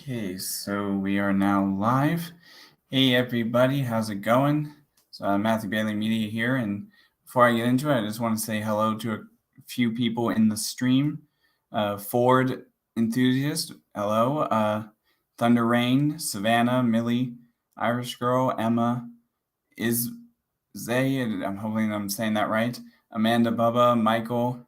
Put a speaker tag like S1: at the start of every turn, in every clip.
S1: Okay, so we are now live. Hey everybody, how's it going? So Matthew Bailey Media here, and before I get into it, I just want to say hello to a few people in the stream. Ford Enthusiast, hello. Thunder Rain, Savannah, Millie, Irish Girl, Emma, Zay, I'm hoping I'm saying that right. Amanda Bubba, Michael,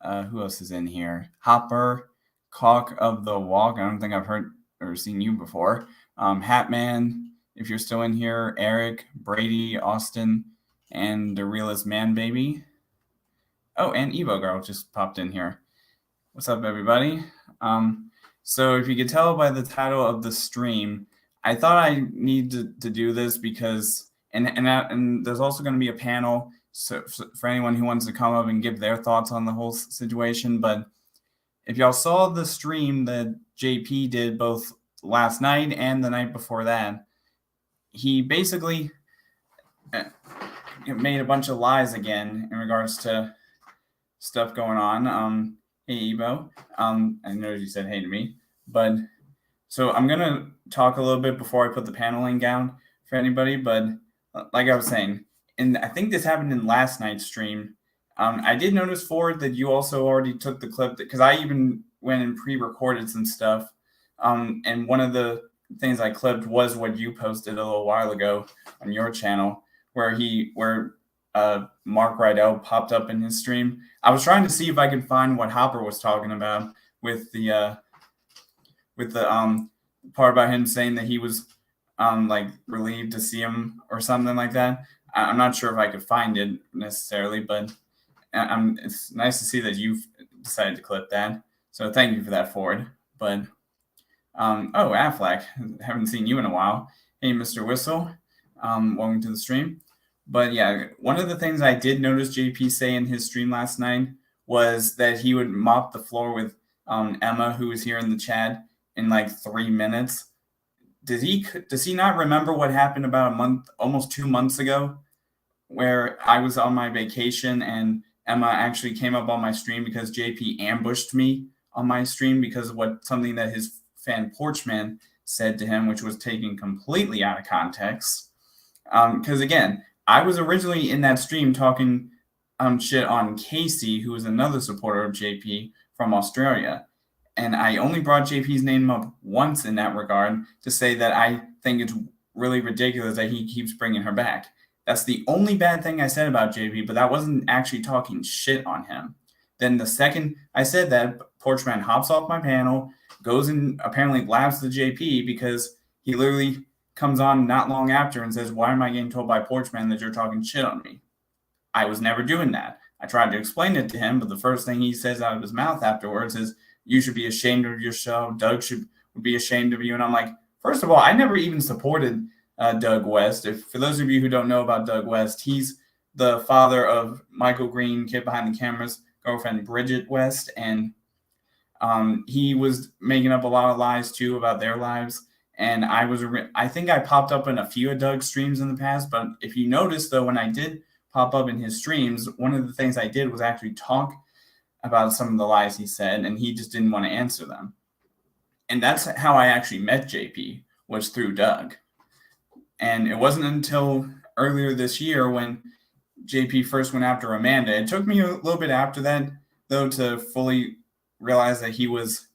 S1: who else is in here? Hopper, Cock of the Walk. I don't think I've heard or seen you before. Hatman, if you're still in here. Eric, Brady, Austin, and the realest man baby. Oh, and Evo Girl just popped in here. What's up, everybody? So if you could tell by the title of the stream, I thought I need to do this because and there's also going to be a panel so for anyone who wants to come up and give their thoughts on the whole situation. But if y'all saw the stream that JP did both last night and the night before that, he basically made a bunch of lies again in regards to stuff going on. Hey, Evo. I know you said hey to me, but so I'm going to talk a little bit before I put the paneling down for anybody. But like I was saying, and I think this happened in last night's stream. I did notice, Ford, that you also already took the clip because I even went and pre-recorded some stuff. And one of the things I clipped was what you posted a little while ago on your channel, where Mark Riedel popped up in his stream. I was trying to see if I could find what Hopper was talking about with the part about him saying that he was like relieved to see him or something like that. I'm not sure if I could find it necessarily, but it's nice to see that you've decided to clip that. So thank you for that, Ford. But oh, Affleck, haven't seen you in a while. Hey, Mr. Whistle, welcome to the stream. But yeah, one of the things I did notice JP say in his stream last night was that he would mop the floor with Emma, who was here in the chat, in like 3 minutes. Does he not remember what happened about almost 2 months ago, where I was on my vacation and Emma actually came up on my stream because JP ambushed me on my stream because of something that his fan Porchman said to him, which was taken completely out of context. Because again, I was originally in that stream talking shit on Casey, who was another supporter of JP from Australia. And I only brought JP's name up once in that regard to say that I think it's really ridiculous that he keeps bringing her back. That's the only bad thing I said about JP, but that wasn't actually talking shit on him. Then the second I said that, Porchman hops off my panel, goes and apparently laughs to JP because he literally comes on not long after and says, why am I getting told by Porchman that you're talking shit on me? I was never doing that. I tried to explain it to him, but the first thing he says out of his mouth afterwards is, you should be ashamed of yourself. Doug would be ashamed of you. And I'm like, first of all, I never even supported Doug West. For those of you who don't know about Doug West, he's the father of Michael Green, kid behind the camera's girlfriend, Bridget West. And he was making up a lot of lies, too, about their lives. And I think I popped up in a few of Doug's streams in the past. But if you notice, though, when I did pop up in his streams, one of the things I did was actually talk about some of the lies he said, and he just didn't want to answer them. And that's how I actually met JP, was through Doug. And it wasn't until earlier this year when JP first went after Amanda. It took me a little bit after that, though, to fully realize that he was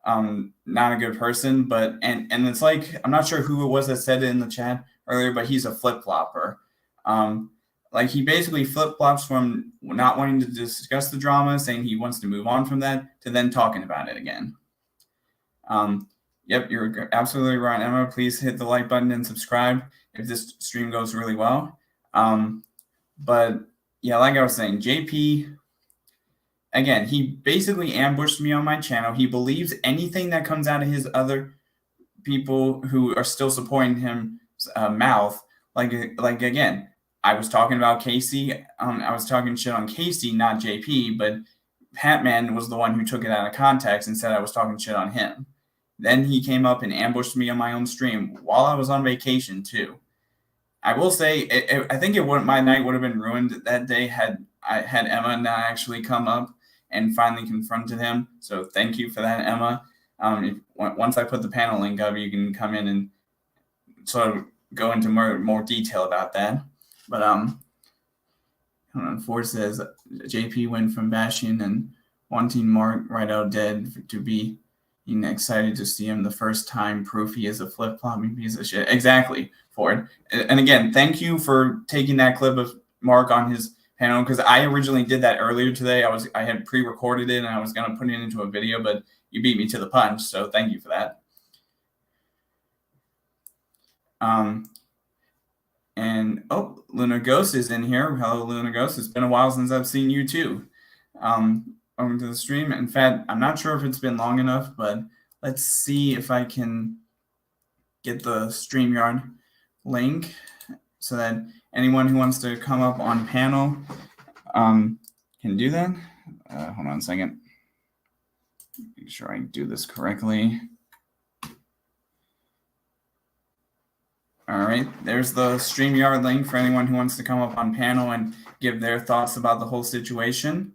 S1: not a good person. But and it's like, I'm not sure who it was that said it in the chat earlier, but he's a flip-flopper. Like, he basically flip-flops from not wanting to discuss the drama, saying he wants to move on from that, to then talking about it again. Yep, you're absolutely right, Emma. Please hit the like button and subscribe if this stream goes really well. But, yeah, like I was saying, JP, again, he basically ambushed me on my channel. He believes anything that comes out of his other people who are still supporting him mouth. Like again, I was talking about Casey. I was talking shit on Casey, not JP, but Patman was the one who took it out of context and said I was talking shit on him. Then he came up and ambushed me on my own stream while I was on vacation, too. I will say, I think my night would have been ruined that day had Emma not actually come up and finally confronted him. So thank you for that, Emma. Once I put the panel link up, you can come in and sort of go into more detail about that. But Ford says JP went from bashing and wanting Mark Riedel dead to be excited to see him the first time. Proof he is a flip-flopping piece of shit. Exactly, Ford. And again, thank you for taking that clip of Mark on his panel, because I originally did that earlier today. I had pre-recorded it and I was going to put it into a video, but you beat me to the punch, so thank you for that. And Luna Ghost is in here. Hello, Luna Ghost. It's been a while since I've seen you too. Over to the stream. In fact, I'm not sure if it's been long enough, but let's see if I can get the StreamYard link so that anyone who wants to come up on panel can do that. Hold on a second. Make sure I do this correctly. All right, there's the StreamYard link for anyone who wants to come up on panel and give their thoughts about the whole situation.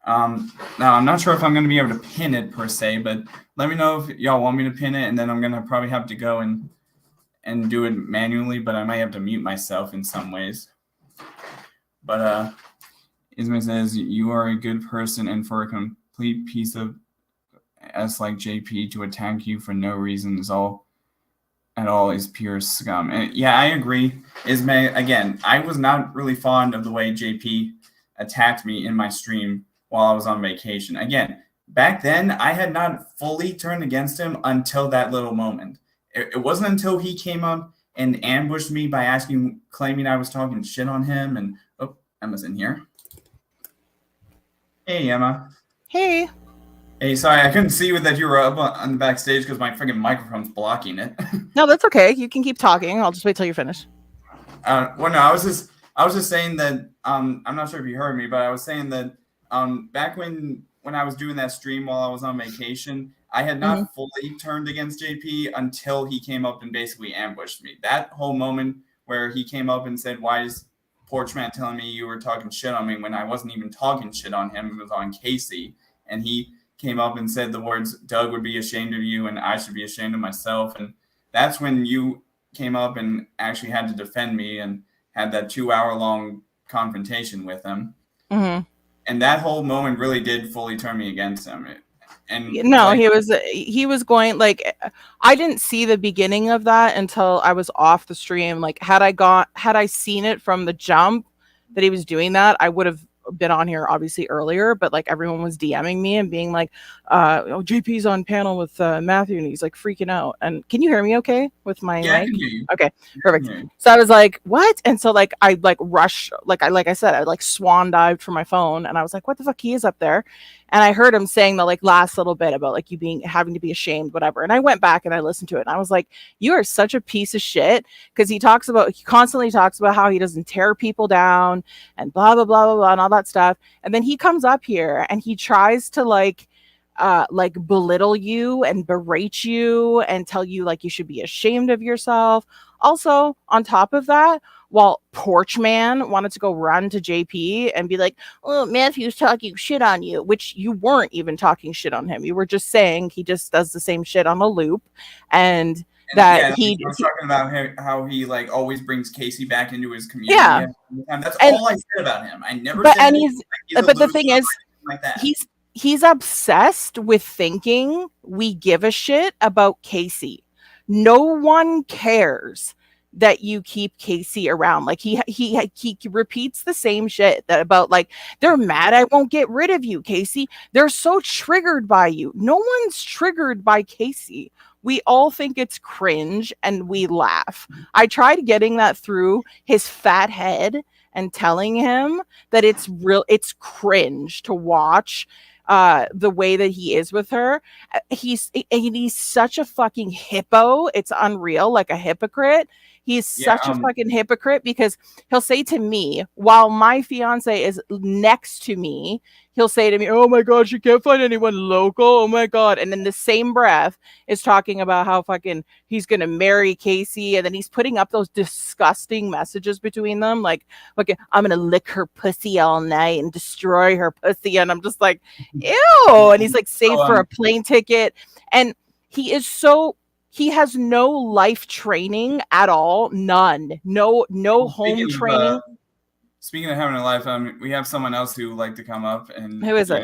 S1: Now, I'm not sure if I'm going to be able to pin it per se, but let me know if y'all want me to pin it, and then I'm going to probably have to go and do it manually, but I might have to mute myself in some ways. But Ismail says, you are a good person, and for a complete piece of S like JP to attack you for no reason is pure scum. And yeah, I agree. Ismail, again, I was not really fond of the way JP attacked me in my stream while I was on vacation. Again, back then, I had not fully turned against him until that little moment. It wasn't until he came up and ambushed me by claiming I was talking shit on him. And Emma's in here. Hey, Emma.
S2: Hey.
S1: Hey, sorry, I couldn't see that you were up on the backstage because my freaking microphone's blocking it.
S2: No, that's okay. You can keep talking. I'll just wait till you're finished.
S1: Well, no, I was just saying that I'm not sure if you heard me, but I was saying that back when I was doing that stream while I was on vacation, I had not fully turned against JP until he came up and basically ambushed me. That whole moment where he came up and said, "Why is Porchman telling me you were talking shit on me?" when I wasn't even talking shit on him. It was on Casey, and he came up and said the words, "Doug would be ashamed of you and I should be ashamed of myself." And that's when you came up and actually had to defend me and had that 2-hour-long confrontation with him. Mm-hmm. And that whole moment really did fully turn me against him. And
S2: no, he was going, like, I didn't see the beginning of that until I was off the stream. Like, had I seen it from the jump that he was doing that, I would have been on here obviously earlier, but like everyone was DMing me and being like, JP's on panel with Matthew and he's like freaking out. And can you hear me okay with my mic?
S1: I can hear you.
S2: Okay, perfect. So I was like, what? And so like I like rushed, like I said, I like swan dived for my phone and I was like, what the fuck, he is up there. And I heard him saying the like last little bit about like you having to be ashamed, whatever. And I went back and I listened to it and I was like, you are such a piece of shit. Because he constantly talks about how he doesn't tear people down and blah, blah, blah, blah, blah, and all that stuff. And then he comes up here and he tries to like belittle you and berate you and tell you like you should be ashamed of yourself. Also, on top of that, while Porchman wanted to go run to JP and be like, "Oh, Matthew's talking shit on you," which you weren't even talking shit on him. You were just saying he just does the same shit on a loop, and that
S1: he was talking about how he like always brings Casey back into his community.
S2: Yeah,
S1: that's all I said about him. I never. But
S2: the thing is, like that. He's obsessed with thinking we give a shit about Casey. No one cares that you keep Casey around. Like he repeats the same shit that about like, they're mad I won't get rid of you, Casey. They're so triggered by you. No one's triggered by Casey. We all think it's cringe and we laugh. I tried getting that through his fat head and telling him that it's cringe to watch the way that he is with her. He's such a fucking hippo. It's unreal, like a hypocrite. He's such a fucking hypocrite because he'll say to me, while my fiance is next to me, he'll say to me, "Oh my God, you can't find anyone local. Oh my God." And in the same breath is talking about how fucking he's going to marry Casey. And then he's putting up those disgusting messages between them. Like, okay, I'm going to lick her pussy all night and destroy her pussy. And I'm just like, ew. And he's like, save for a plane ticket. And he has no life training at all. None. No home training.
S1: Speaking of having a life, we have someone else who would like to come up. And
S2: who is it?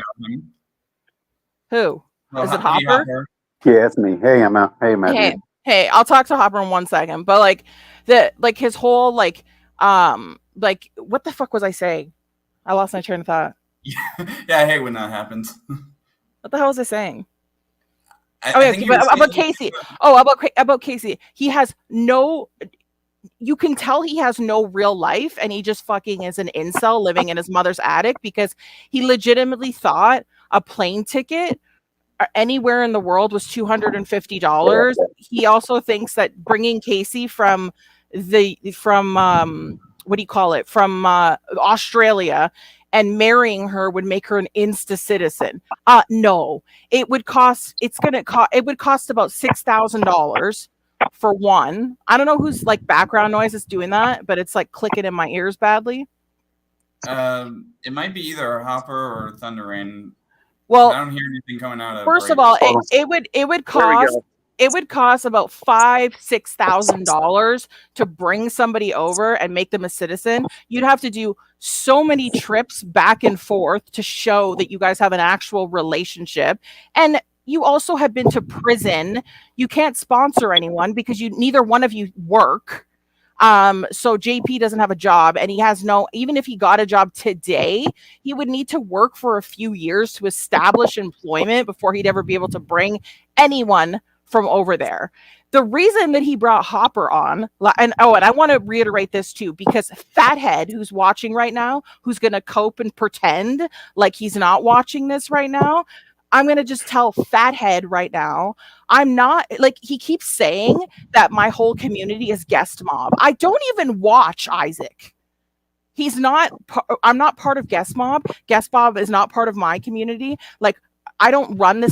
S2: Who?
S1: Well,
S2: is it Hopper?
S1: Hey, Hopper?
S3: Yeah, it's me. Hey, Emma. Hey, Matthew.
S2: Hey, I'll talk to Hopper in 1 second. But like his whole like what the fuck was I saying? I lost my train of thought.
S1: Yeah, I hate when that happens.
S2: What the hell was I saying? About Casey. About Casey. He has no. You can tell he has no real life, and he just fucking is an incel living in his mother's attic, because he legitimately thought a plane ticket anywhere in the world was $250. He also thinks that bringing Casey from Australia and marrying her would make her an Insta citizen. No, it would cost about $6,000 for one. I don't know whose like background noise is doing that, but it's like clicking in my ears badly.
S1: It might be either Hopper or Thunder Rain.
S2: Well,
S1: I don't hear anything coming out of.
S2: First of all, it would cost about $5,000-$6,000 to bring somebody over and make them a citizen. You'd have to do so many trips back and forth to show that you guys have an actual relationship, and you also have been to prison. You can't sponsor anyone because neither one of you work. So JP doesn't have a job, and he has even if he got a job today, he would need to work for a few years to establish employment before he'd ever be able to bring anyone from over there. The reason that he brought Hopper on, and I want to reiterate this too, because Fathead, who's watching right now, who's going to cope and pretend like he's not watching this right now, I'm going to just tell Fathead right now, I'm not, like, he keeps saying that my whole community is guest mob. I don't even watch Isaac. I'm not part of guest mob. Guest mob is not part of my community. Like, I don't run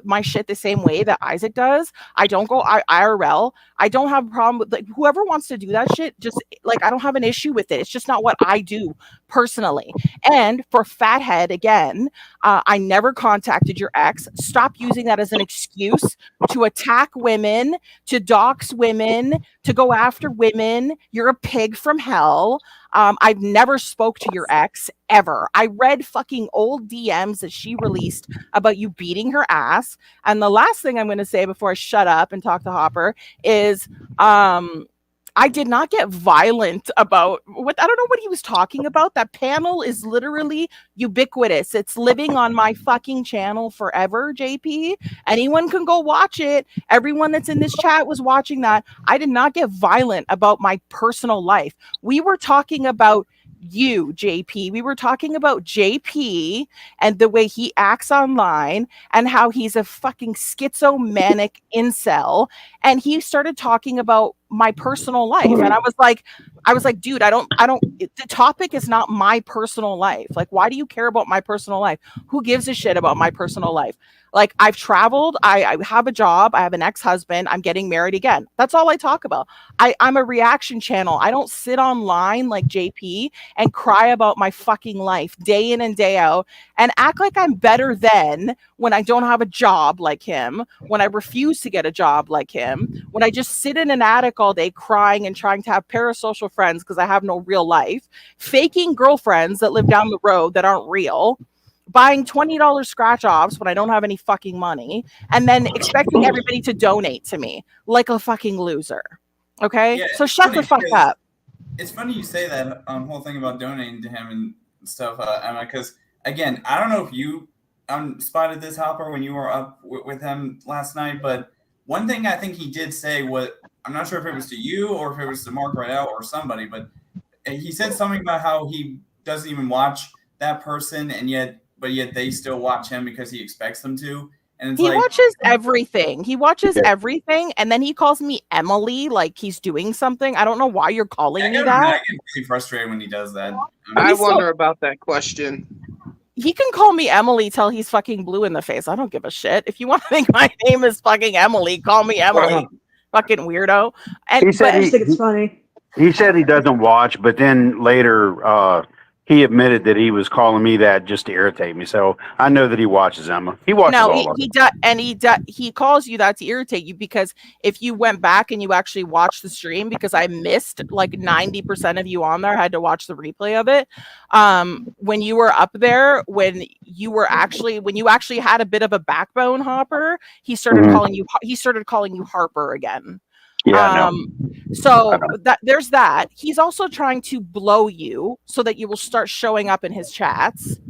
S2: my shit the same way that Isaac does. I don't go IRL. I don't have a problem with, like, whoever wants to do that shit. Just like, I don't have an issue with it. It's just not what I do personally. And for Fathead, again, I never contacted your ex. Stop using that as an excuse to attack women, to dox women, to go after women. You're a pig from hell. I've never spoke to your ex ever. I read fucking old DMs that she released about you beating her ass. And the last thing I'm going to say before I shut up and talk to Hopper is, I did not get violent about what, I don't know what he was talking about. That panel is literally ubiquitous. It's living on my fucking channel forever, JP. Anyone can go watch it. Everyone that's in this chat was watching that. I did not get violent about my personal life. We were talking about you, JP. We were talking about JP and the way he acts online and how he's a fucking schizomanic incel. And he started talking about my personal life. And I was like, dude, the topic is not my personal life. Like, why do you care about my personal life? Who gives a shit about my personal life? Like, I've traveled, I have a job, I have an ex-husband, I'm getting married again. That's all I talk about. I'm a reaction channel. I don't sit online like JP and cry about my fucking life day in and day out and act like I'm better than when I don't have a job like him, when I refuse to get a job like him, when I just sit in an attic all day crying and trying to have parasocial friends because I have no real life, faking girlfriends that live down the road that aren't real, buying $20 scratch offs when I don't have any fucking money, and then expecting everybody to donate to me like a fucking loser. Okay? Yeah, so shut the fuck up.
S1: It's funny you say that whole thing about donating to him and stuff, Emma, because, again, I don't know if you spotted this, Hopper, when you were up with him last night, but one thing I think he did say was, I'm not sure if it was to you or if it was to Mark Riedel or somebody, but he said something about how he doesn't even watch that person, but yet they still watch him because he expects them to. And
S2: he watches everything. He watches everything, and then he calls me Emily like he's doing something. I don't know why you're calling me that.
S1: I get really frustrated when he does that.
S4: I wonder about that question.
S2: He can call me Emily till he's fucking blue in the face. I don't give a shit. If you want to think my name is fucking Emily, call me Emily. Fucking weirdo. And
S3: he said
S5: I just think it's funny.
S3: He said he doesn't watch, but then later he admitted that he was calling me that just to irritate me. So I know that he watches Emma. He watches all of
S2: he
S3: it.
S2: does, and he calls you that to irritate you, because if you went back and you actually watched the stream, because I missed like 90% of you on there, I had to watch the replay of it. When you were up there, when you actually had a bit of a backbone, Hopper, he started calling you Harper again.
S3: Yeah,
S2: So that there's that. He's also trying to blow you so that you will start showing up in his chats.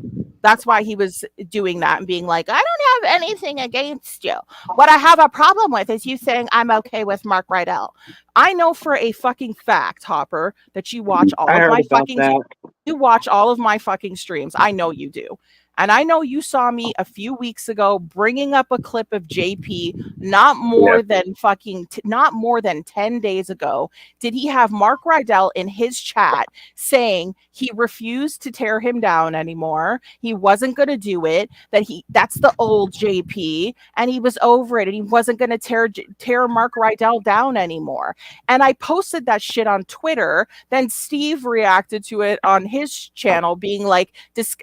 S2: That's why he was doing that and being like, I don't have anything against you. What I have a problem with is you saying I'm okay with Mark Riedel. I know for a fucking fact, Hopper, that you watch all of my fucking streams. I know you do. And I know you saw me a few weeks ago bringing up a clip of JP not more than 10 days ago. Did he have Mark Riedel in his chat saying he refused to tear him down anymore? He wasn't going to do it. That's the old JP, and he was over it, and he wasn't going to tear Mark Riedel down anymore. And I posted that shit on Twitter. Then Steve reacted to it on his channel, being like,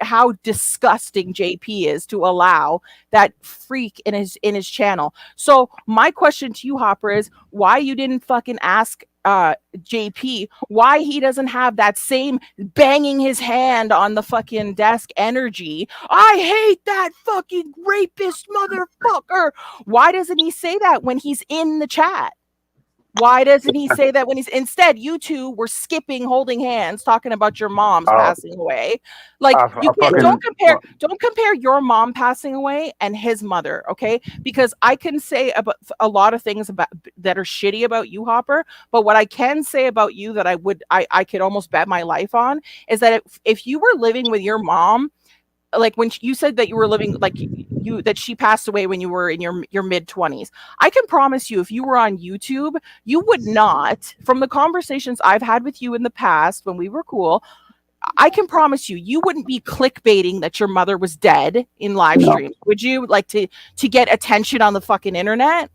S2: how disgusting JP is to allow that freak in his channel. So my question to you, Hopper, is why you didn't fucking ask JP why he doesn't have that same banging his hand on the fucking desk energy. I hate that fucking rapist motherfucker. Why doesn't he say that when he's in the chat? Why doesn't he say that when he's instead? You two were skipping, holding hands, talking about your mom's passing away. Like you can't. Don't compare your mom passing away and his mother, okay? Because I can say about a lot of things about that are shitty about you, Hopper. But what I can say about you that I could almost bet my life on is that if you were living with your mom, like when you said that you were living that she passed away when you were in your mid-20s, I can promise you if you were on YouTube, you would not, from the conversations I've had with you in the past when we were cool, I can promise you wouldn't be clickbaiting that your mother was dead in live streams, would you? Like to get attention on the fucking internet?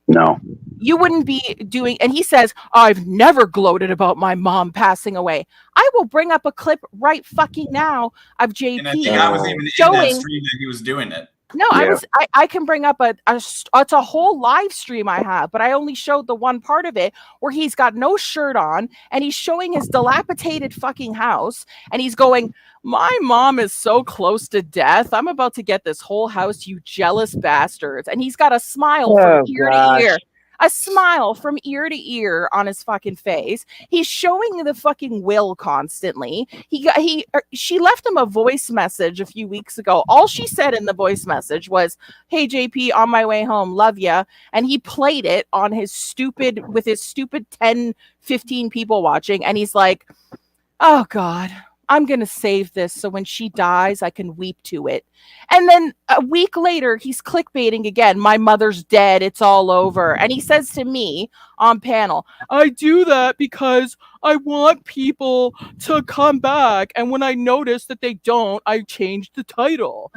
S3: No.
S2: You wouldn't be doing, and he says, I've never gloated about my mom passing away. I will bring up a clip right fucking now of JP.
S1: And I think I was even in that stream that he was doing it.
S2: No, yeah. I can bring up it's a whole live stream I have, but I only showed the one part of it where he's got no shirt on and he's showing his dilapidated fucking house and he's going, my mom is so close to death. I'm about to get this whole house, you jealous bastards. And he's got a smile from ear to ear. A smile from ear to ear on his fucking face. He's showing the fucking will constantly. She left him a voice message a few weeks ago. All she said in the voice message was, hey JP, on my way home, love ya. And he played it on his stupid 10, 15 people watching. And he's like, oh God, I'm going to save this so when she dies, I can weep to it. And then a week later, he's clickbaiting again. My mother's dead. It's all over. And he says to me on panel, I do that because I want people to come back. And when I notice that they don't, I change the title.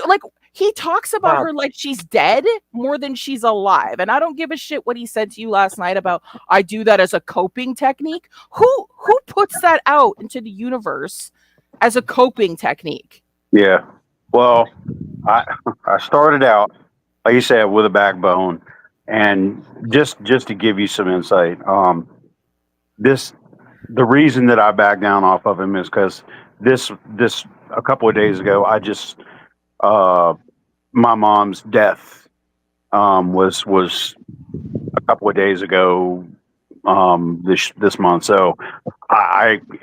S2: Like, he talks about her like she's dead more than she's alive. And I don't give a shit what he said to you last night about I do that as a coping technique. Who puts that out into the universe as a coping technique? Yeah.
S3: Well, I started out, like you said, with a backbone. And just to give you some insight, the reason that I backed down off of him is because this a couple of days ago, I just my mom's death was a couple of days ago this month. So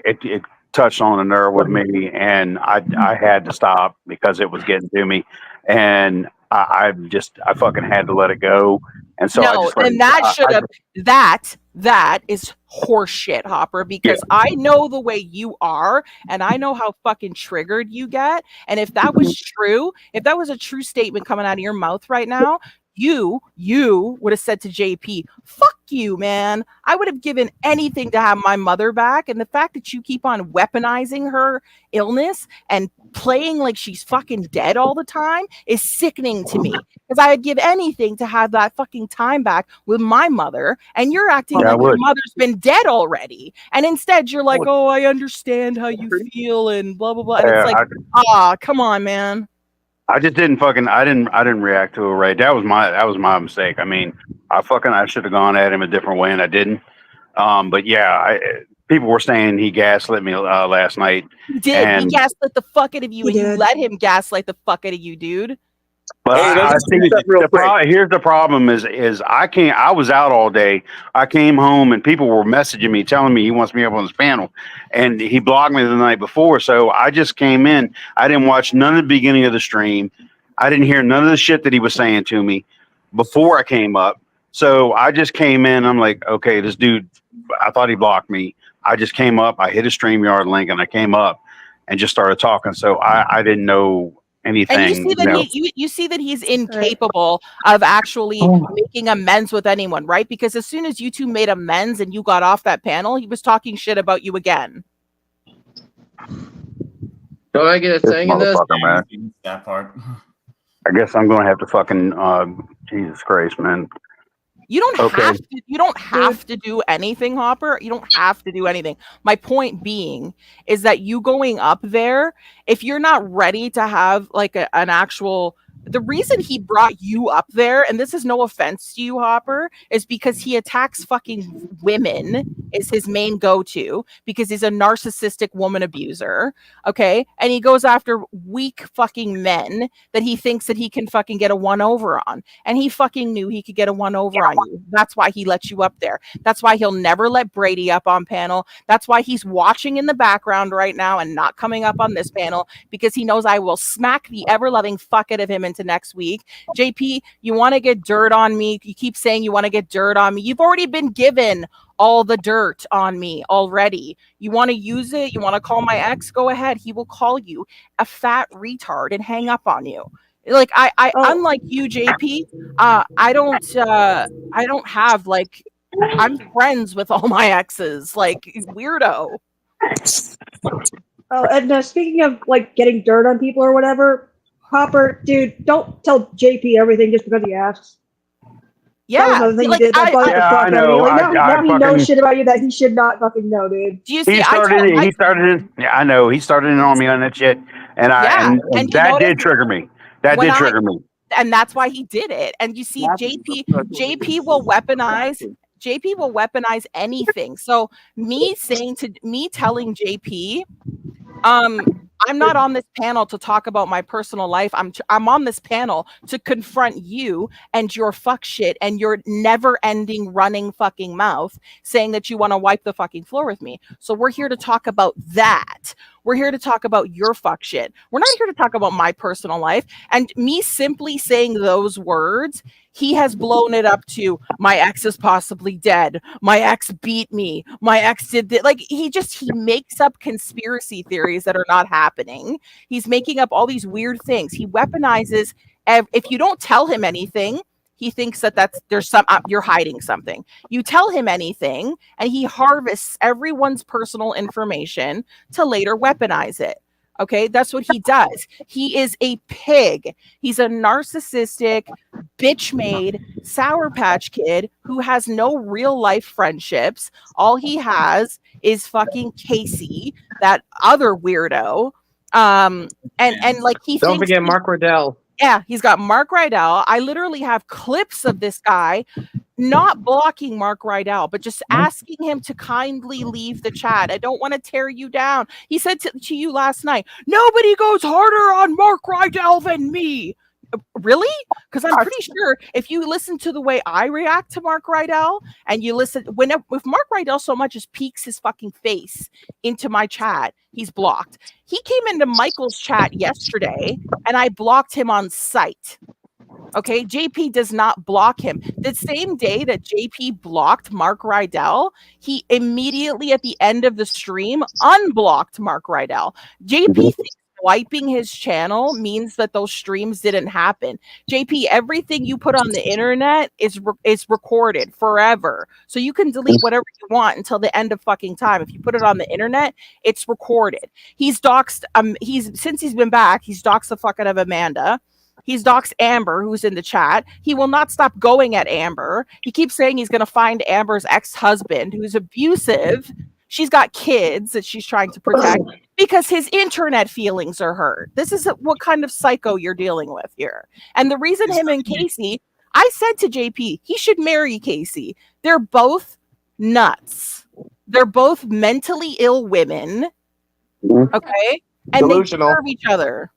S3: it touched on a nerve with me, and I had to stop because it was getting to me, and I fucking had to let it go. And so
S2: that is horseshit, Hopper, because I know the way you are and I know how fucking triggered you get. And if that was true, if that was a true statement coming out of your mouth right now, you would have said to JP, fuck you, man. I would have given anything to have my mother back. And the fact that you keep on weaponizing her illness and playing like she's fucking dead all the time is sickening to me. Because I'd give anything to have that fucking time back with my mother. And you're acting like your mother's been dead already. And instead you're like, oh, I understand how you feel and blah, blah, blah. And it's like, come on, man.
S3: I just didn't I didn't react to it right. That was my mistake. I mean, I should have gone at him a different way and I didn't. But yeah, people were saying he gaslit me last night.
S2: He did. He gaslit the fuck out of you, and you let him gaslight the fuck out of you, dude.
S3: But I think here's the problem is I was out all day. I came home and people were messaging me telling me he wants me up on his panel, and he blocked me the night before. So I just came in. I didn't watch none of the beginning of the stream. I didn't hear none of the shit that he was saying to me before I came up. So I just came in. I'm like, okay, this dude, I thought he blocked me. I just came up. I hit a StreamYard link and I came up and just started talking. So I didn't know anything.
S2: And you see that he's incapable of actually making amends with anyone, right? Because as soon as you two made amends and you got off that panel, he was talking shit about you again.
S4: Don't I get a thing in this?
S1: That part.
S3: I guess I'm going to have to fucking Jesus Christ, man.
S2: You don't have to do anything, Hopper. You don't have to do anything. My point being is that you going up there, if you're not ready to have like an actual, the reason he brought you up there, and this is no offense to you, Hopper, is because he attacks fucking women is his main go-to, because he's a narcissistic woman abuser. Okay. And he goes after weak fucking men that he thinks that he can fucking get a one-over on. And he fucking knew he could get a one-over on you. That's why he let you up there. That's why he'll never let Brady up on panel. That's why he's watching in the background right now and not coming up on this panel, because he knows I will smack the ever-loving fuck out of him into next week. JP, you want to get dirt on me? You keep saying you want to get dirt on me. You've already been given all the dirt on me already. You want to use it? You want to call my ex? Go ahead. He will call you a fat retard and hang up on you. Like unlike you, JP, I don't have like, I'm friends with all my exes. Like, weirdo.
S5: Oh, and speaking of like getting dirt on people or whatever, Hopper, dude, don't tell JP everything just because he asks.
S2: Yeah,
S3: I know.
S5: Now he knows shit about you that he should not fucking know, dude.
S2: Do you see?
S3: He started. Yeah, I know. He started in on me on that shit, and that did trigger me. That did trigger me.
S2: And that's why he did it. And you see, JP will weaponize. JP will weaponize anything. So me telling JP, I'm not on this panel to talk about my personal life. I'm on this panel to confront you and your fuck shit and your never-ending running fucking mouth saying that you want to wipe the fucking floor with me. So we're here to talk about that. We're here to talk about your fuck shit. We're not here to talk about my personal life. And me simply saying those words, he has blown it up to my ex is possibly dead. My ex beat me. My ex did this. Like, he makes up conspiracy theories that are not happening. He's making up all these weird things. He weaponizes. If you don't tell him anything, he thinks that you're hiding something. You tell him anything, and he harvests everyone's personal information to later weaponize it. Okay, that's what he does. He is a pig. He's a narcissistic, bitch-made Sour Patch Kid who has no real life friendships. All he has is fucking Casey, that other weirdo. And like he
S4: don't forget Mark Riedel.
S2: Yeah, he's got Mark Riedel. I literally have clips of this guy not blocking Mark Riedel, but just asking him to kindly leave the chat. I don't want to tear you down. He said to you last night, nobody goes harder on Mark Riedel than me. Really? Because I'm pretty sure if you listen to the way I react to Mark Riedel, and you listen, if Mark Riedel so much as peeks his fucking face into my chat, he's blocked. He came into Michael's chat yesterday, and I blocked him on sight. Okay, JP does not block him. The same day that JP blocked Mark Riedel, he immediately at the end of the stream unblocked Mark Riedel. JP thinks wiping his channel means that those streams didn't happen. JP, everything you put on the internet is recorded forever. So you can delete whatever you want until the end of fucking time. If you put it on the internet, it's recorded. He's doxed, since he's been back, he's doxed the fuck out of Amanda. He's doxed Amber, who's in the chat. He will not stop going at Amber. He keeps saying he's going to find Amber's ex-husband, who's abusive. She's got kids that she's trying to protect because his internet feelings are hurt. This is what kind of psycho you're dealing with here. And the reason him and Casey, I said to JP, he should marry Casey. They're both nuts. They're both mentally ill women. Okay? And
S4: Delusional.
S2: they serve each other.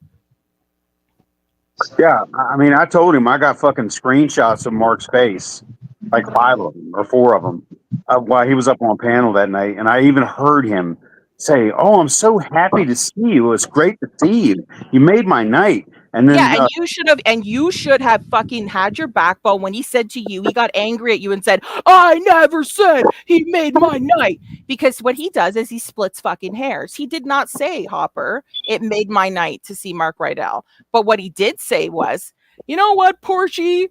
S3: Yeah, I mean, I told him I got fucking screenshots of Mark's face, like 5 of them or 4 of them, while he was up on panel that night, and I even heard him say, "Oh, I'm so happy to see you. It's great to see you. You made my night." And then
S2: yeah, and you should have fucking had your backbone when he said to you, he got angry at you and said, "I never said he made my night." Because what he does is he splits fucking hairs. He did not say, Hopper, it made my night to see Mark Riedel. But what he did say was, you know what, Portia?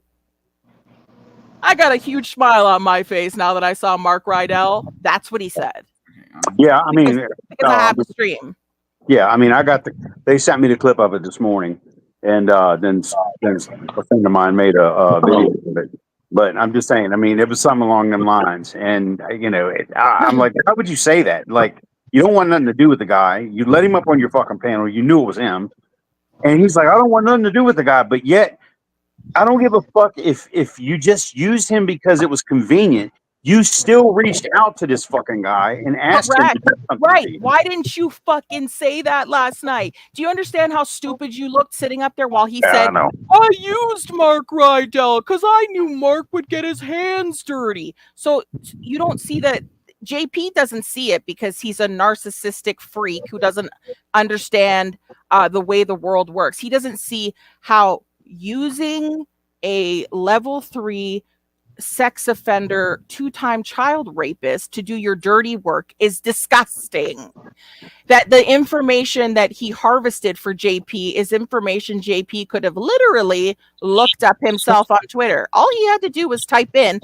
S2: I got a huge smile on my face now that I saw Mark Riedel. That's what he said.
S3: yeah, I mean,
S2: Because I have the stream.
S3: yeah, I mean, they sent me the clip of it this morning, and then a friend of mine made a video of it. But I'm just saying, I mean, it was something along them lines, and I'm like, how would you say that? Like, you don't want nothing to do with the guy. You let him up on your fucking panel. You knew it was him, and he's like, I don't want nothing to do with the guy. But yet, I don't give a fuck if you just used him because it was convenient. You still reached out to this fucking guy and asked him to do something.
S2: Right. Why didn't you fucking say that last night? Do you understand how stupid you looked sitting up there while he said, I used Mark Riedel because I knew Mark would get his hands dirty. So you don't see that. JP doesn't see it because he's a narcissistic freak who doesn't understand the way the world works. He doesn't see how using a level 3 sex offender, 2-time child rapist to do your dirty work is disgusting. That the information that he harvested for JP is information JP could have literally looked up himself on Twitter. All he had to do was type in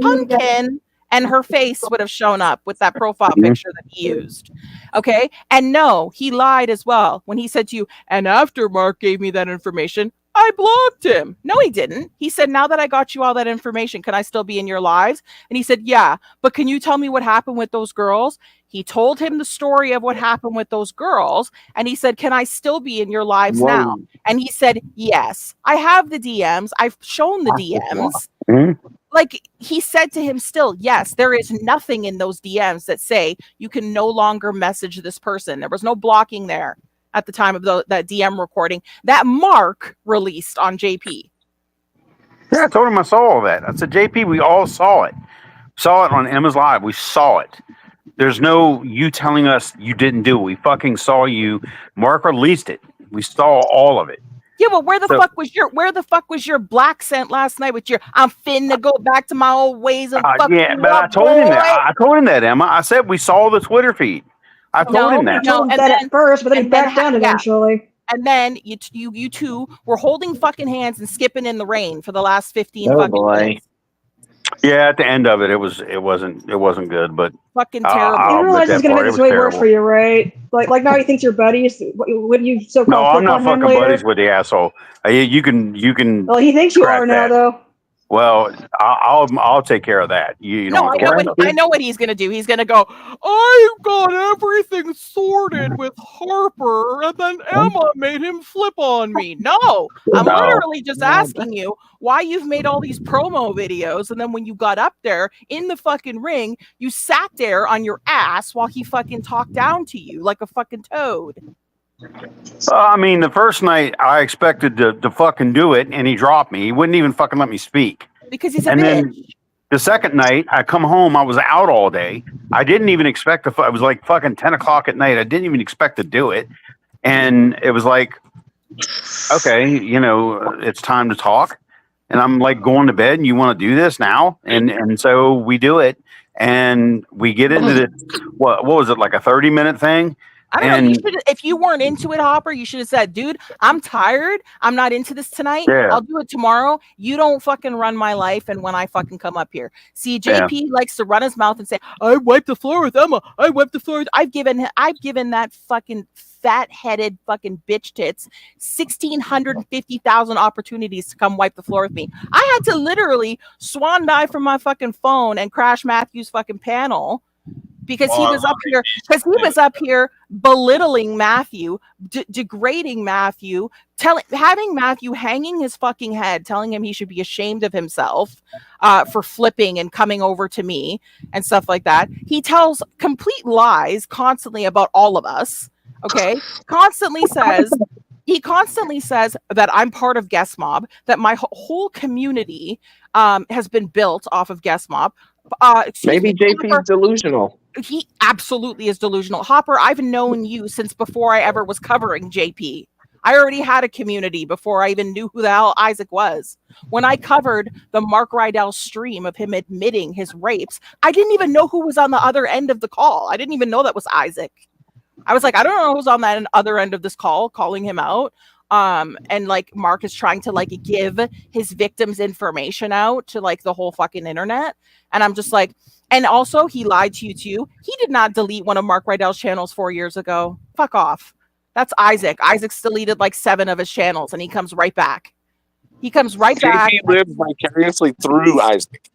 S2: pumpkin and her face would have shown up with that profile picture that he used. Okay. And no, he lied as well when he said to you, and after Mark gave me that information, I blocked him. No, he didn't. He said, now that I got you all that information, can I still be in your lives? And he said, yeah, but can you tell me what happened with those girls? He told him the story of what happened with those girls. And he said, can I still be in your lives now? And he said, yes, I have the DMs. I've shown the DMs. Like he said to him still, yes, there is nothing in those DMs that say you can no longer message this person. There was no blocking there at the time of that DM recording that Mark released on JP.
S3: Yeah, I told him I saw all that. I said, JP, we all saw it. Saw it on Emma's Live. We saw it. There's no you telling us you didn't do it. We fucking saw you. Mark released it. We saw all of it.
S2: Yeah, but where the fuck was your black scent last night with your I'm finna go back to my old ways of fucking
S3: yeah, but I told him that. I told him that, Emma. I said we saw the Twitter feed. I told him that.
S5: No, and that at first, but then he backed down eventually.
S2: And then you two were holding fucking hands and skipping in the rain for the last 15 minutes.
S3: Yeah, at the end of it, it wasn't good, but
S2: fucking terrible.
S5: You realize it's gonna make this way worse for you, right? Like now he thinks you're buddies. Wouldn't you so-called?
S3: No, I'm not fucking buddies with the asshole. You can.
S5: Well, he thinks you are now, though.
S3: Well, I'll take care of that. You
S2: no, I know what he's gonna do. He's gonna go, I've got everything sorted with Harper, and then Emma made him flip on me. No, I'm literally just asking you why you've made all these promo videos, and then when you got up there in the fucking ring, you sat there on your ass while he fucking talked down to you like a fucking toad.
S3: I mean, the first night I expected to fucking do it, and he dropped me. He wouldn't even fucking let me speak.
S2: Because he's a
S3: bitch.
S2: Then
S3: the second night, I come home. I was out all day. I didn't even expect to. It was like fucking 10 o'clock at night. I didn't even expect to do it, and it was like, okay, it's time to talk. And I'm like going to bed, and you want to do this now, and so we do it, and we get into this. What was it, like a 30-minute thing?
S2: I don't know. You should, if you weren't into it, Hopper, you should have said, dude, I'm tired. I'm not into this tonight.
S3: Yeah.
S2: I'll do it tomorrow. You don't fucking run my life. And when I fucking come up here, see, JP likes to run his mouth and say, I wiped the floor with Emma. I wiped the floor. I've given that fucking fat-headed fucking bitch tits 1,650,000 opportunities to come wipe the floor with me. I had to literally swan dive from my fucking phone and crash Matthew's fucking panel. Because he was up here belittling Matthew, degrading Matthew, having Matthew hanging his fucking head, telling him he should be ashamed of himself for flipping and coming over to me and stuff like that. He tells complete lies constantly about all of us. Okay, he constantly says that I'm part of Guest Mob, that my whole community has been built off of Guest Mob.
S4: Maybe JP's delusional.
S2: He absolutely is delusional. Hopper, I've known you since before I ever was covering JP. I already had a community before I even knew who the hell Isaac was. When I covered the Mark Riedel stream of him admitting his rapes, I didn't even know who was on the other end of the call. I didn't even know that was Isaac. I was like, I don't know who's on that other end of this call calling him out. And like Mark is trying to like give his victims information out to like the whole fucking internet. And I'm just like, and also he lied to you too. He did not delete one of Mark Riedel's channels 4 years ago. Fuck off. That's Isaac. Isaac's deleted like 7 of his channels and he comes right back. JP
S6: lives vicariously through Isaac.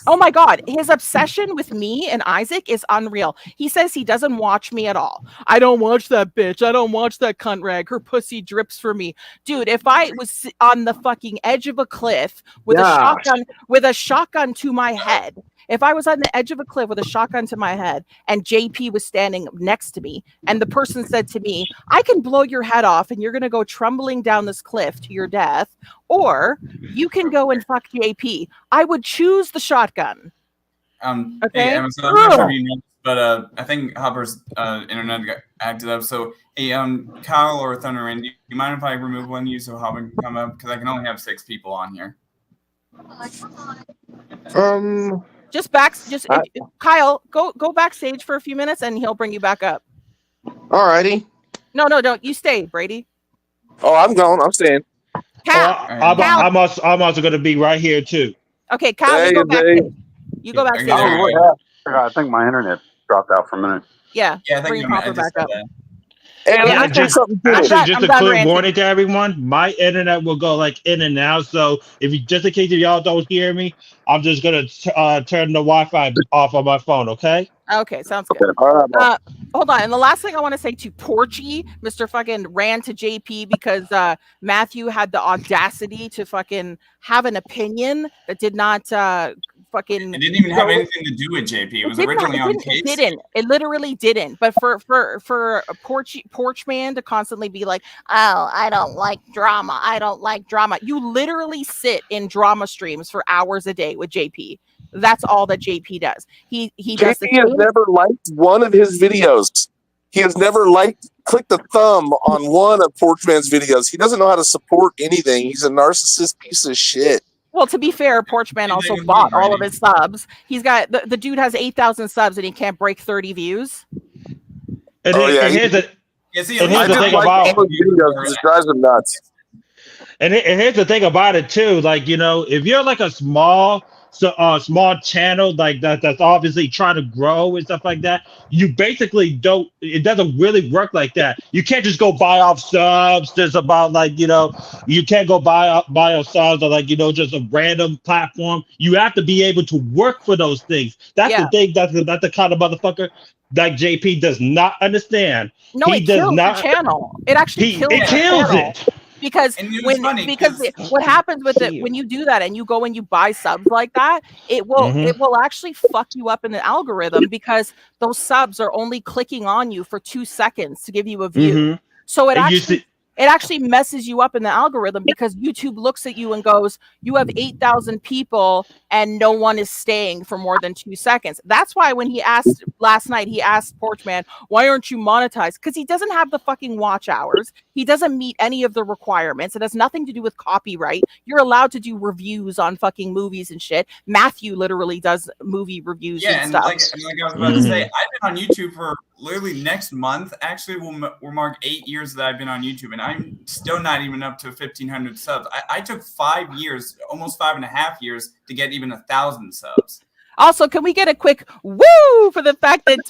S2: Oh my God. His obsession with me and Isaac is unreal. He says he doesn't watch me at all. I don't watch that bitch. I don't watch that cunt rag. Her pussy drips for me. Dude, if I was on the fucking edge of a cliff with a shotgun to my head, if I was on the edge of a cliff with a shotgun to my head and JP was standing next to me and the person said to me, I can blow your head off and you're going to go trembling down this cliff to your death, or you can go and fuck JP, I would choose the shotgun.
S1: Okay.
S2: Hey,
S1: Emma, so I'm not sure if you know, but I think Hopper's internet got acted up. So, hey, Kyle or Thunderwind, do you mind if I remove one of you so Hopper can come up? Because I can only have 6 people on here.
S2: Kyle, go backstage for a few minutes and he'll bring you back up.
S4: Alrighty.
S2: No, don't. You stay, Brady.
S6: Oh, I'm gone. I'm staying.
S2: Cal,
S7: I'm also going to be right here too.
S2: Okay, Cal, you go backstage. You go backstage.
S3: I think my internet dropped out for a minute.
S2: Yeah,
S1: I think
S2: bring Hopper back up.
S6: And
S7: just a quick warning to everyone, my internet will go like in and out. So if you, just in case if y'all don't hear me, I'm just gonna turn the Wi-Fi off on my phone. Okay.
S2: Okay, sounds good. Hold on. And the last thing I want to say to Porchy, Mr. fucking ran to JP because Matthew had the audacity to fucking have an opinion that did not fucking.
S1: It didn't even have anything to do with JP. It was originally on case.
S2: It literally didn't. But for a porch man to constantly be like, oh, I don't like drama. I don't like drama. You literally sit in drama streams for hours a day with JP. That's all that JP does. He does.
S6: JP has never liked one of his videos. He has never clicked the thumb on one of Porchman's videos. He doesn't know how to support anything. He's a narcissist piece of shit.
S2: Well, to be fair, Porchman also bought all of his subs. He's got the dude has 8,000 subs and he can't break 30 views.
S7: And here's the thing about
S6: videos. It drives him nuts.
S7: And here's the thing about it too. Like, you know, if you're like a small channel like that that's obviously trying to grow and stuff like that, you basically don't. It doesn't really work like that. You can't just go buy off subs. There's about like, you know, you can't go buy off subs or like, you know, just a random platform. You have to be able to work for those things. That's the thing. That's the kind of motherfucker like JP does not understand.
S2: No, he does not. The channel. It actually kills it. Because what happens with it when you do that and you go and you buy subs like that, it will actually fuck you up in the algorithm because those subs are only clicking on you for 2 seconds to give you a view. So it actually messes you up in the algorithm because YouTube looks at you and goes, you have 8,000 people and no one is staying for more than 2 seconds. That's why when he asked last night, he asked Porchman, why aren't you monetized? Because he doesn't have the fucking watch hours. He doesn't meet any of the requirements. It has nothing to do with copyright. You're allowed to do reviews on fucking movies and shit. Matthew literally does movie reviews and stuff.
S1: Like I was about to say, I've been on YouTube for literally next month actually will mark 8 years that I've been on YouTube, and I'm still not even up to 1,500 subs. I took 5 years, almost 5.5 years, to get even 1,000 subs.
S2: Also, can we get a quick woo for the fact that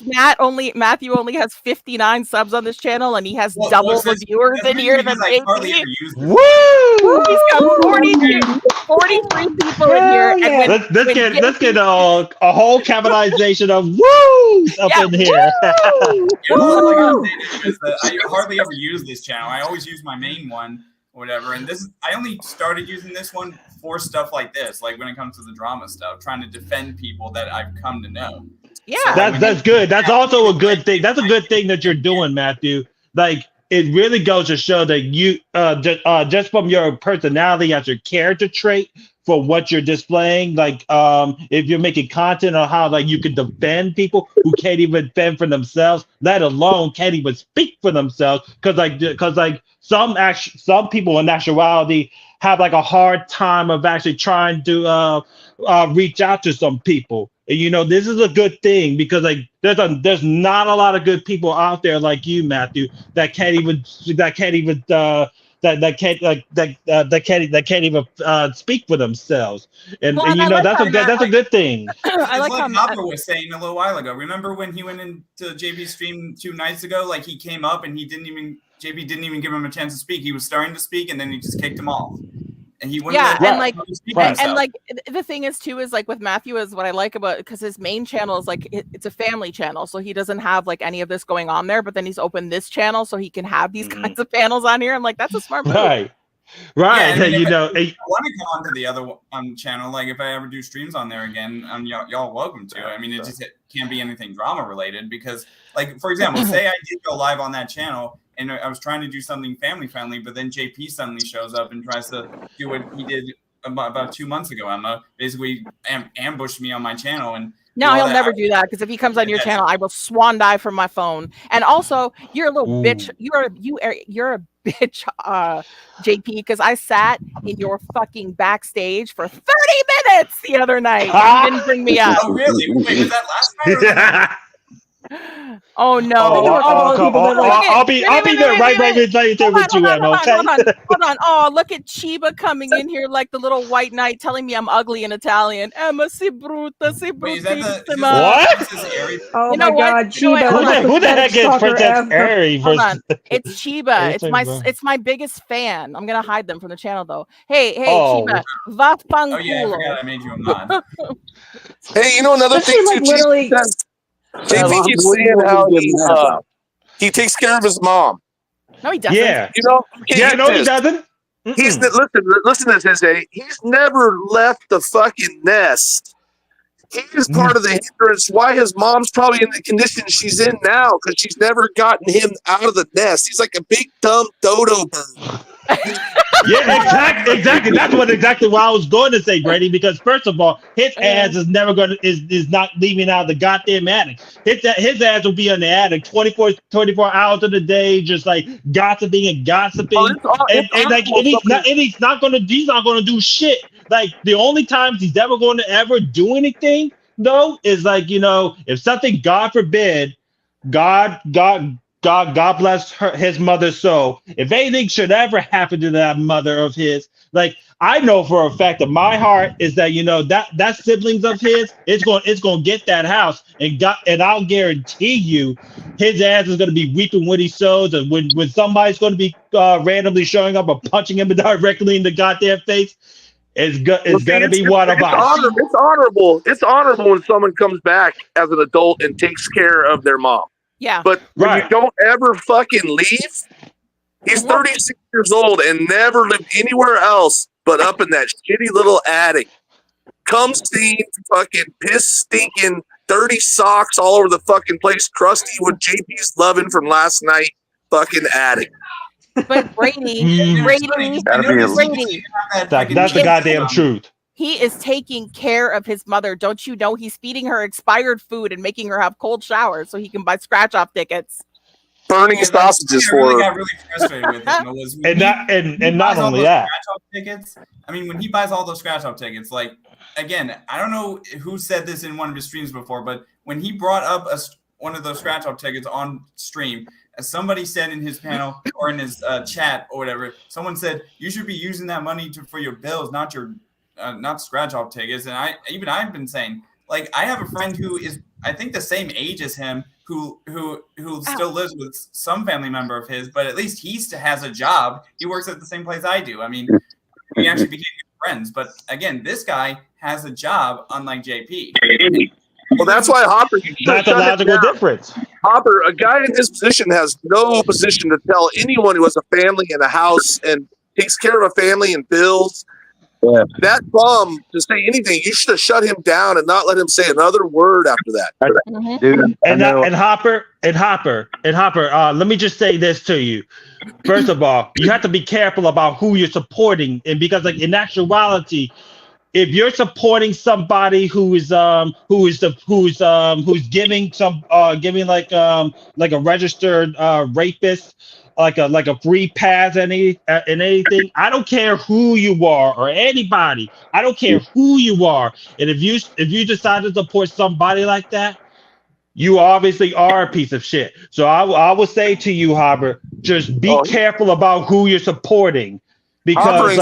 S2: Matthew only has 59 subs on this channel, and he has double the viewers in here than JP?
S7: Woo!
S2: He's got 43 people in here.
S5: Yeah.
S2: And
S7: let's get a whole capitalization of woos up in here.
S1: I hardly ever use this channel. I always use my main one, or whatever. And I only started using this one for stuff like this, like when it comes to the drama stuff, trying to defend people that I've come to know.
S2: Yeah,
S7: so, that's good. That's also a good thing. That's a good thing that you're doing, Matthew. Like, it really goes to show that you just from your personality as your character trait for what you're displaying, like if you're making content on how like you can defend people who can't even defend for themselves, let alone can't even speak for themselves, because some people in actuality have like a hard time of actually trying to reach out to some people. And, you know, this is a good thing because like there's not a lot of good people out there like you, Matthew, that can't even speak for themselves. And you know, that's a good thing.
S1: I like how Papa was saying a little while ago. Remember when he went into JP's stream 2 nights ago? Like, he came up and JP didn't even give him a chance to speak. He was starting to speak and then he just kicked him off. And he wouldn't
S2: and like the thing is too is like with Matthew is what I like about, because his main channel is like it's a family channel, so he doesn't have like any of this going on there, but then he's opened this channel so he can have these kinds of panels on here. I'm like, that's a smart move.
S7: Right.
S1: Yeah, you know, if I want to come onto the other channel, like if I ever do streams on there again, y'all welcome to. I mean, it just can't be anything drama related, because, like, for example, say I did go live on that channel and I was trying to do something family friendly, but then JP suddenly shows up and tries to do what he did about 2 months ago. Emma basically ambushed me on my channel, and
S2: no, he'll never do that, because if he comes on your channel, I will swan dive from my phone. And also, you're a little bitch. You're a bitch, JP, because I sat in your fucking backstage for 30 minutes the other night. You didn't bring me up.
S1: Oh, really? Wait, was that last night?
S2: Oh no!
S7: I'll be there right there with you, Emma. Okay.
S2: Hold on. Oh, look at Chiba coming in here like the little white knight, telling me I'm ugly in Italian. Emma si brutta, si bruttissima.
S7: What?
S5: Oh my God, Chiba!
S7: Who the heck is Princess Airy?
S2: Hold on. It's Chiba. It's my biggest fan. I'm gonna hide them from the channel though. Hey, Chiba, vaffanculo.
S1: Oh yeah, I forgot I made you a mod.
S6: Hey, you know another thing too,
S5: literally.
S6: JP keeps saying how he takes care of his mom.
S2: No, he doesn't.
S6: Yeah, you know.
S7: Yeah, no, he doesn't.
S6: He's listen to this. He's never left the fucking nest. He's part of the hindrance why his mom's probably in the condition she's in now, because she's never gotten him out of the nest. He's like a big dumb dodo bird.
S7: Yeah, exactly. That's exactly what I was going to say, Brady. Because first of all, his ass is never going to is not leaving out of the goddamn attic. His ass will be in the attic 24 hours of the day, just like gossiping. He's not going to do shit. Like, the only times he's ever going to ever do anything though is like, you know, if something, God forbid, God bless his mother's soul, if anything should ever happen to that mother of his, like, I know for a fact that my heart is that, you know, that siblings of his, it's going to get that house, and I'll guarantee you his ass is going to be weeping when he sows, and when somebody's going to be randomly showing up or punching him directly in the goddamn face, it's going to be what about.
S6: It's honorable. It's honorable when someone comes back as an adult and takes care of their mom.
S2: Yeah.
S6: But when you don't ever fucking leave, he's 36 years old and never lived anywhere else but up in that shitty little attic. Cum stained, fucking piss stinking, dirty socks all over the fucking place, crusty with JP's loving from last night, fucking attic.
S2: But Brady,
S7: that's the goddamn truth.
S2: He is taking care of his mother. Don't you know? He's feeding her expired food and making her have cold showers so he can buy scratch-off tickets.
S6: Burning sausages for her.
S1: I got really frustrated with it.
S7: And not only that.
S1: Tickets, I mean, when he buys all those scratch-off tickets, like, again, I don't know who said this in one of his streams before, but when he brought up one of those scratch off tickets on stream. As somebody said in his panel or in his chat or whatever, someone said you should be using that money for your bills, not your not scratch off tickets. And I've been saying, like, I have a friend who is I think the same age as him who still lives with some family member of his, but at least he has a job. He works at the same place I do. I mean, we actually became good friends. But again, this guy has a job, unlike JP.
S6: Well, that's why Hopper.
S7: That's a logical difference.
S6: Hopper, a guy in his position has no position to tell anyone who has a family and a house and takes care of a family and bills.
S3: Yeah.
S6: That bum to say anything, you should have shut him down and not let him say another word after that.
S3: Dude,
S7: And Hopper, let me just say this to you. First of all, you have to be careful about who you're supporting, and because, like, in actuality, if you're supporting somebody who's giving like a registered rapist like a free pass and anything, I don't care who you are or anybody. I don't care who you are. And if you decide to support somebody like that, you obviously are a piece of shit. So I will say to you, Hopper, just be careful about who you're supporting, because
S2: Hopper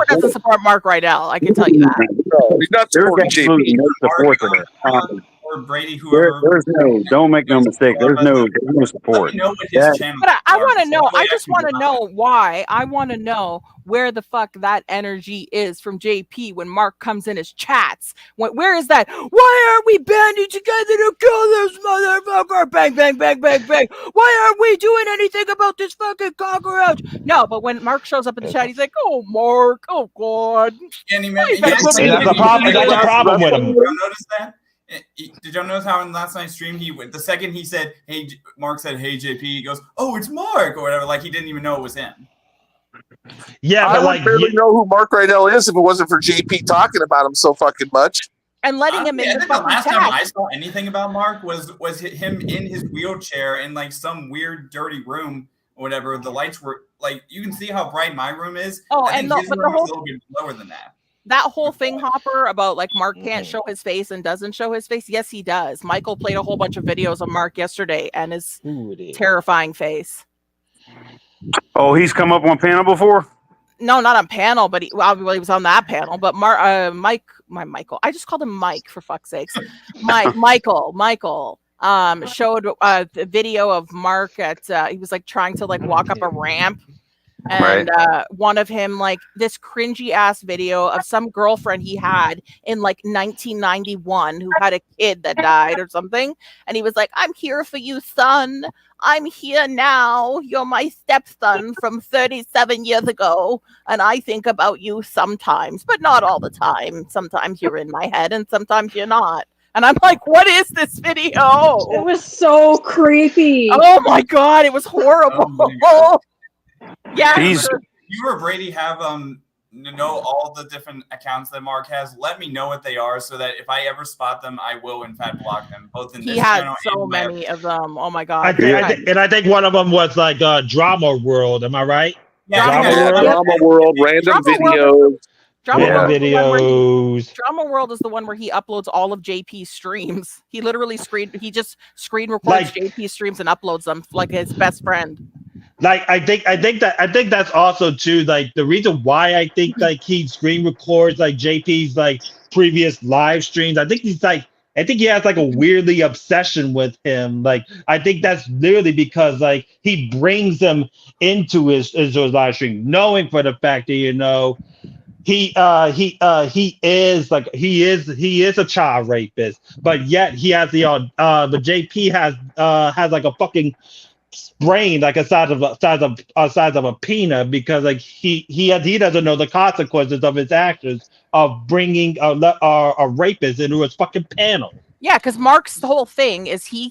S2: doesn't support Mark Riedel. I can tell you that.
S6: He's not supporting JP.
S3: No support for that.
S1: Or Brady, whoever.
S3: Don't make no mistake. There's no support.
S1: But
S2: I want to know. I just want to know why. I want to know where the fuck that energy is from JP when Mark comes in his chats. Where is that? Why aren't we banding together to kill this motherfucker? Bang, bang, bang, bang, bang. Why aren't we doing anything about this fucking cockroach? No, but when Mark shows up in the chat, he's like, "Oh, Mark, oh God."
S7: That's a problem with him.
S1: Notice that? Did y'all notice how in last night's stream the second he said, "Hey," Mark said, "Hey, JP," he goes, "Oh, it's Mark," or whatever, like he didn't even know it was him.
S7: Yeah,
S6: I would barely know who Mark Riedel is if it wasn't for JP talking about him so fucking much
S2: and letting him in.
S1: I think the last time I saw anything about Mark was him in his wheelchair in like some weird dirty room or whatever. The lights were like, you can see how bright my room is.
S2: Oh,
S1: and his room was a little bit lower than that.
S2: That whole thing, Hopper, about like Mark can't show his face and doesn't show his face. Yes, he does. Michael played a whole bunch of videos of Mark yesterday and his terrifying face.
S3: Oh, he's come up on panel before?
S2: No, not on panel, but he was on that panel. But Michael, I just called him Mike for fuck's sakes. Michael showed a video of Mark at he was like trying to like walk up a ramp. And one of him, like this cringy ass video of some girlfriend he had in like 1991 who had a kid that died or something. And he was like, "I'm here for you, son. I'm here now. You're my stepson from 37 years ago. And I think about you sometimes, but not all the time. Sometimes you're in my head and sometimes you're not." And I'm like, what is this video?
S5: It was so creepy.
S2: Oh my God. It was horrible. Yeah,
S1: you or Brady have know all the different accounts that Mark has. Let me know what they are so that if I ever spot them, I will in fact block them. Both in
S2: he has so many of them. Oh my God!
S7: I think one of them was like Drama World. Am I right?
S2: Yeah,
S6: Drama World, random videos.
S2: Drama World is the one where he uploads all of JP's streams. He literally just screen records JP's streams and uploads them like his best friend.
S7: Like I think that's also too, like the reason why I think like he screen records like JP's like previous live streams. I think he has like a weirdly obsession with him. Like I think that's literally because like he brings them into his live stream, knowing for the fact that he is a child rapist, but yet he has the JP has like a fucking brain like a size of a peanut, because like he doesn't know the consequences of his actions of bringing a rapist into his fucking panel.
S2: Yeah, because Mark's whole thing is he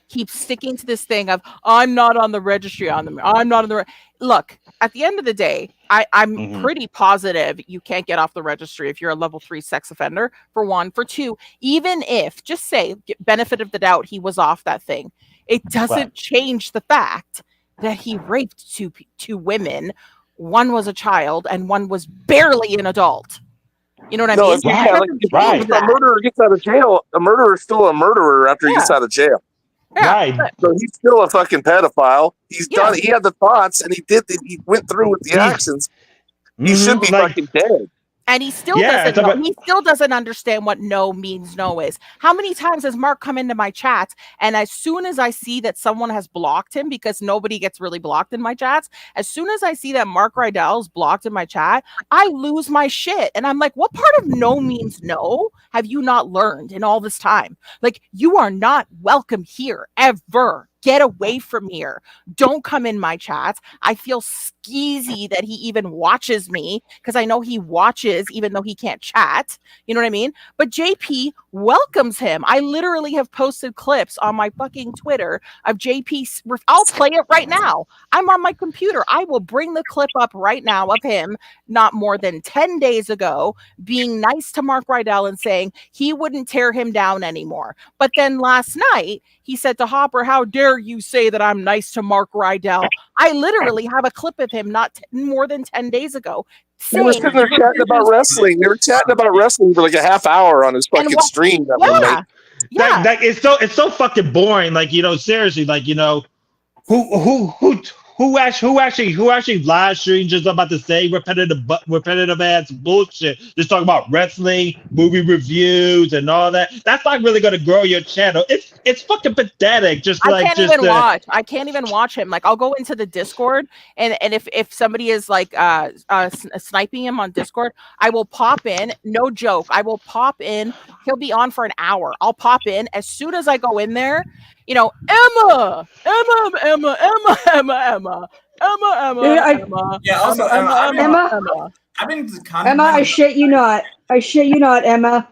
S2: keeps sticking to this thing of I'm not on the registry I'm not on the look. At the end of the day, I'm pretty positive you can't get off the registry if you're a level 3 sex offender, for one. For two, even if, just say, benefit of the doubt, he was off that thing, it doesn't change the fact that he raped two women. One was a child and one was barely an adult. You know what I
S6: No,
S2: mean?
S6: if a murderer gets out of jail, a murderer is still a murderer after he gets out of jail.
S2: Yeah,
S7: Right.
S6: So he's still a fucking pedophile. He's done. He had the thoughts, and he went through with the actions. He should be fucking dead.
S2: And he still doesn't know. He still doesn't understand what no means no is. How many times has Mark come into my chats, and as soon as I see that someone has blocked him, because nobody gets really blocked in my chats, as soon as I see that Mark Riedel's blocked in my chat, I lose my shit. And I'm like, what part of no means no have you not learned in all this time? Like, you are not welcome here ever. Get away from here. Don't come in my chats. I feel skeezy that he even watches me, because I know he watches even though he can't chat. You know what I mean? But JP welcomes him. I literally have posted clips on my fucking Twitter of JP. I'll play it right now. I'm on my computer. I will bring the clip up right now of him not more than 10 days ago being nice to Mark Riedel and saying he wouldn't tear him down anymore. But then last night, he said to Hopper, how dare you say that I'm nice to Mark Riedel? I literally have a clip of him not more than 10 days ago.
S6: They were sitting there chatting about wrestling. They were chatting about wrestling for like a half hour on his fucking stream that one night.
S2: Yeah.
S7: Like, it's so fucking boring. Like, seriously, like, who actually live streams just about to say repetitive ass bullshit, just talking about wrestling, movie reviews, and all that. That's not really going to grow your channel. It's fucking pathetic. I
S2: can't even watch him. Like, I'll go into the Discord, and if somebody is like sniping him on Discord, I will pop in. No joke, I will pop in. He'll be on for an hour. I'll pop in as soon as I go in there. Emma.
S5: Yeah, also Emma. Emma, I shit you not, Emma.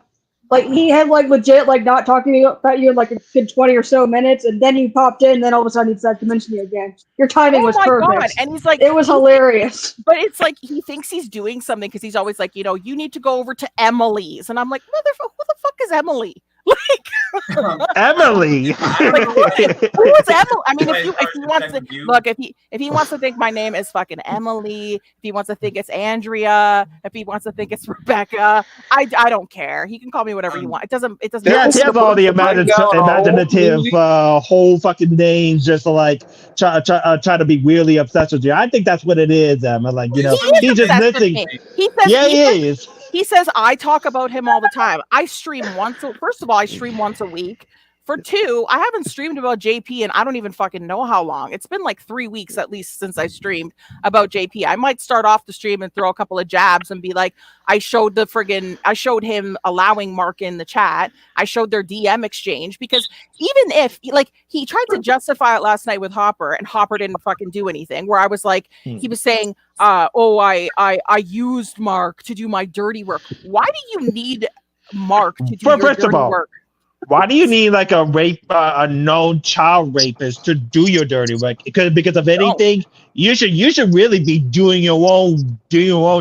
S5: Like, he had like legit like not talking about you in like a good 20 or so minutes, and then you popped in, and then all of a sudden he decided to mention you again. Your timing was perfect. God.
S2: And he's like,
S5: it was hilarious.
S2: But it's like he thinks he's doing something, because he's always like, you need to go over to Emily's, and I'm like, motherfucker, who the fuck is Emily? Like
S7: Emily.
S2: Like, who is Emily? I mean, if he wants to look, if he wants to think my name is fucking Emily, if he wants to think it's Andrea, if he wants to think it's Rebecca, I don't care. He can call me whatever he wants. It doesn't.
S7: Yeah, he has all the imaginative whole fucking names, just to like try to be weirdly obsessed with you. I think that's what it is, Emma. Like, he's just missing.
S2: He is. He says I talk about him all the time. I stream first of all, I stream once a week. For two, I haven't streamed about JP and I don't even fucking know how long. It's been like 3 weeks at least since I streamed about JP. I might start off the stream and throw a couple of jabs and be like, I showed him allowing Mark in the chat. I showed their DM exchange, because even if like he tried to justify it last night with Hopper, and Hopper didn't fucking do anything, where I was like, he was saying, I used Mark to do my dirty work. Why do you need Mark to do your dirty work?
S7: Why do you need like a known child rapist to do your dirty work? Because of anything, you should really be doing your own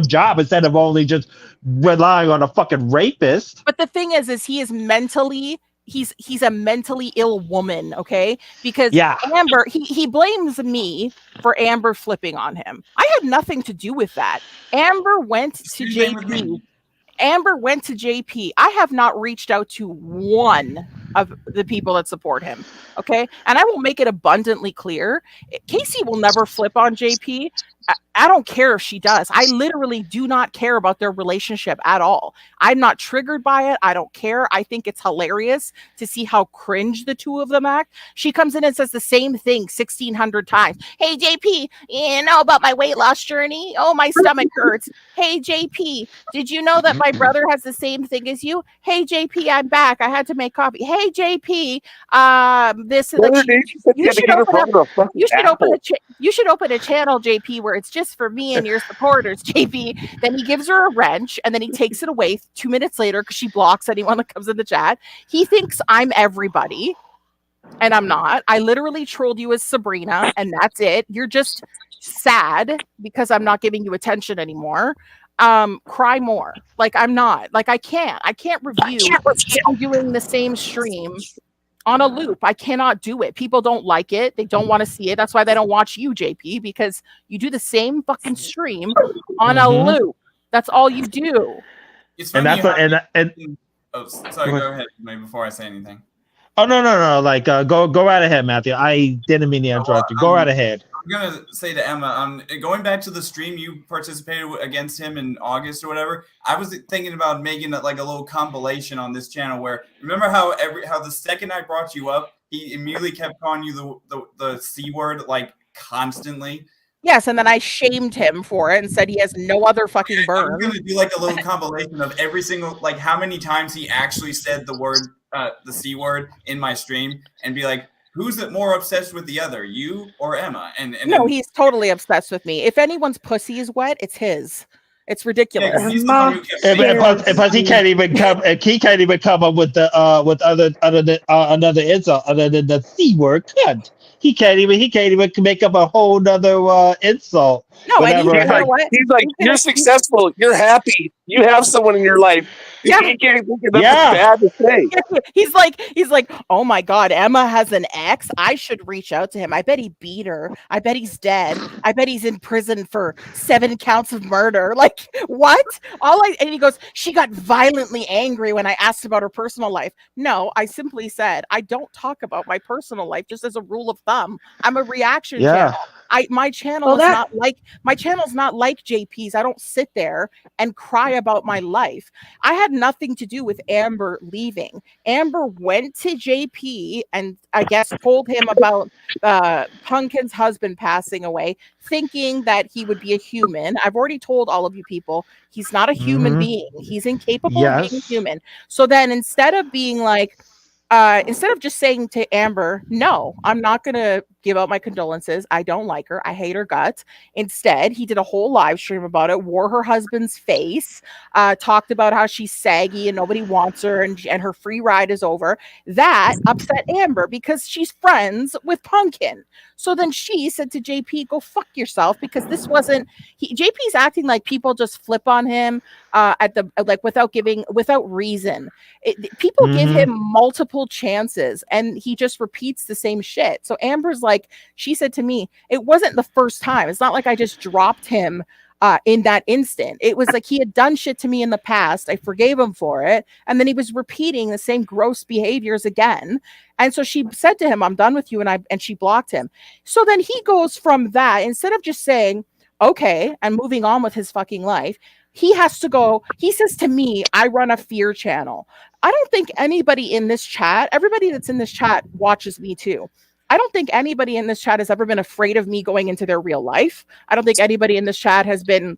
S7: job instead of only just relying on a fucking rapist.
S2: But the thing is he is mentally. He's a mentally ill woman, okay? Because Amber, he blames me for Amber flipping on him. I had nothing to do with that. Amber went to JP. I have not reached out to one of the people that support him. Okay. And I will make it abundantly clear. Casey will never flip on JP. I don't care if she does. I literally do not care about their relationship at all. I'm not triggered by it. I don't care. I think it's hilarious to see how cringe the two of them act. She comes in and says the same thing 1,600 times. Hey, JP, you know about my weight loss journey? Oh, my stomach hurts. Hey, JP, did you know that my brother has the same thing as you? Hey, JP, I'm back. I had to make coffee. Hey, JP, you should open a channel, JP, where it's just for me and your supporters, JP. Then he gives her a wrench, and then he takes it away 2 minutes later because she blocks anyone that comes in the chat. He thinks I'm everybody, and I'm not. I literally trolled you as Sabrina, and that's it. You're just sad because I'm not giving you attention anymore. Cry more. Like, I'm not. Like, I can't review. I'm doing the same stream on a loop. I cannot do it. People don't like it. They don't want to see it. That's why they don't watch you, JP, because you do the same fucking stream on a loop. That's all you do.
S7: And that's what, and
S1: oh, sorry, go ahead, maybe before I say anything.
S7: Oh no! Like, go right ahead, Matthew. I didn't mean to interrupt you. Go right ahead.
S1: I'm gonna say to Emma, going back to the stream you participated against him in August or whatever. I was thinking about making like a little compilation on this channel where remember how the second I brought you up, he immediately kept calling you the C word like constantly.
S2: Yes, and then I shamed him for it and said he has no other fucking burn.
S1: I'm gonna do like a little compilation of every single like how many times he actually said the word the C word in my stream and be like, who's more obsessed with the other, you or Emma? And
S2: no,
S1: then,
S2: he's totally obsessed with me. If anyone's pussy is wet, it's his. It's ridiculous.
S1: Yeah, he's the one who kept
S7: plus he can't even come. He can't even come up with the with another insult other than the C word. Cunt. He can't even make up a whole nother insult.
S2: No, and
S6: he's like, you're successful, you're happy, you have someone in your life.
S2: Yeah.
S6: He can't think of nothing bad to say.
S2: He's like, oh my God, Emma has an ex. I should reach out to him. I bet he beat her. I bet he's dead. I bet he's in prison for 7 counts of murder. Like, what? And he goes, she got violently angry when I asked about her personal life. No, I simply said, I don't talk about my personal life just as a rule of thumb. I'm a reaction channel. My channel is not like JP's. I don't sit there and cry about my life. I had nothing to do with Amber leaving. Amber went to JP and I guess told him about Pumpkin's husband passing away, thinking that he would be a human. I've already told all of you people he's not a human being. He's incapable of being a human. So then instead of being like, instead of just saying to Amber, no, I'm not going to give out my condolences. I don't like her. I hate her guts. Instead, he did a whole live stream about it, wore her husband's face, talked about how she's saggy and nobody wants her and her free ride is over. That upset Amber because she's friends with Pumpkin. So then she said to JP, go fuck yourself, because this wasn't, JP's acting like people just flip on him without reason. People give him multiple chances and he just repeats the same shit. So Amber's like, she said to me, it wasn't the first time. It's not like I just dropped him in that instant. It was like he had done shit to me in the past. I forgave him for it. And then he was repeating the same gross behaviors again. And so she said to him, I'm done with you. And she blocked him. So then he goes from that, instead of just saying, okay, and moving on with his fucking life, he has to go. He says to me, I run a fear channel. I don't think anybody in this chat, everybody that's in this chat watches me too. I don't think anybody in this chat has ever been afraid of me going into their real life. I don't think anybody in this chat has been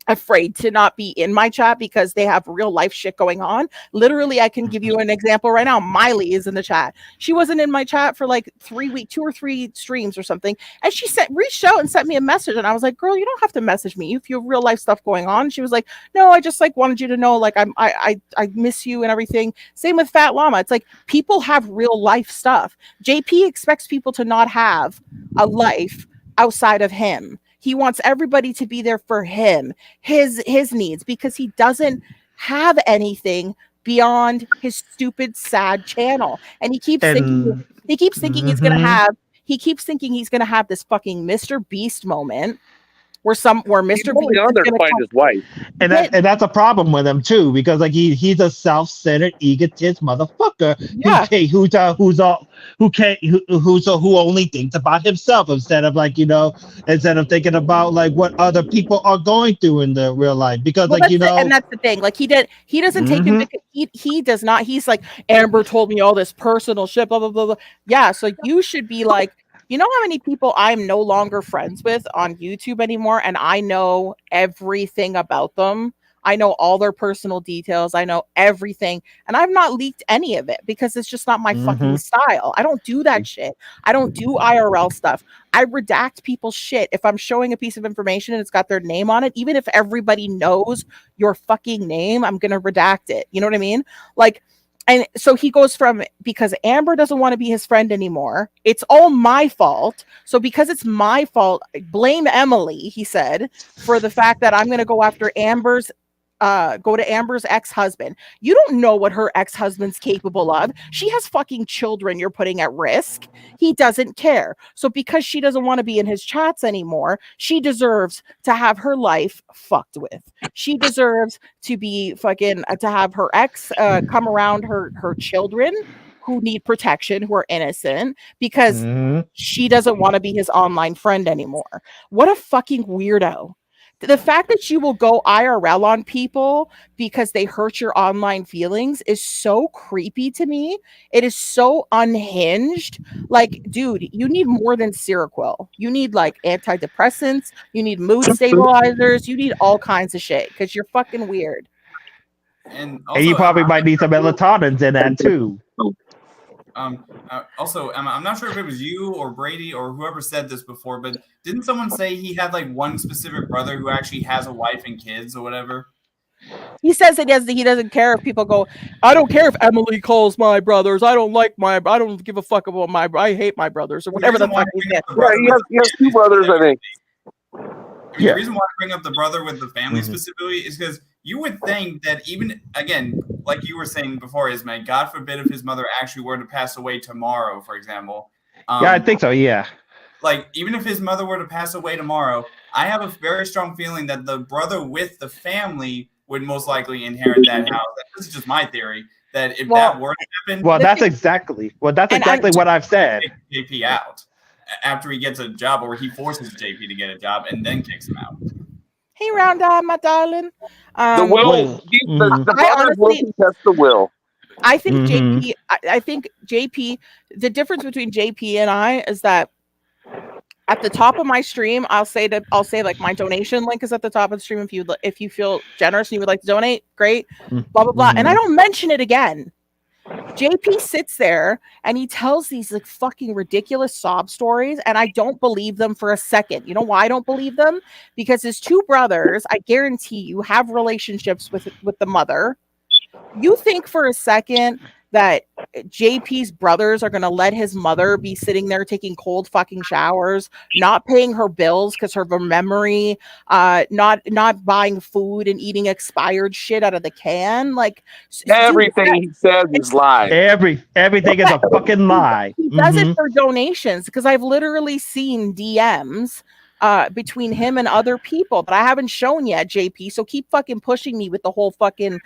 S2: afraid to not be in my chat because they have real life shit going on. Literally, I can give you an example right now. Miley is in the chat. She wasn't in my chat for like 2 or 3 streams or something. And she reached out and sent me a message. And I was like, girl, you don't have to message me if you have real life stuff going on. She was like, no, I just like wanted you to know, like, I miss you and everything. Same with Fat Llama. It's like people have real life stuff. JP expects people to not have a life outside of him. He wants everybody to be there for him, his needs, because he doesn't have anything beyond his stupid, sad channel. And he keeps thinking he's gonna have this fucking Mr. Beast moment where Mr. Beast is
S6: on there to find his wife.
S7: And that's a problem with him too, because like he's a self-centered egotist motherfucker who only thinks about himself instead of thinking about like what other people are going through in the real life. Because
S2: and that's the thing. Like he doesn't take into he does not. He's like, Amber told me all this personal shit, blah blah blah blah. Yeah, so you should be like, you know how many people I'm no longer friends with on YouTube anymore, and I know everything about them. I know all their personal details. I know everything. And I've not leaked any of it because it's just not my fucking style. I don't do that shit. I don't do IRL stuff. I redact people's shit. If I'm showing a piece of information and it's got their name on it, even if everybody knows your fucking name, I'm going to redact it. You know what I mean? Like, and so he goes from, because Amber doesn't want to be his friend anymore, it's all my fault. So because it's my fault, blame Emily, he said, for the fact that I'm going to go after Amber's go to Amber's ex-husband. You don't know what her ex-husband's capable of. She has fucking children you're putting at risk. He doesn't care. So because she doesn't want to be in his chats anymore, she deserves to have her life fucked with. She deserves to be fucking to have her ex come around her children who need protection, who are innocent, because she doesn't want to be his online friend anymore. What a fucking weirdo. The fact that you will go IRL on people because they hurt your online feelings is so creepy to me. It is so unhinged. Like, dude, you need more than Seroquel. You need like antidepressants. You need mood stabilizers. You need all kinds of shit because you're fucking weird.
S1: And also,
S7: you probably might need some melatonins in that too.
S1: Also, Emma, I'm not sure if it was you or Brady or whoever said this before, but didn't someone say he had like one specific brother who actually has a wife and kids or whatever?
S2: He says he doesn't care if people go, I don't care if Emily calls my brothers. I don't give a fuck about I hate my brothers or whatever the fuck he said.
S6: Yeah, he has two brothers, I think.
S1: The reason why I bring up the brother with the family specifically is because you would think that even, again, like you were saying before, Ismail, God forbid if his mother actually were to pass away tomorrow, for example.
S7: Yeah, I think so, yeah.
S1: Like, even if his mother were to pass away tomorrow, I have a very strong feeling that the brother with the family would most likely inherit that house. This is just my theory, that if that were to happen...
S7: Well, that's exactly what I've said.
S1: JP out after he gets a job, or he forces JP to get a job and then kicks him out.
S2: Hey, Round Eye, my darling.
S6: The will. The father will contest the will.
S2: I think JP. I think JP. The difference between JP and I is that at the top of my stream, I'll say like my donation link is at the top of the stream. If you feel generous and you would like to donate, great. Blah blah blah. And I don't mention it again. JP sits there and he tells these like fucking ridiculous sob stories, and I don't believe them for a second. You know why I don't believe them? Because his two brothers, I guarantee you, have relationships with the mother. You think for a second that JP's brothers are going to let his mother be sitting there taking cold fucking showers, not paying her bills because of her memory, not buying food and eating expired shit out of the can? Like,
S6: everything he says is lie.
S7: Everything is a fucking lie.
S2: He does it for donations, because I've literally seen DMs between him and other people that I haven't shown yet, JP. So keep fucking pushing me with the whole fucking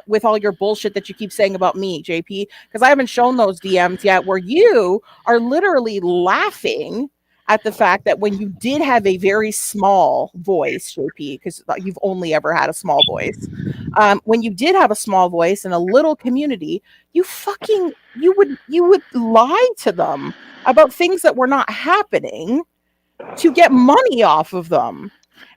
S2: with all your bullshit that you keep saying about me, JP, because I haven't shown those DMs yet where you are literally laughing at the fact that when you did have a very small voice, JP, because you've only ever had a small voice, when you did have a small voice in a little community, you would lie to them about things that were not happening to get money off of them.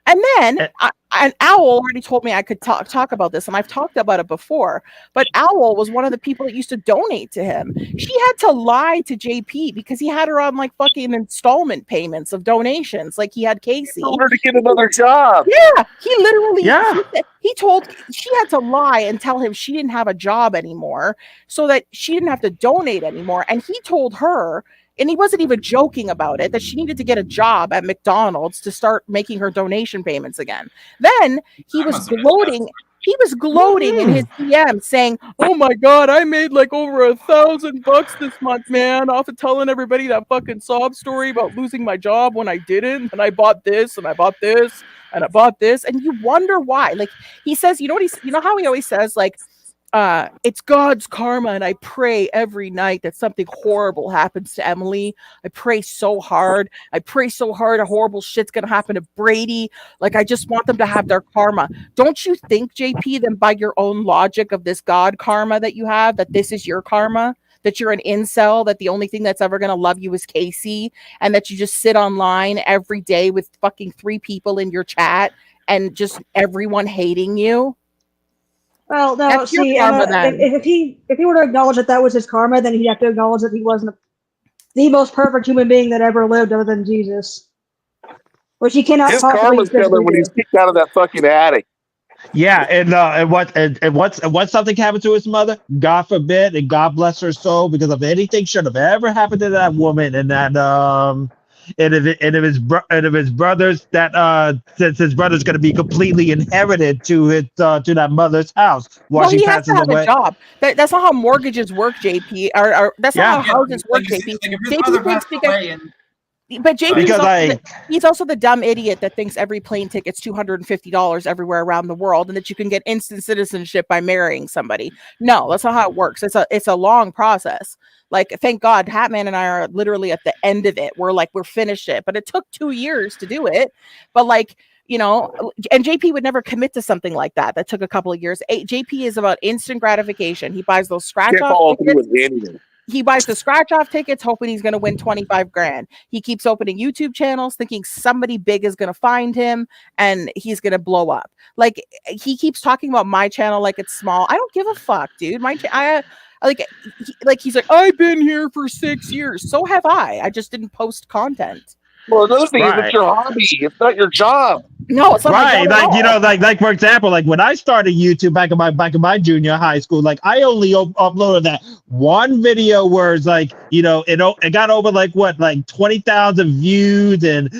S2: And then and Owl already told me I could talk about this, and I've talked about it before, but Owl was one of the people that used to donate to him. She had to lie to JP because he had her on like fucking installment payments of donations, like he had Casey.
S6: He told her to get another job.
S2: Yeah, he literally she had to lie and tell him she didn't have a job anymore so that she didn't have to donate anymore. And he told her, and he wasn't even joking about it, that she needed to get a job at McDonald's to start making her donation payments again. Then he was gloating. He was gloating in his DM saying, "Oh my God, I made like over $1,000 this month, man, off of telling everybody that fucking sob story about losing my job when I didn't. And I bought this and I bought this and I bought this." And you wonder why. Like he says, you know how he always says, like, it's God's karma, and I pray every night that something horrible happens to Emily. I pray so hard. A horrible shit's gonna happen to Brady. Like, I just want them to have their karma. Don't you think, JP, then by your own logic of this God karma that you have, that this is your karma? That you're an incel, that the only thing that's ever gonna love you is Casey, and that you just sit online every day with fucking 3 people in your chat and just everyone hating you?
S5: Well, no, see, if he were to acknowledge that was his karma, then he'd have to acknowledge that he wasn't the most perfect human being that ever lived other than Jesus. Which he cannot possibly. His
S6: karma's coming when he's kicked out of that fucking attic.
S7: Yeah, and once something happened to his mother, God forbid, and God bless her soul, because if anything should have ever happened to that woman in that and if his brothers that since his brother's going to be completely inherited to that mother's house while she passes
S2: has to have
S7: away.
S2: A job. That's not how mortgages work, JP. Or that's not how houses work, JP. JP thinks but JP he's also the dumb idiot that thinks every plane ticket's $250 everywhere around the world, and that you can get instant citizenship by marrying somebody. No, that's not how it works. It's a long process. Like, thank God, Hatman and I are literally at the end of it. We're finished it, but it took 2 years to do it. But like, you know, and JP would never commit to something like that. That took a couple of years. JP is about instant gratification. He buys those scratch-off tickets. He buys the scratch-off tickets hoping he's going to win 25 grand. He keeps opening YouTube channels thinking somebody big is going to find him and he's going to blow up. Like, he keeps talking about my channel like it's small. I don't give a fuck, dude. He's like, I've been here for 6 years. So have I. I just didn't post content.
S6: Well, another thing is it's your hobby. It's not your job.
S2: No, it's not
S7: right. Like, you know, like for example, like when I started YouTube back in my junior high school, like I only uploaded that one video where it's like, you know, it got over like 20,000 views, and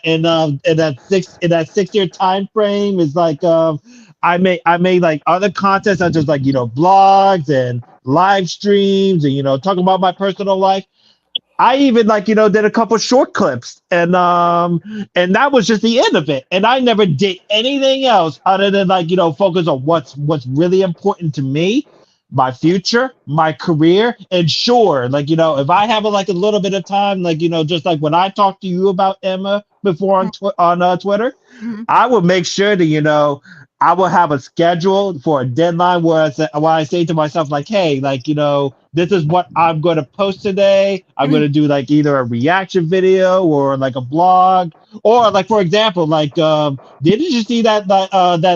S7: in that 6 year time frame is like I made like other content such as like, you know, blogs and live streams and, you know, talking about my personal life. I even like, you know, did a couple short clips, and that was just the end of it. And I never did anything else other than like, you know, focus on what's really important to me, my future, my career. And sure, like, you know, if I have a little bit of time, like, you know, just like when I talked to you about Emma before on Twitter, mm-hmm. I would make sure that, you know, I will have a schedule for a deadline where I say to myself, like, hey, like, you know, this is what I'm going to post today. I'm going to do like either a reaction video or like a blog, or like, for example, like, didn't you see that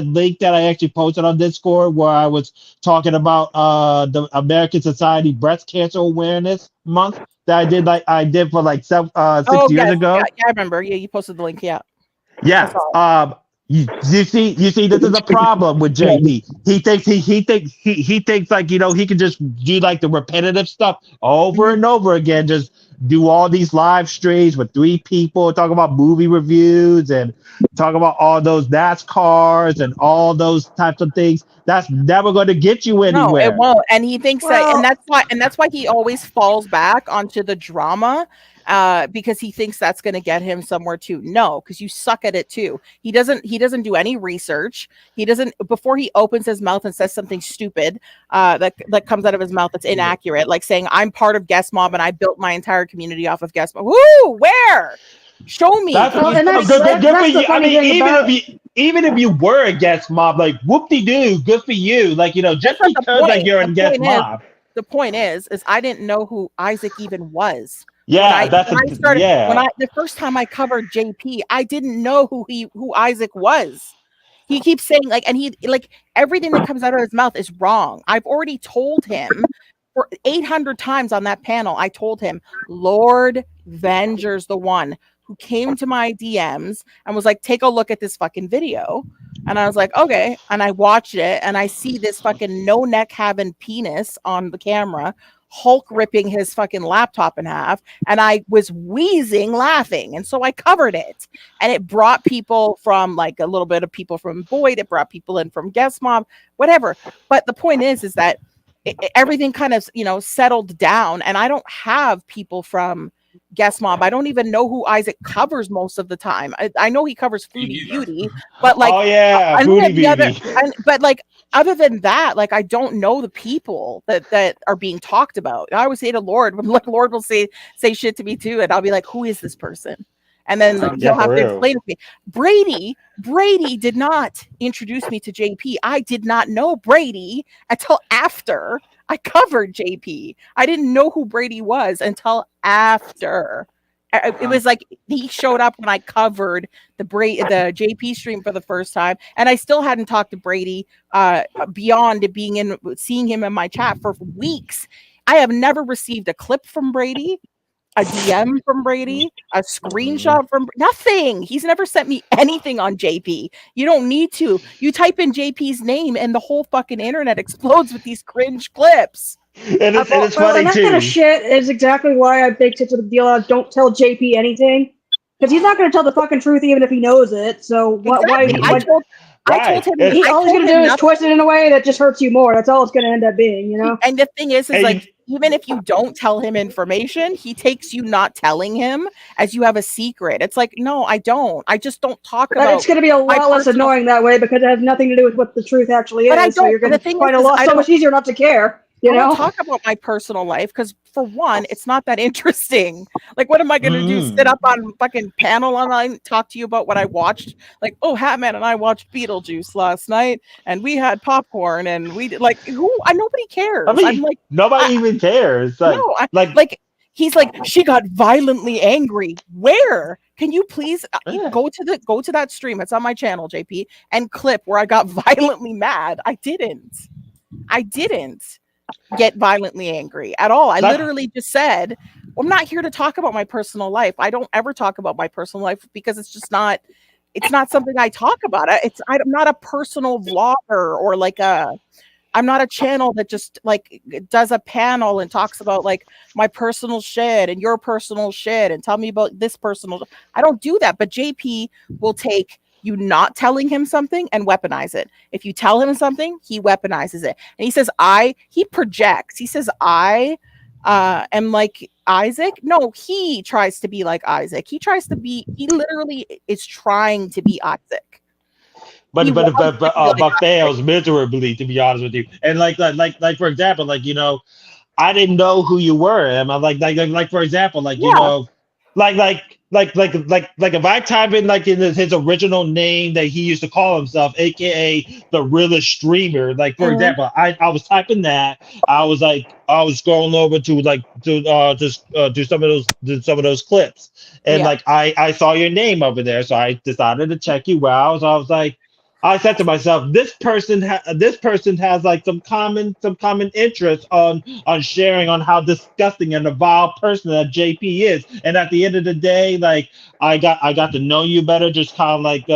S7: link that I actually posted on Discord where I was talking about the American Society Breast Cancer Awareness Month that I did for like 6 years ago?
S2: Yeah, I remember. Yeah, you posted the link. Yeah.
S7: Yeah. You see, this is a problem with JP. He thinks like, you know, he can just do like the repetitive stuff over and over again, just do all these live streams with 3 people, talk about movie reviews and talk about all those NASCARs and all those types of things. That's never going to get you anywhere.
S2: No, it won't. And he thinks and that's why he always falls back onto the drama. Because he thinks that's going to get him somewhere too. No, because you suck at it too. He doesn't do any research. He doesn't, before he opens his mouth and says something stupid that comes out of his mouth that's inaccurate, like saying I'm part of Guest Mob and I built my entire community off of Guest Mob. Woo! Where? Show me.
S7: Even if you were a Guest Mob, like whoop-de-doo, good for you. Like, you know, just because like you're in Guest Mob.
S2: The point is I didn't know who Isaac even was.
S7: Yeah,
S2: the first time I covered JP, I didn't know who Isaac was. He keeps saying everything that comes out of his mouth is wrong. I've already told him for 800 times on that panel. I told him Lord Venger's the one who came to my DMs and was like, take a look at this fucking video. And I was like, okay. And I watched it and I see this fucking no neck having penis on the camera, Hulk ripping his fucking laptop in half, and I was wheezing laughing, and so I covered it, and it brought people from like a little bit of people from Boyd, it brought people in from Guest Mob, whatever. But the point is that everything kind of, you know, settled down, and I don't have people from Guest Mob. I don't even know who Isaac covers most of the time. I know he covers Foodie Beauty, but like, but like, other than that, like, I don't know the people that are being talked about. I always say to Lord, when Lord will say shit to me too, and I'll be like, who is this person? And then he'll have to explain it to me. Brady did not introduce me to JP. I did not know Brady until after I covered JP. I didn't know who Brady was until after. It was like he showed up when I covered the JP stream for the first time, and I still hadn't talked to Brady beyond seeing him in my chat for weeks. I have never received a clip from Brady, a DM from Brady, a screenshot from nothing. He's never sent me anything on JP. You don't need to. You type in JP's name and the whole fucking internet explodes with these cringe clips.
S7: And it's funny
S5: and that
S7: too.
S5: kind of shit is exactly why I make such a big deal of don't tell JP anything, because he's not going to tell the fucking truth even if he knows it. So
S2: Exactly.
S5: why?
S2: I told him.
S5: All he's going to do is twist it in a way that just hurts you more. That's all it's going to end up being, you know.
S2: And the thing is like, even if you don't tell him information, he takes you not telling him as you have a secret. It's like, no, I don't. I just don't talk about.
S5: It's going to be a lot less annoying that way because it has nothing to do with what the truth actually is.
S2: But I don't.
S5: So you're going to find a lot so much easier not to care. You know,
S2: talk about my personal life because for one, it's not that interesting. Like, what am I going to do? Sit up on fucking panel online, talk to you about what I watched? Like, oh, Hatman and I watched Beetlejuice last night, and we had popcorn, and we like nobody cares.
S7: I mean,
S2: I'm like,
S7: nobody even cares. Like,
S2: no, like he's like, she got violently angry. Where? Can you please go to that stream? It's on my channel, JP, and clip where I got violently mad. I didn't get violently angry at all. I literally just said, I'm not here to talk about my personal life. I don't ever talk about my personal life because it's not something I talk about. I'm not a personal vlogger or I'm not a channel that just like does a panel and talks about like my personal shit and your personal shit and tell me about this personal. I don't do that, but JP will take you not telling him something and weaponize it. If you tell him something, he weaponizes it. And he says, he projects. He says, I am like Isaac. No, he tries to be like Isaac. He literally is trying to be Isaac.
S7: But fails miserably, to be honest with you. And like for example, like, you know, I didn't know who you were. And I'm like for example, like, you know, like if I type in like in his original name that he used to call himself, aka the realest streamer, like for example, I was typing that, I was scrolling over to do some of those clips, and like I saw your name over there, so I decided to check you out. So I was like, I said to myself, this person has like some common interest on sharing on how disgusting and a vile person that JP is. And at the end of the day, like I got to know you better, just kind of like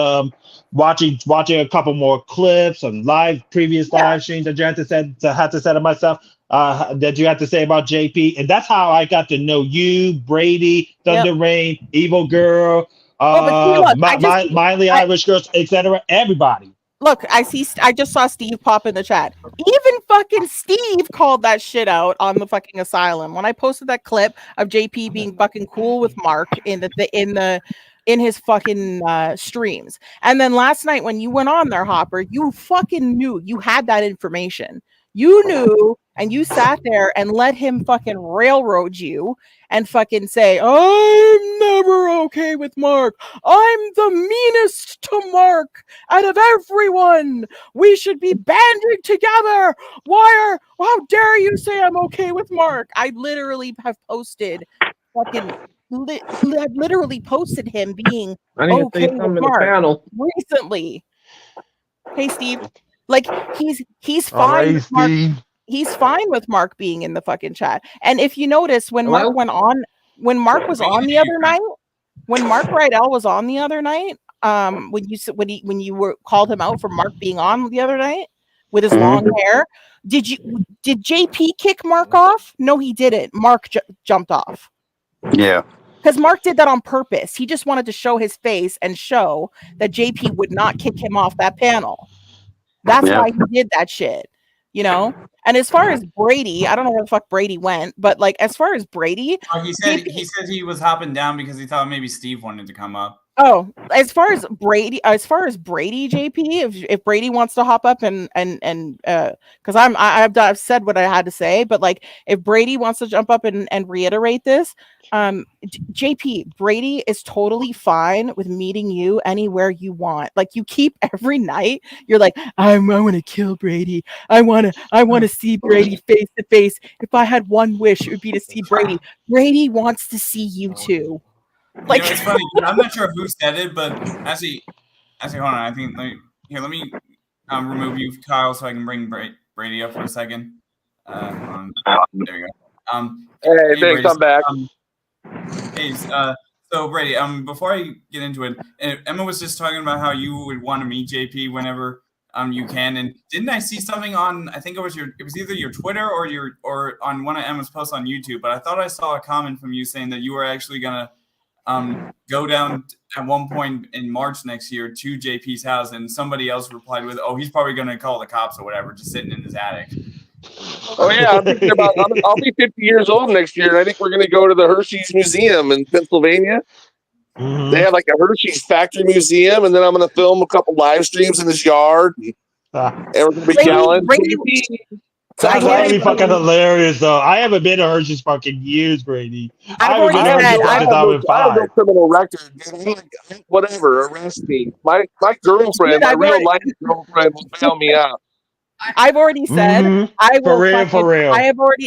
S7: watching a couple more clips and previous live streams that you had to say to myself that you had to say about JP, and that's how I got to know you, Brady, Thunder Rain, Evil Girl. Miley Irish Girls, etc. Everybody.
S2: Look, I just saw Steve pop in the chat. Even fucking Steve called that shit out on the fucking asylum when I posted that clip of JP being fucking cool with Mark in his fucking streams. And then last night when you went on there, Hopper, you fucking knew you had that information. You knew, and you sat there and let him fucking railroad you and fucking say, I'm never okay with Mark. I'm the meanest to Mark out of everyone. We should be banding together. How dare you say I'm okay with Mark? I literally have posted fucking literally posted him being okay with Mark recently. Hey, Steve. Like he's fine with Mark. He's fine with Mark being in the fucking chat. And if you notice, when Mark was on the other night, when Mark Riedel was on the other night, when you called him out for Mark being on the other night with his long hair, did JP kick Mark off? No, he didn't. Mark jumped off.
S3: Yeah.
S2: Because Mark did that on purpose. He just wanted to show his face and show that JP would not kick him off that panel. That's why he did that shit. You know? And as far as Brady, I don't know where the fuck Brady went, but like as far as Brady,
S1: he said he was hopping down because he thought maybe Steve wanted to come up.
S2: Oh, as far as Brady, JP, if Brady wants to hop up and because I've said what I had to say, but like if Brady wants to jump up and reiterate this, JP, Brady is totally fine with meeting you anywhere you want. Like you keep every night, you're like, I want to kill Brady. I want to see Brady face to face. If I had one wish, it would be to see Brady. Brady wants to see you too.
S1: Like, it's funny. I'm not sure who said it, but actually, hold on. I think let me remove you, Kyle, so I can bring Brady up for a second. There you go.
S4: Hey, thanks. I'm back.
S1: So Brady, before I get into it, Emma was just talking about how you would want to meet JP whenever you can. And didn't I see something on? I think it was either your Twitter or on one of Emma's posts on YouTube. But I thought I saw a comment from you saying that you were actually gonna go down at one point in March next year to JP's house, and somebody else replied with, "Oh, he's probably gonna call the cops or whatever, just sitting in his attic."
S6: Oh yeah, I'm thinking about. I'll be 50 years old next year, and I think we're going to go to the Hershey's Museum in Pennsylvania. Mm-hmm. They have like a Hershey's factory museum, and then I'm going to film a couple live streams in his yard, and we're going to be yelling.
S7: That's going to be fucking hilarious, though. I haven't been to Hershey's fucking years, Brady.
S6: I have no criminal record. Whatever, arrest me. My girlfriend, my real life girlfriend, will bail me out.
S2: I've already said I will.
S7: For real.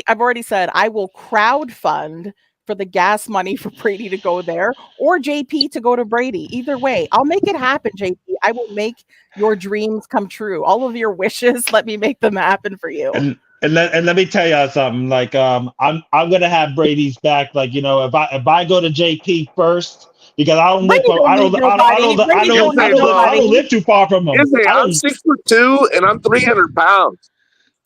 S2: I've already said I will crowdfund for the gas money for Brady to go there, or JP to go to Brady. Either way, I'll make it happen, JP. I will make your dreams come true. All of your wishes, let me make them happen for you.
S7: And let me tell you something. Like I'm gonna have Brady's back. Like, you know, if I go to JP first. Because I don't live too far from him.
S6: I'm 6'2" and I'm 300 pounds.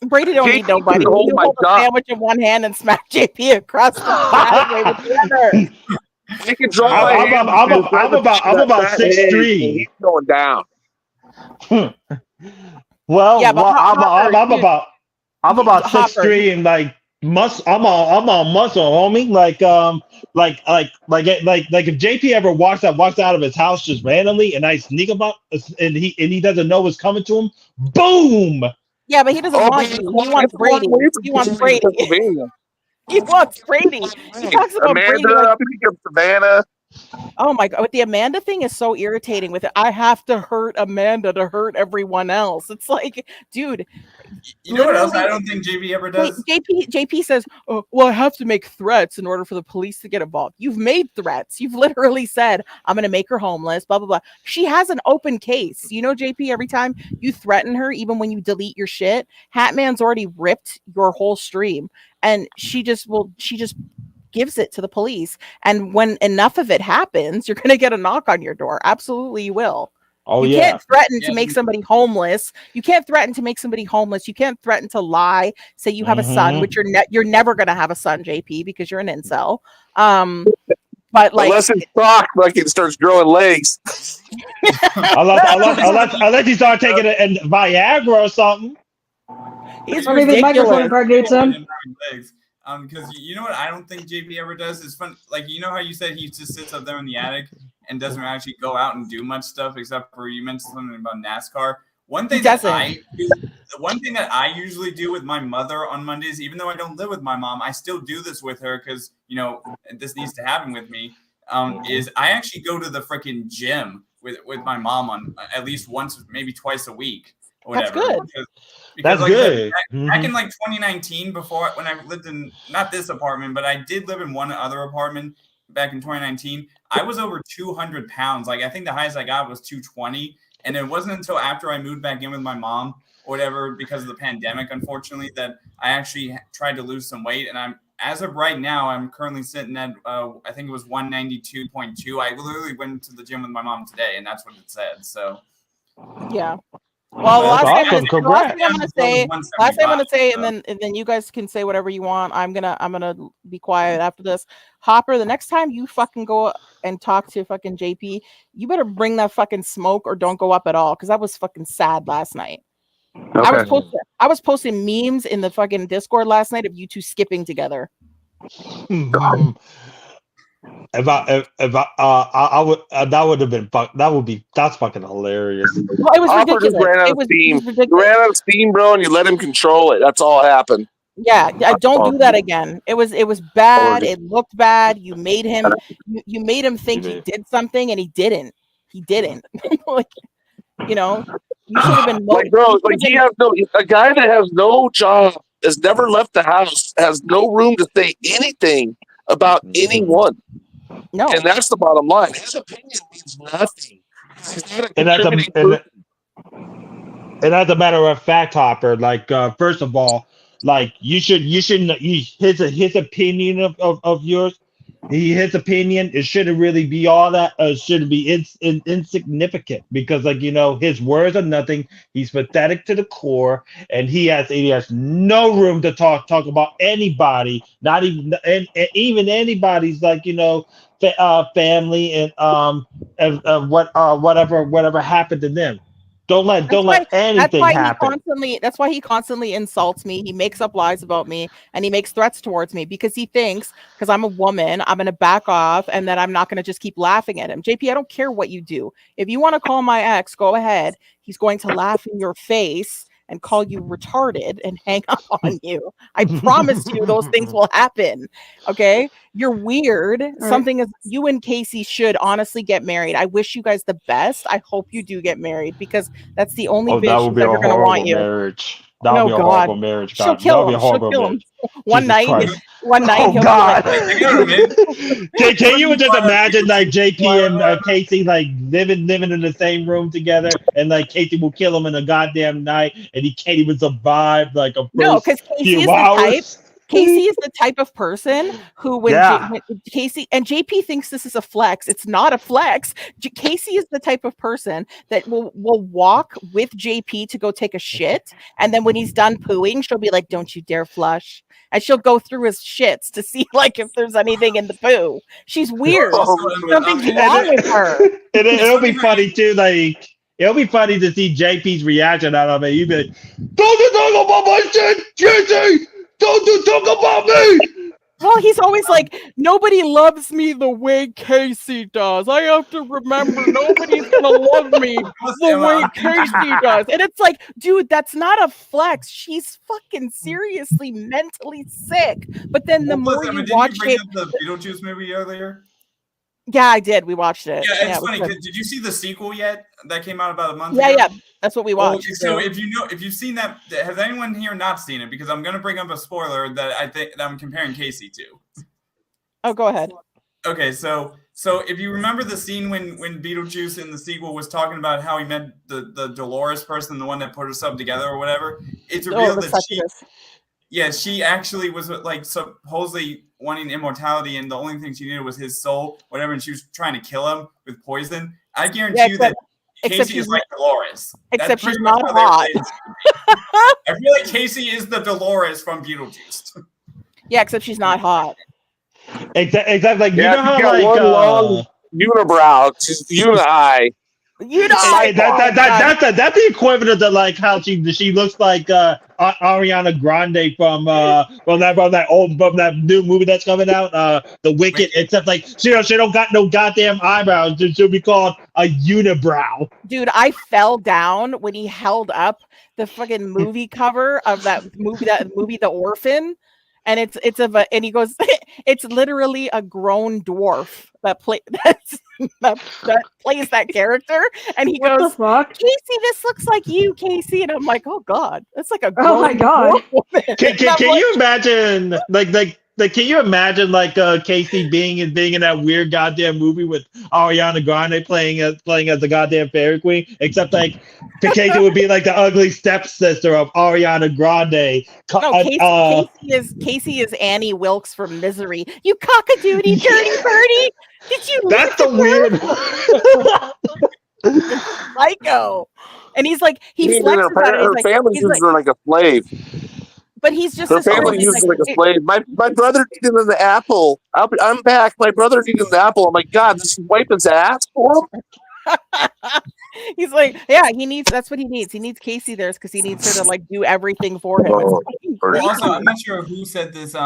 S2: Brady don't need nobody. You hold a sandwich in one hand and smack JP across the driveway with the other.
S6: I can drop my hand.
S7: I'm about 6'3".
S6: He's going down.
S7: Well, yeah, I'm about 6'3" and like I'm on muscle, homie. Like if JP ever walks out of his house just randomly and I sneak him up and he doesn't know what's coming to him, boom.
S2: Yeah, but he doesn't want you. He wants Brady. He wants Brady. He wants Brady. He talks about Brady.
S6: Savannah.
S2: Oh my God. With the Amanda thing is so irritating with it. I have to hurt Amanda to hurt everyone else. It's like, dude.
S1: You know what else I don't think JP ever does?
S2: JP says, oh, well, I have to make threats in order for the police to get involved. You've made threats. You've literally said, I'm going to make her homeless, blah, blah, blah. She has an open case. You know, JP, every time you threaten her, even when you delete your shit, Hatman's already ripped your whole stream. And she just gives it to the police. And when enough of it happens, you're going to get a knock on your door. Absolutely, you will.
S7: Oh,
S2: you can't threaten to make somebody homeless. You can't threaten to make somebody homeless. You can't threaten to lie. Say you have a son, which you're never going to have a son, JP, because you're an incel. But like,
S6: unless his cock fucking starts growing legs.
S7: Unless he start taking a Viagra or something.
S2: He's
S5: maybe microphone impregnates him.
S1: Because you know what I don't think JP ever does is fun. Like, you know how you said he just sits up there in the attic and doesn't actually go out and do much stuff, except for you mentioned something about NASCAR. One thing that I usually do with my mother on Mondays, even though I don't live with my mom, I still do this with her because, you know, this needs to happen with me, is I actually go to the freaking gym with my mom on at least once, maybe twice a week. Whatever.
S2: That's good.
S1: Because
S7: that's good.
S1: Back in like 2019, before when I lived in not this apartment, but I did live in one other apartment back in 2019. I was over 200 pounds. Like I think the highest I got was 220, and it wasn't until after I moved back in with my mom or whatever because of the pandemic, unfortunately, that I actually tried to lose some weight. And as of right now, I'm currently sitting at I think it was 192.2. I literally went to the gym with my mom today, and that's what it said. So
S2: yeah. Well, last thing I'm gonna say, and then you guys can say whatever you want. I'm gonna be quiet after this. Hopper, the next time you fucking go and talk to fucking JP, you better bring that fucking smoke or don't go up at all, because I was fucking sad last night. Okay. I was posting memes in the fucking Discord last night of you two skipping together.
S7: I would that would have been that's fucking hilarious.
S2: Well, it was ridiculous. It was ridiculous.
S6: You ran out of steam, bro, and you let him control it. That's all happened.
S2: Yeah, don't do that again. It was bad. It looked bad. You made him think he did something, and he didn't. Like, you know, you should have been
S6: like, bro. Like a guy that has no job, has never left the house, has no room to say anything about anyone.
S2: No,
S6: and that's the bottom line. His opinion means nothing.
S7: And as a matter of fact, Hopper, like first of all, like you shouldn't his opinion of yours his opinion, it shouldn't really be all that. Shouldn't be insignificant because, like, his words are nothing. He's pathetic to the core, and he has no room to talk about anybody, not even and even anybody's like family and whatever happened to them. Don't let anything happen.
S2: That's why he constantly insults me. He makes up lies about me and he makes threats towards me because he thinks because I'm a woman, I'm going to back off and that I'm not going to just keep laughing at him. JP, I don't care what you do. If you want to call my ex, go ahead. He's going to laugh in your face and call you retarded and hang up on you. I promise you those things will happen. Okay? You're weird. Something is you and Casey should honestly get married. I wish you guys the best. I hope you do get married because that's the only bitch
S7: that would be
S2: who's ever going to want you.
S7: Marriage. That would be a horrible marriage.
S2: She'll kill him. She'll kill him. One night.
S7: Oh God! Can you just imagine like JP and Casey like living in the same room together, and like Casey will kill him in a goddamn night, and he can't even survive like a
S2: because Casey is the type. Casey is the type of person who, when Casey and JP thinks this is a flex, it's not a flex. Casey is the type of person that will walk with JP to go take a shit, and then when he's done pooing, she'll be like, "Don't you dare flush," and she'll go through his shits to see like if there's anything in the poo. She's weird. Something's wrong with her.
S7: It'll be funny too, like. It'll be funny to see JP's reaction out of it. You'd be like, "Don't you talk about my shit, JP! Don't you talk about me!"
S2: Well, he's always like, nobody loves me the way Casey does. I have to remember nobody's gonna love me the way Casey does. And it's like, dude, that's not a flex. She's fucking seriously mentally sick. But then the more you watch it,
S1: the Beetlejuice movie earlier.
S2: Yeah, I did. We watched it.
S1: Yeah, it's funny. Did you see the sequel yet? That came out about a month
S2: ago.
S1: Yeah,
S2: that's what we watched.
S1: So if you've seen that, has anyone here not seen it? Because I'm going to bring up a spoiler that I think that I'm comparing Casey to.
S2: Oh, go ahead.
S1: Okay, so if you remember the scene when Beetlejuice in the sequel was talking about how he met the Dolores person, the one that put herself together or whatever, it's revealed that she actually was like supposedly wanting immortality, and the only thing she needed was his soul, whatever, and she was trying to kill him with poison. I guarantee you that Casey is like Dolores.
S2: Except she's not hot.
S1: I feel like Casey is the Dolores from Beetlejuice.
S2: Yeah, except she's not hot.
S7: Exactly. Like, you know how
S6: like one long unibrow, uni-eye.
S7: That's the equivalent of like how she looks like Ariana Grande from that new movie that's coming out, The Wicked. Except like she don't got no goddamn eyebrows. She'll be called a unibrow.
S2: Dude, I fell down when he held up the fucking movie cover of that movie, The Orphan. And and he goes, it's literally a grown dwarf that plays that character. And he goes, Casey, this looks like you, Casey. And I'm like, oh God, that's like a grown
S5: oh my God.
S7: Can you imagine can you imagine Casey being in that weird goddamn movie with Ariana Grande playing as the goddamn fairy queen, except like Casey would be like the ugly stepsister of Ariana Grande.
S2: No, Casey is Annie Wilkes from Misery. You cock-a-doodie dirty birdie. Did you?
S7: That's the weird
S2: psycho. And he's like, he flexes on it.
S6: Her family uses her like a slave.
S2: But he's just
S6: her family uses like a slave. My brother needed an apple. I'm back. My brother needed an apple. I'm like, God, this is wipe his ass for him.
S2: He's like, yeah, that's what he needs. He needs Casey there because he needs her to like do everything for him.
S1: Well, also, I'm not sure who said this.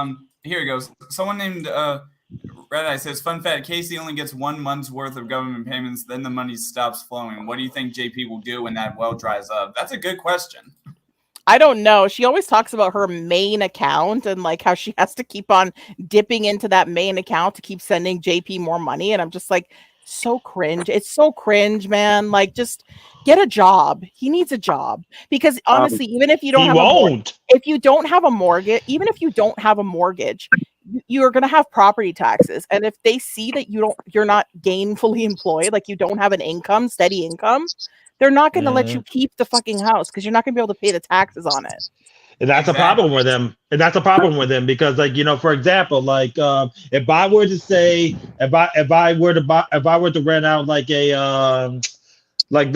S1: Here it goes. Someone named Red Eye says, fun fact, Casey only gets 1 month's worth of government payments, then the money stops flowing. What do you think JP will do when that well dries up? That's a good question.
S2: I don't know. She always talks about her main account and like how she has to keep on dipping into that main account to keep sending JP more money. And I'm just like, so cringe. It's so cringe, man. Like, just get a job. He needs a job because honestly, even if you don't have a mortgage, even if you don't have a mortgage, you're going to have property taxes. And if they see that you're not gainfully employed, like you don't have an income, steady income, they're not going to let you keep the fucking house because you're not going to be able to pay the taxes on it.
S7: And that's a problem with them. And that's a problem with them because, like, you know, for example, like, if I were to say, if I were to rent out like a like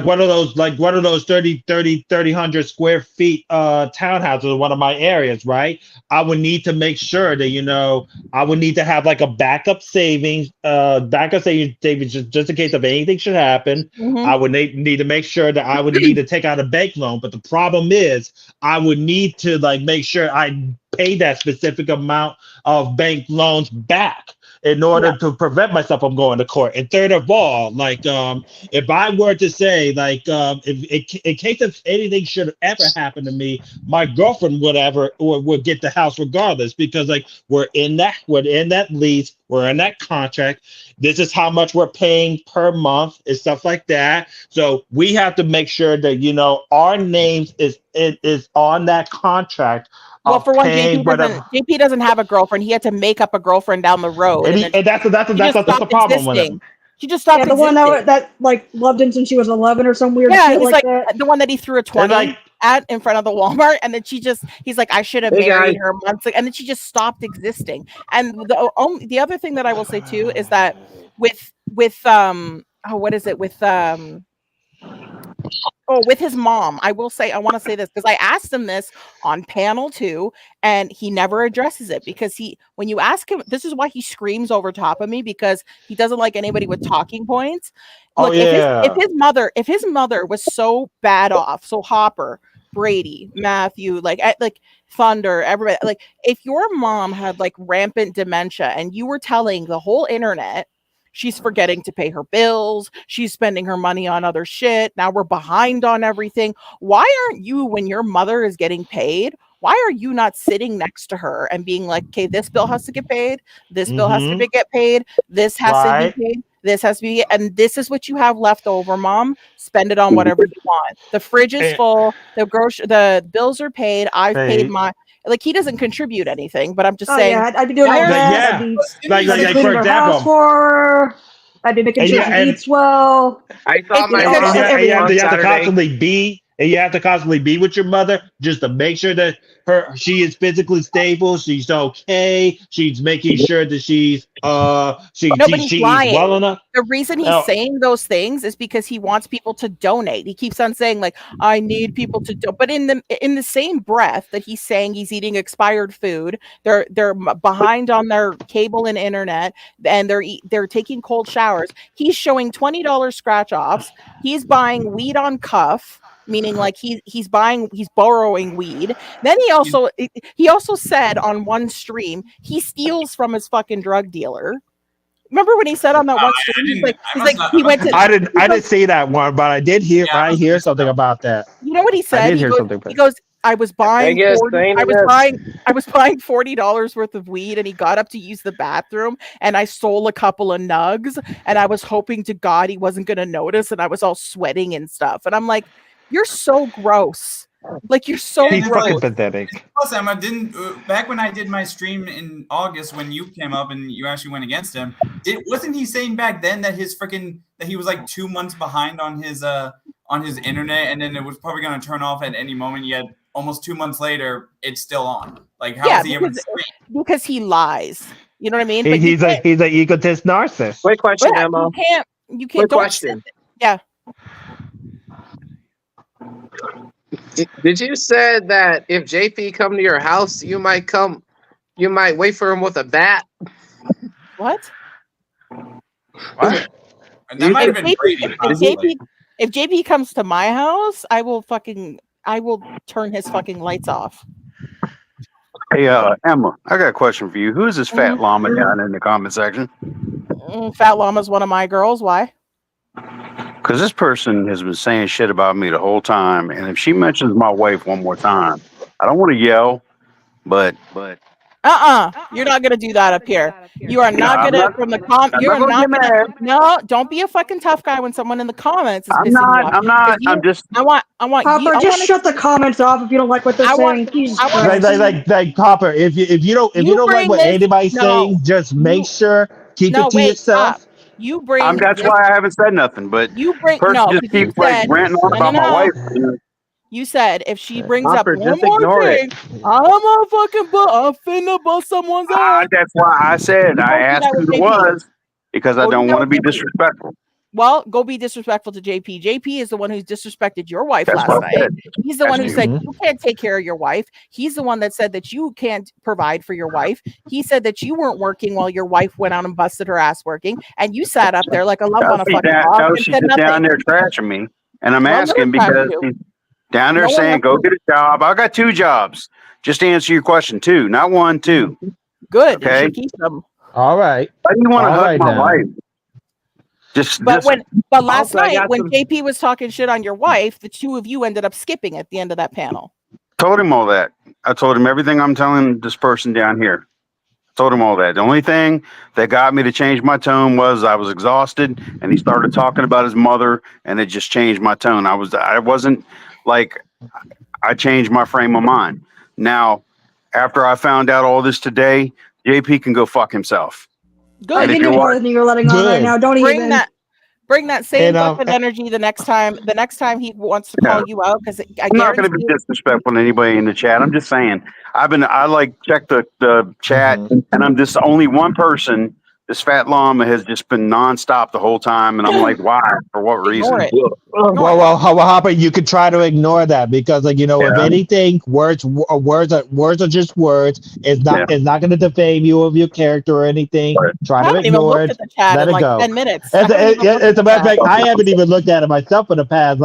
S7: one of those 3,000 square feet townhouses in one of my areas, right? I would need to make sure that, you know, I would need to have like a backup savings just in case if anything should happen. I would need to make sure that I would need to take out a bank loan. But the problem is I would need to like make sure I pay that specific amount of bank loans back in order to prevent myself from going to court. And third of all, like, if I were to say, like, if in case if anything should ever happen to me, my girlfriend would get the house regardless, because like we're in that lease, we're in that contract. This is how much we're paying per month and stuff like that. So we have to make sure that, you know, our names is on that contract.
S2: Well, for one, JP doesn't have a girlfriend. He had to make up a girlfriend down the road.
S7: And that's the problem with him.
S2: She just stopped
S5: the one that like loved him since she was 11 or some weird shit
S2: he's
S5: like that.
S2: The one that he threw a 20 at in front of the Walmart, and then he's like, I should have married her months ago, and then she just stopped existing. And the other thing that I will say too is that with his mom, I want to say this because I asked him this on panel 2 and he never addresses it because when you ask him, this is why he screams over top of me, because he doesn't like anybody with talking points. Look, if his mother was so bad off, so Hopper, Brady, Matthew, like Thunder, everybody, like if your mom had like rampant dementia and you were telling the whole internet she's forgetting to pay her bills, she's spending her money on other shit, now we're behind on everything, why aren't you, when your mother is getting paid, why are you not sitting next to her and being like, okay, this bill has to get paid, this bill has to get paid, this has to be paid, this has to be, and this is what you have left over, Mom. Spend it on whatever you want. The fridge is full. The bills are paid. I've paid my. Like, he doesn't contribute anything, but I'm just saying.
S5: Yeah, I'd be doing all that.
S7: Like for example.
S5: I'd be making sure she eats well.
S6: I thought my mom
S7: you have to constantly be with your mother just to make sure that she is physically stable, she's okay, she's making sure that she's well enough.
S2: The reason he's saying those things is because he wants people to donate. He keeps on saying like, I need people to do, but in the same breath that he's saying he's eating expired food, they're behind on their cable and internet, and they're taking cold showers. He's showing $20 scratch offs. He's buying weed on cuff, meaning like he's borrowing weed. Then he also said on one stream he steals from his fucking drug dealer. Remember when he said on that one stream,
S7: I didn't see that one, but I did hear something about that.
S2: You know what he said? He goes, I was buying $40 worth of weed, and he got up to use the bathroom, and I stole a couple of nugs, and I was hoping to God he wasn't going to notice, and I was all sweating and stuff. And I'm like, you're so gross. Like, you're so
S7: He's fucking pathetic.
S1: Plus, Emma, back when I did my stream in August when you came up and you actually went against him, wasn't he saying back then that that he was like 2 months behind on his internet, and then it was probably going to turn off at any moment, yet almost 2 months later it's still on? Like, how is he able to stream? Because
S2: he lies. You know what I mean?
S7: He's an egotist narcissist.
S4: Quick question, Emma.
S2: You can't.
S4: Quick question.
S2: Yeah.
S4: Did you say that if JP come to your house, you might wait for him with a bat?
S2: What?
S1: That might have been Brady.
S2: If JP comes to my house, I will turn his fucking lights off.
S3: Hey, Emma, I got a question for you. Who is this fat llama down in the comment section?
S2: Fat llama's one of my girls. Why?
S3: Because this person has been saying shit about me the whole time, and if she mentions my wife one more time, I don't want to yell, but
S2: you're not gonna do that up here. You are not gonna from the you're not gonna. No, don't be a fucking tough guy when someone in the comments is pissing you off.
S3: I'm not. I'm just.
S2: I want.
S5: Hopper, shut the comments off if you don't like what they're saying.
S7: Like Hopper, if you don't like what anybody's saying, just make sure keep it to yourself.
S2: You bring.
S3: That's why I haven't said nothing. But
S2: you bring
S3: person just keeps like ranting on about my wife.
S2: You said if she brings
S4: Hopper,
S2: up one
S4: just
S2: more
S4: ignore
S2: thing, I'm finna bust someone's ass.
S3: That's why I said I asked who it was because I don't want to be disrespectful.
S2: Well, go be disrespectful to JP. JP is the one who's disrespected your wife last night. He's the one who said you can't take care of your wife. He's the one that said that you can't provide for your wife. He said that you weren't working while your wife went out and busted her ass working, and you sat up there like a lump on a fucking log.
S3: No, she's just down there trashing me, and I'm asking because she's down there saying, "Go get a job." I got 2 jobs. Just to answer your question, 2, not 1, 2.
S2: Good. Okay. You should keep them.
S7: All right.
S3: I didn't want to hug my wife.
S2: But last night when JP was talking shit on your wife, the 2 of you ended up skipping at the end of that panel.
S3: Told him all that. I told him everything I'm telling this person down here. Told him all that. The only thing that got me to change my tone was I was exhausted, and he started talking about his mother, and it just changed my tone. I wasn't like, I changed my frame of mind. Now, after I found out all this today, JP can go fuck himself.
S5: Good. I think you're more than you're letting on right now. Don't
S2: bring that same fucking energy the next time he wants to call you out, because
S3: I'm not going to be disrespectful to anybody in the chat. I'm just saying I like check the chat, and I'm just only one person. This fat llama has just been nonstop the whole time, and I'm like, why? For what reason?
S7: Well, Hopper, you could try to ignore that because, like, if anything, words are just words. It's not going to defame you of your character or anything. Right. Try to ignore it. Let it go.
S2: 10 minutes.
S7: As a matter of fact, I haven't even looked at it myself for the past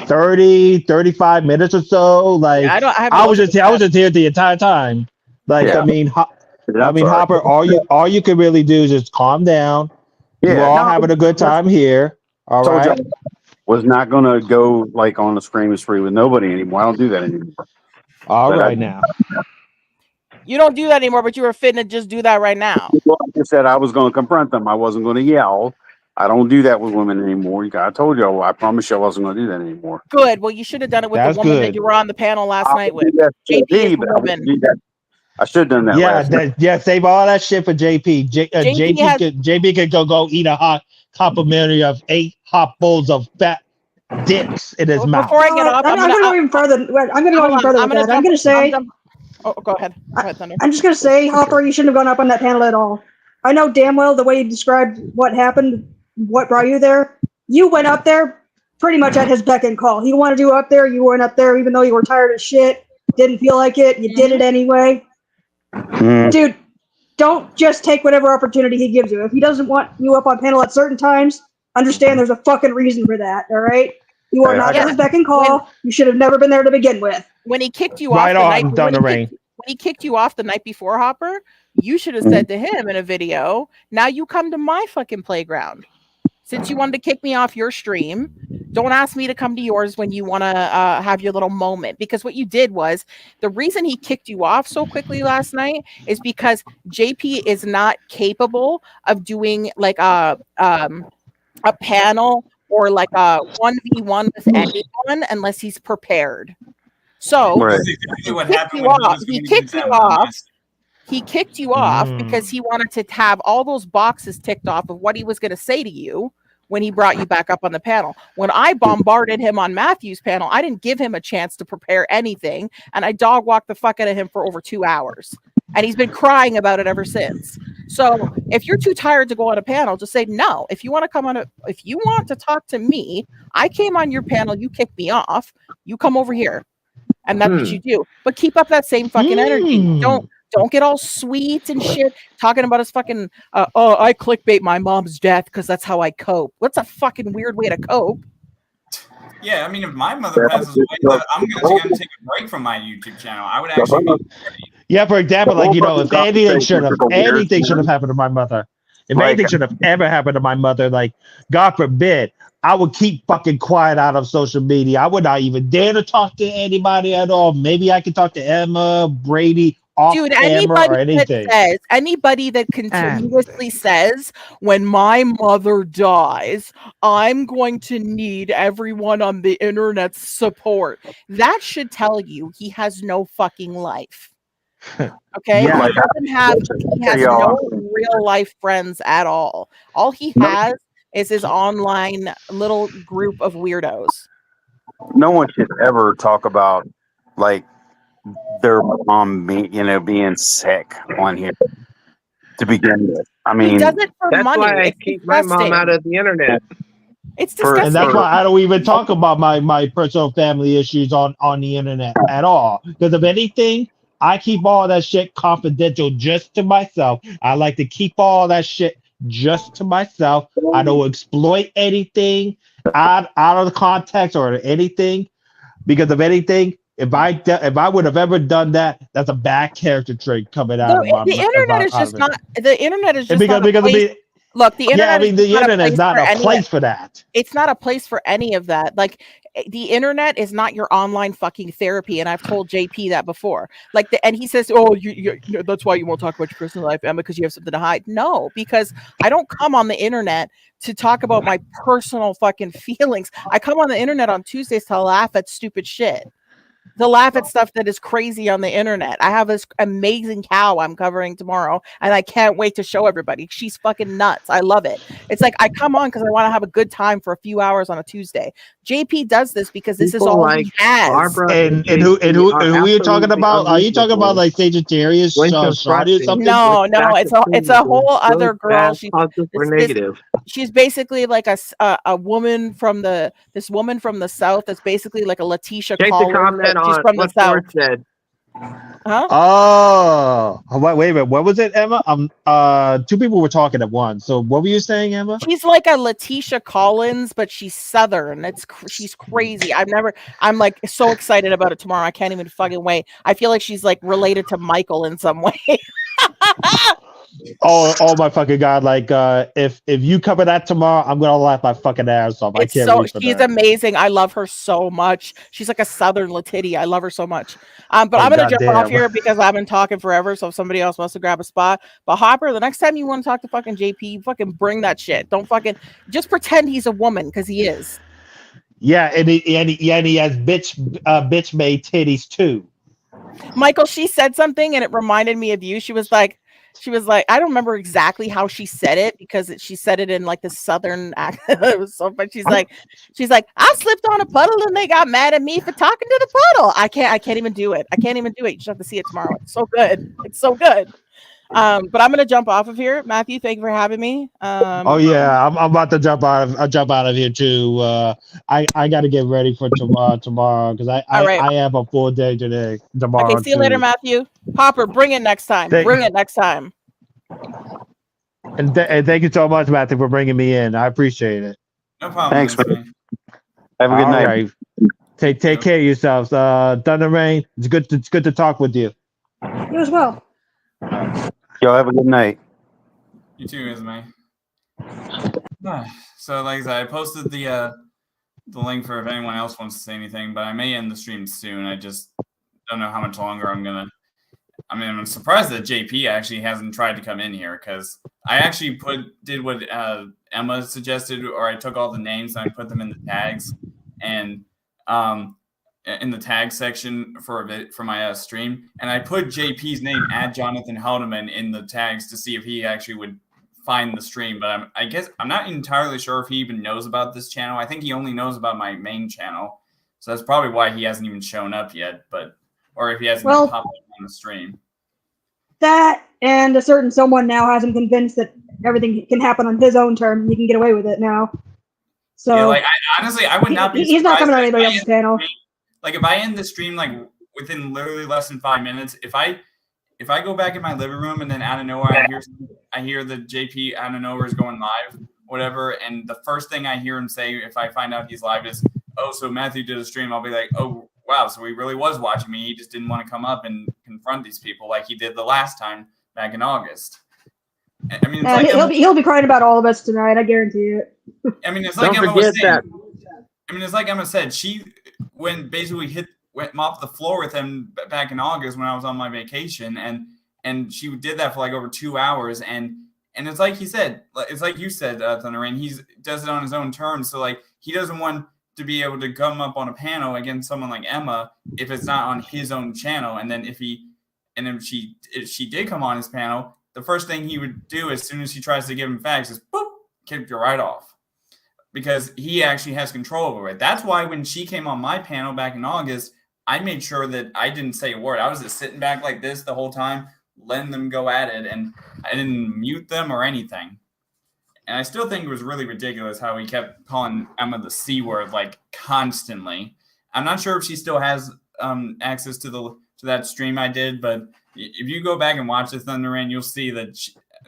S7: 30, 35 minutes or so. Like, I was just here the entire time. Like, I mean, Hopper, all you can really do is just calm down. Yeah, we're all having a good time here. All right.
S3: Was not going to go on a screaming spree with nobody anymore. I don't do that anymore.
S7: All right, now.
S2: You don't do that anymore, but you were fitting to just do that right now.
S3: Well, I just said I was going to confront them. I wasn't going to yell. I don't do that with women anymore. I told you, I promise you I wasn't going to do that anymore.
S2: Good. Well, you should have done it with the woman that you were on the panel last night with.
S3: I should have done that.
S7: Save all that shit for JP. JP could go eat a hot complimentary of 8 hot bowls of fat dicks in his mouth.
S2: Before I get off,
S5: I'm going to go even further. I'm going to go even further with that. I'm going to say.
S2: Go ahead. Go ahead, Thunder.
S5: I'm just going to say, Hopper, you shouldn't have gone up on that panel at all. I know damn well the way you described what happened, what brought you there. You went up there pretty much at his beck and call. He wanted you up there. You went up there, even though you were tired as shit. Didn't feel like it. You did it anyway. Dude, don't just take whatever opportunity he gives you. If he doesn't want you up on panel at certain times, understand there's a fucking reason for that, all right? You are not at his beck and call. You should have never been there to begin with.
S2: When he kicked you off when he kicked you off the night before, Hopper, you should have said to him in a video, now you come to my fucking playground. Since you wanted to kick me off your stream, don't ask me to come to yours when you want to have your little moment. Because what you did was, the reason he kicked you off so quickly last night is because JP is not capable of doing a panel or a 1v1 with anyone unless he's prepared. So he kicked you off. He kicked you off because he wanted to have all those boxes ticked off of what he was going to say to you when he brought you back up on the panel. When I bombarded him on Matthew's panel, I didn't give him a chance to prepare anything, and I dog walked the fuck out of him for over 2 hours. And he's been crying about it ever since. So if you're too tired to go on a panel, just say no. If you want to talk to me, I came on your panel, you kicked me off, you come over here. And that's what you do. But keep up that same fucking energy. Don't get all sweet and shit talking about his fucking, I clickbait my mom's death because that's how I cope. What's a fucking weird way to cope?
S1: Yeah, I mean, if my mother passes away, I'm going to take a break from my YouTube channel. I would actually be ready.
S7: Yeah, for example, if anything should have happened to my mother, if anything should have ever happened to my mother, God forbid, I would keep fucking quiet out of social media. I would not even dare to talk to anybody at all. Maybe I could talk to Emma, Brady,
S2: dude, anybody that continuously says, when my mother dies, I'm going to need everyone on the internet's support. That should tell you he has no fucking life. Okay,
S7: Yeah.
S2: he has no real life friends at all. All he has is his online little group of weirdos.
S3: No one should ever talk about like their mom being sick on here to begin with. I mean,
S2: He does it for
S4: That's
S2: money.
S4: why I
S2: It's
S4: keep my mom
S2: disgusting.
S4: out of the internet.
S2: It's
S3: For-
S2: disgusting.
S7: And that's why I don't even talk about my personal family issues on the internet at all. Because if anything, I keep all that shit confidential just to myself. I like to keep all that shit just to myself. I don't exploit anything out of the context or anything. Because of anything, if I would have ever done that, that's a bad character trait coming out of my
S2: The internet is just not. The internet is just not a place. Look, the internet.
S7: Yeah, I mean, the internet is not a place for that.
S2: It's not a place for any of that. Like, the internet is not your online fucking therapy, and I've told JP that before. Like, and he says, "Oh, you that's why you won't talk about your personal life, Emma, because you have something to hide." No, because I don't come on the internet to talk about my personal fucking feelings. I come on the internet on Tuesdays to laugh at stupid shit. To laugh at stuff that is crazy on the internet. I have this amazing cow I'm covering tomorrow, and I can't wait to show everybody. She's fucking nuts. I love it. It's like I come on because I want to have a good time for a few hours on a Tuesday. JP does this because this is all he has.
S4: Barbara
S7: And who are you talking about? Are you talking about like Sagittarius, Shawty or something?
S2: No, it's a whole other girl.
S4: Negative.
S2: She's basically like a woman from the South. That's basically like a Letitia Collins. She's from the South.
S4: Said.
S2: Huh?
S7: Oh, wait a minute. What was it, Emma? Two people were talking at once. So what were you saying, Emma?
S2: She's like a Letitia Collins, but she's Southern. She's crazy. I'm like so excited about it tomorrow. I can't even fucking wait. I feel like she's like related to Michael in some way.
S7: Oh my fucking god! Like, if you cover that tomorrow, I'm gonna laugh my fucking ass off.
S2: She's amazing. I love her so much. She's like a Southern Letitia. I love her so much. But I'm gonna jump off here because I've been talking forever. So if somebody else wants to grab a spot, but Hopper, the next time you want to talk to fucking JP, fucking bring that shit. Don't fucking just pretend he's a woman because he is.
S7: Yeah, and he has bitch made titties too.
S2: Michael, she said something and it reminded me of you. She was like, I don't remember exactly how she said it because she said it in like the Southern accent. It was so funny. She's like, I slipped on a puddle and they got mad at me for talking to the puddle. I can't even do it. You just have to see it tomorrow. It's so good. But I'm gonna jump off of here. Matthew, thank you for having me.
S7: I'm about to jump out of here too. I got to get ready for tomorrow because I have a full day tomorrow.
S2: Okay, see you later, Matthew. Hopper, bring it next time.
S7: And thank you so much, Matthew, for bringing me in. I appreciate it.
S1: No problem.
S3: Thanks, man. Have a good night.
S7: Right. Take care of yourselves. Thunder Rain, it's good to talk with you.
S5: You as well.
S3: Y'all have a good night.
S1: You too, Ismay. So, like I said, I posted the link for if anyone else wants to say anything, but I may end the stream soon. I just don't know how much longer I'm gonna. I mean, I'm surprised that JP actually hasn't tried to come in here because I actually did what Emma suggested, or I took all the names and I put them in the tags, and in the tag section for my stream, and I put JP's name at Jonathan Haldeman in the tags to see if he actually would find the stream. But I guess I'm not entirely sure if he even knows about this channel. I think he only knows about my main channel, so that's probably why he hasn't even shown up yet. Or if he hasn't popped up on the stream.
S5: That and a certain someone now has him convinced that everything can happen on his own terms. He can get away with it now. So
S1: yeah, like honestly, I would not be.
S5: He's not coming on anybody else's channel.
S1: Like if I end the stream like within literally less than 5 minutes, if I go back in my living room and then out of nowhere I hear the JP out of nowhere is going live, whatever, and the first thing I hear him say if I find out he's live is, "Oh, so Matthew did a stream," I'll be like, "Oh, wow, so he really was watching me. He just didn't want to come up and confront these people like he did the last time back in August." I mean,
S5: he'll be crying about all of us tonight. I guarantee it.
S1: I mean, it's like Emma was saying. I mean, it's like Emma said. She basically went mopped the floor with him back in August when I was on my vacation, and she did that for like over 2 hours, and it's like he said, it's like you said, Thunder Rain. He does it on his own terms, so like he doesn't want to be able to come up on a panel against someone like Emma if it's not on his own channel, and then if he and if she did come on his panel, the first thing he would do as soon as she tries to give him facts is boop, kick you right off. Because he actually has control over it. That's why when she came on my panel back in August, I made sure that I didn't say a word. I was just sitting back like this the whole time, letting them go at it, and I didn't mute them or anything. And I still think it was really ridiculous how he kept calling Emma the C word like constantly. I'm not sure if she still has access to that stream I did, but if you go back and watch the Thunder Rain, you'll see that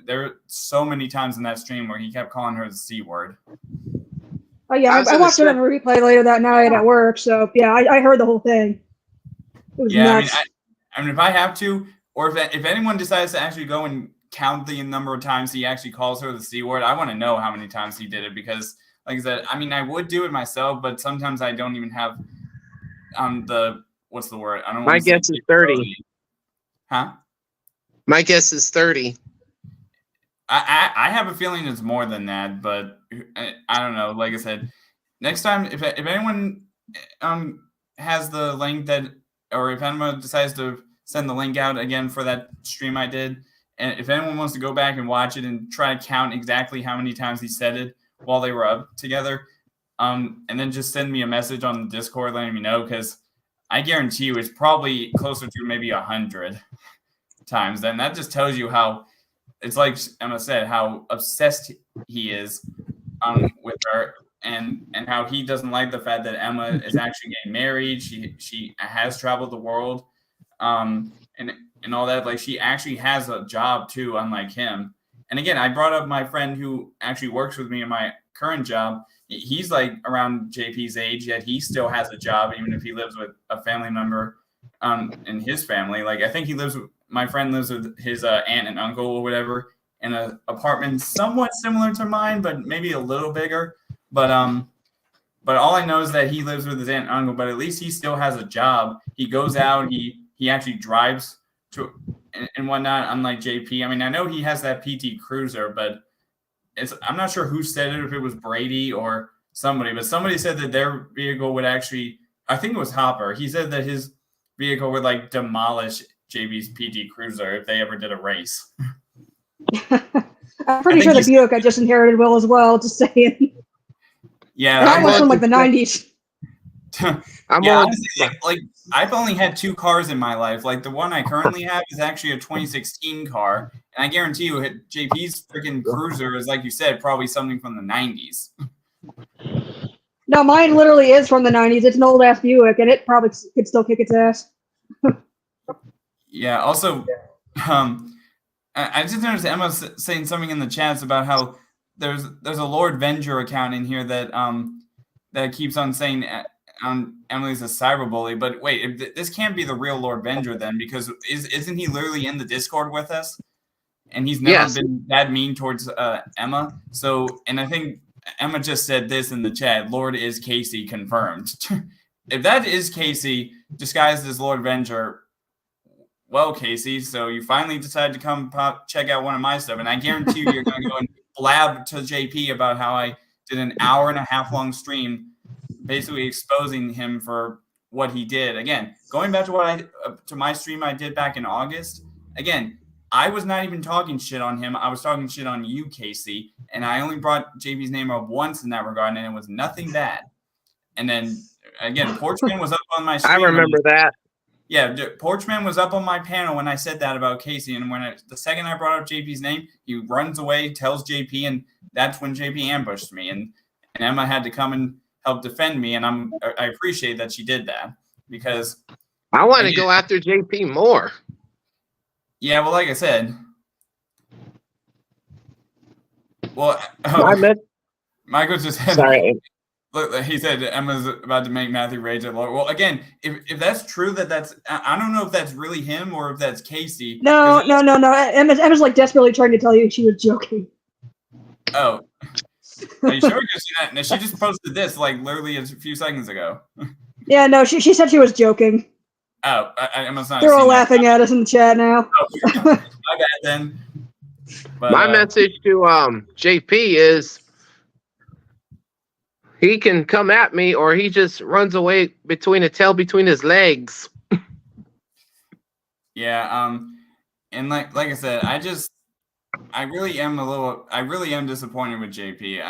S1: there are so many times in that stream where he kept calling her the C word.
S5: Oh yeah, I watched it on a replay later that night at work. So yeah, I heard the whole thing. It was nuts.
S1: I mean, if I have to, or if anyone decides to actually go and count the number of times he actually calls her the C word, I want to know how many times he did it, because, like I said, I mean, I would do it myself, but sometimes I don't even have what's the word? I don't.
S4: My guess is 30.
S1: Huh?
S4: My guess is 30.
S1: I have a feeling it's more than that, but I don't know. Like I said, next time, if anyone has the link or if anyone decides to send the link out again for that stream I did, and if anyone wants to go back and watch it and try to count exactly how many times he said it while they were up together, and then just send me a message on the Discord letting me know, because I guarantee you it's probably closer to maybe 100 times. Then that just tells you how. It's like Emma said, how obsessed he is with her, and how he doesn't like the fact that Emma is actually getting married. She has traveled the world, and all that. Like, she actually has a job too, unlike him. And again, I brought up my friend who actually works with me in my current job. He's like around JP's age, yet he still has a job, even if he lives with a family member in his family. Like, I think my friend lives with his aunt and uncle or whatever in an apartment somewhat similar to mine, but maybe a little bigger. But all I know is that he lives with his aunt and uncle, but at least he still has a job. He goes out, he actually drives to and whatnot, unlike JP. I mean, I know he has that PT Cruiser, but I'm not sure who said it, if it was Brady or somebody, but somebody said that their vehicle would actually, I think it was Hopper. He said that his vehicle would like demolish JB's PT Cruiser if they ever did a race.
S5: I'm pretty sure the Buick I just inherited will as well, just saying.
S1: Yeah.
S5: That was from like the 90s.
S1: Honestly, like I've only had 2 cars in my life. Like, the one I currently have is actually a 2016 car, and I guarantee you JP's freaking Cruiser is, like you said, probably something from the 90s.
S5: No, mine literally is from the 90s. It's an old ass Buick, and it probably could still kick its ass.
S1: Yeah. Also, I just noticed Emma saying something in the chats about how there's a Lord Venger account in here that keeps on saying Emily's a cyberbully. But wait, this can't be the real Lord Venger then, because isn't he literally in the Discord with us? And he's never been that mean towards Emma. So, and I think Emma just said this in the chat: Lord is Casey confirmed. If that is Casey disguised as Lord Venger, well, Casey, so you finally decided to come check out one of my stuff, and I guarantee you're going to go and blab to JP about how I did an 1.5-hour long stream, basically exposing him for what he did. Again, going back to to my stream I did back in August. Again, I was not even talking shit on him. I was talking shit on you, Casey, and I only brought JP's name up once in that regard, and it was nothing bad. And then again, Porchman was up on my stream.
S4: I remember that.
S1: Yeah, Porchman was up on my panel when I said that about Casey, and the second I brought up JP's name, he runs away, tells JP, and that's when JP ambushed me, and Emma had to come and help defend me, and I appreciate that she did that, because
S4: I want to go after JP more.
S1: Yeah, well, like I said, Michael just said.
S4: Sorry.
S1: Look, he said Emma's about to make Matthew rage at Lord. Well, again, if that's true, that's I don't know if that's really him or if that's Casey.
S5: No. Emma's like desperately trying to tell you she was joking.
S1: Oh, are you sure? She just posted this like literally a few seconds ago.
S5: Yeah, no, she said she was joking.
S1: Oh, I must not.
S5: They're all laughing at us in the chat now.
S1: Oh, my bad then. But,
S4: my message to JP is, he can come at me, or he just runs away between a tail between his legs.
S1: Yeah. And like I said, I really am disappointed with JP.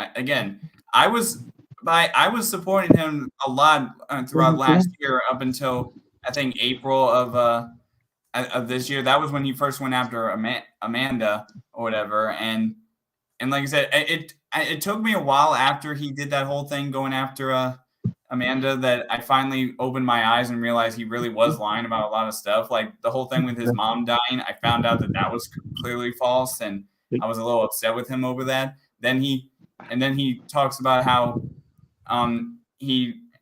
S1: I was supporting him a lot throughout last year up until I think April of this year. That was when he first went after Amanda or whatever. And like I said, it took me a while after he did that whole thing going after Amanda that I finally opened my eyes and realized he really was lying about a lot of stuff. Like the whole thing with his mom dying, I found out that was clearly false, and I was a little upset with him over that. Then he talks about how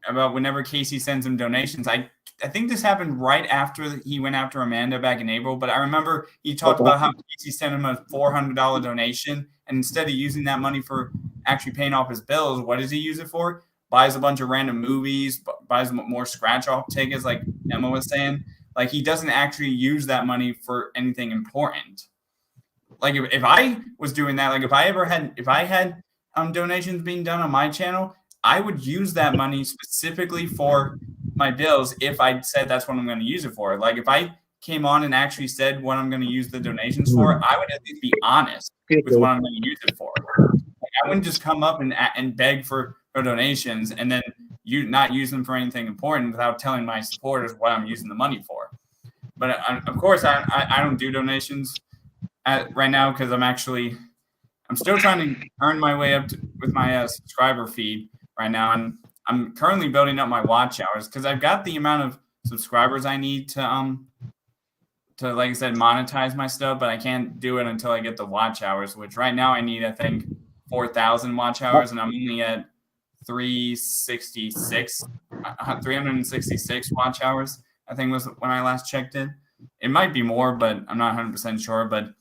S1: about whenever Casey sends him donations. I think this happened right after he went after Amanda back in April, but I remember he talked about how Casey sent him a $400 donation, and instead of using that money for actually paying off his bills, what does he use it for? Buys a bunch of random movies, buys more scratch-off tickets, like Emma was saying. Like, he doesn't actually use that money for anything important. Like, if I was doing that, like if I had donations being done on my channel, I would use that money specifically for my bills if I said that's what I'm going to use it for. Like, if I came on and actually said what I'm going to use the donations for, I would at least be honest with what I'm going to use it for. Like, I wouldn't just come up and beg for donations and then not use them for anything important without telling my supporters what I'm using the money for. But of course, I don't do donations right now because I'm still trying to earn my way up with my subscriber feed right now, and I'm currently building up my watch hours because I've got the amount of subscribers I need to like I said, monetize my stuff, but I can't do it until I get the watch hours, which right now I need, I think, 4,000 watch hours, and I'm only at 366 watch hours, I think was when I last checked it. It might be more, but I'm not 100% sure. But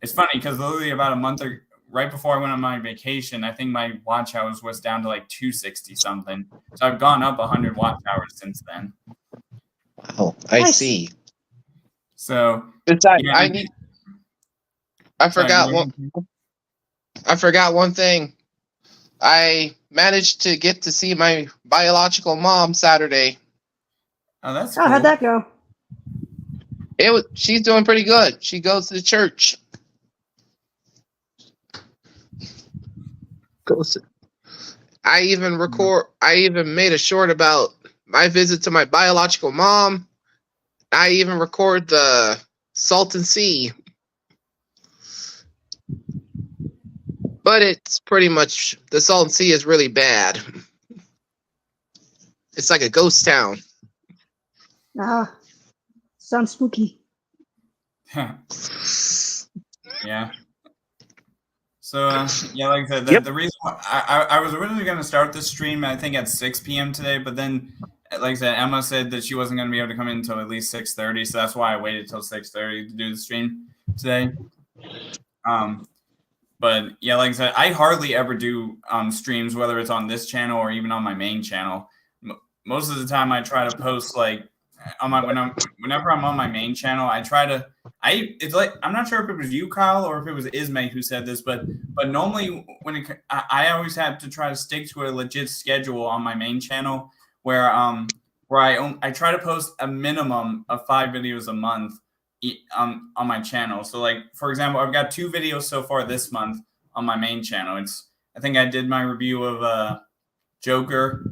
S1: it's funny because literally about a month right before I went on my vacation, I think my watch hours was down to like 260 something. So I've gone up 100 watch hours since then.
S4: Oh, I see.
S1: So
S4: I forgot one thing. I managed to get to see my biological mom Saturday.
S1: Oh, that's cool.
S5: How'd that go?
S4: She's doing pretty good. She goes to the church. I even made a short about my visit to my biological mom. I even record the Salton Sea. But it's pretty much, the Salton Sea is really bad. It's like a ghost town.
S5: Ah, sounds spooky.
S1: Yeah. So, like I said, the reason I was originally going to start this stream, I think at 6 p.m. today, but then, like I said, Emma said that she wasn't going to be able to come in until at least 6:30, so that's why I waited till 6:30 to do the stream today. But yeah, like I said, I hardly ever do streams, whether it's on this channel or even on my main channel. Most of the time, I try to post like whenever I'm on my main channel, it's like, I'm not sure if it was you, Kyle, or if it was Ismay who said this, but normally I always have to try to stick to a legit schedule on my main channel where I try to post a minimum of 5 videos a month on my channel. So like, for example, I've got 2 videos so far this month on my main channel. I think I did my review of Joker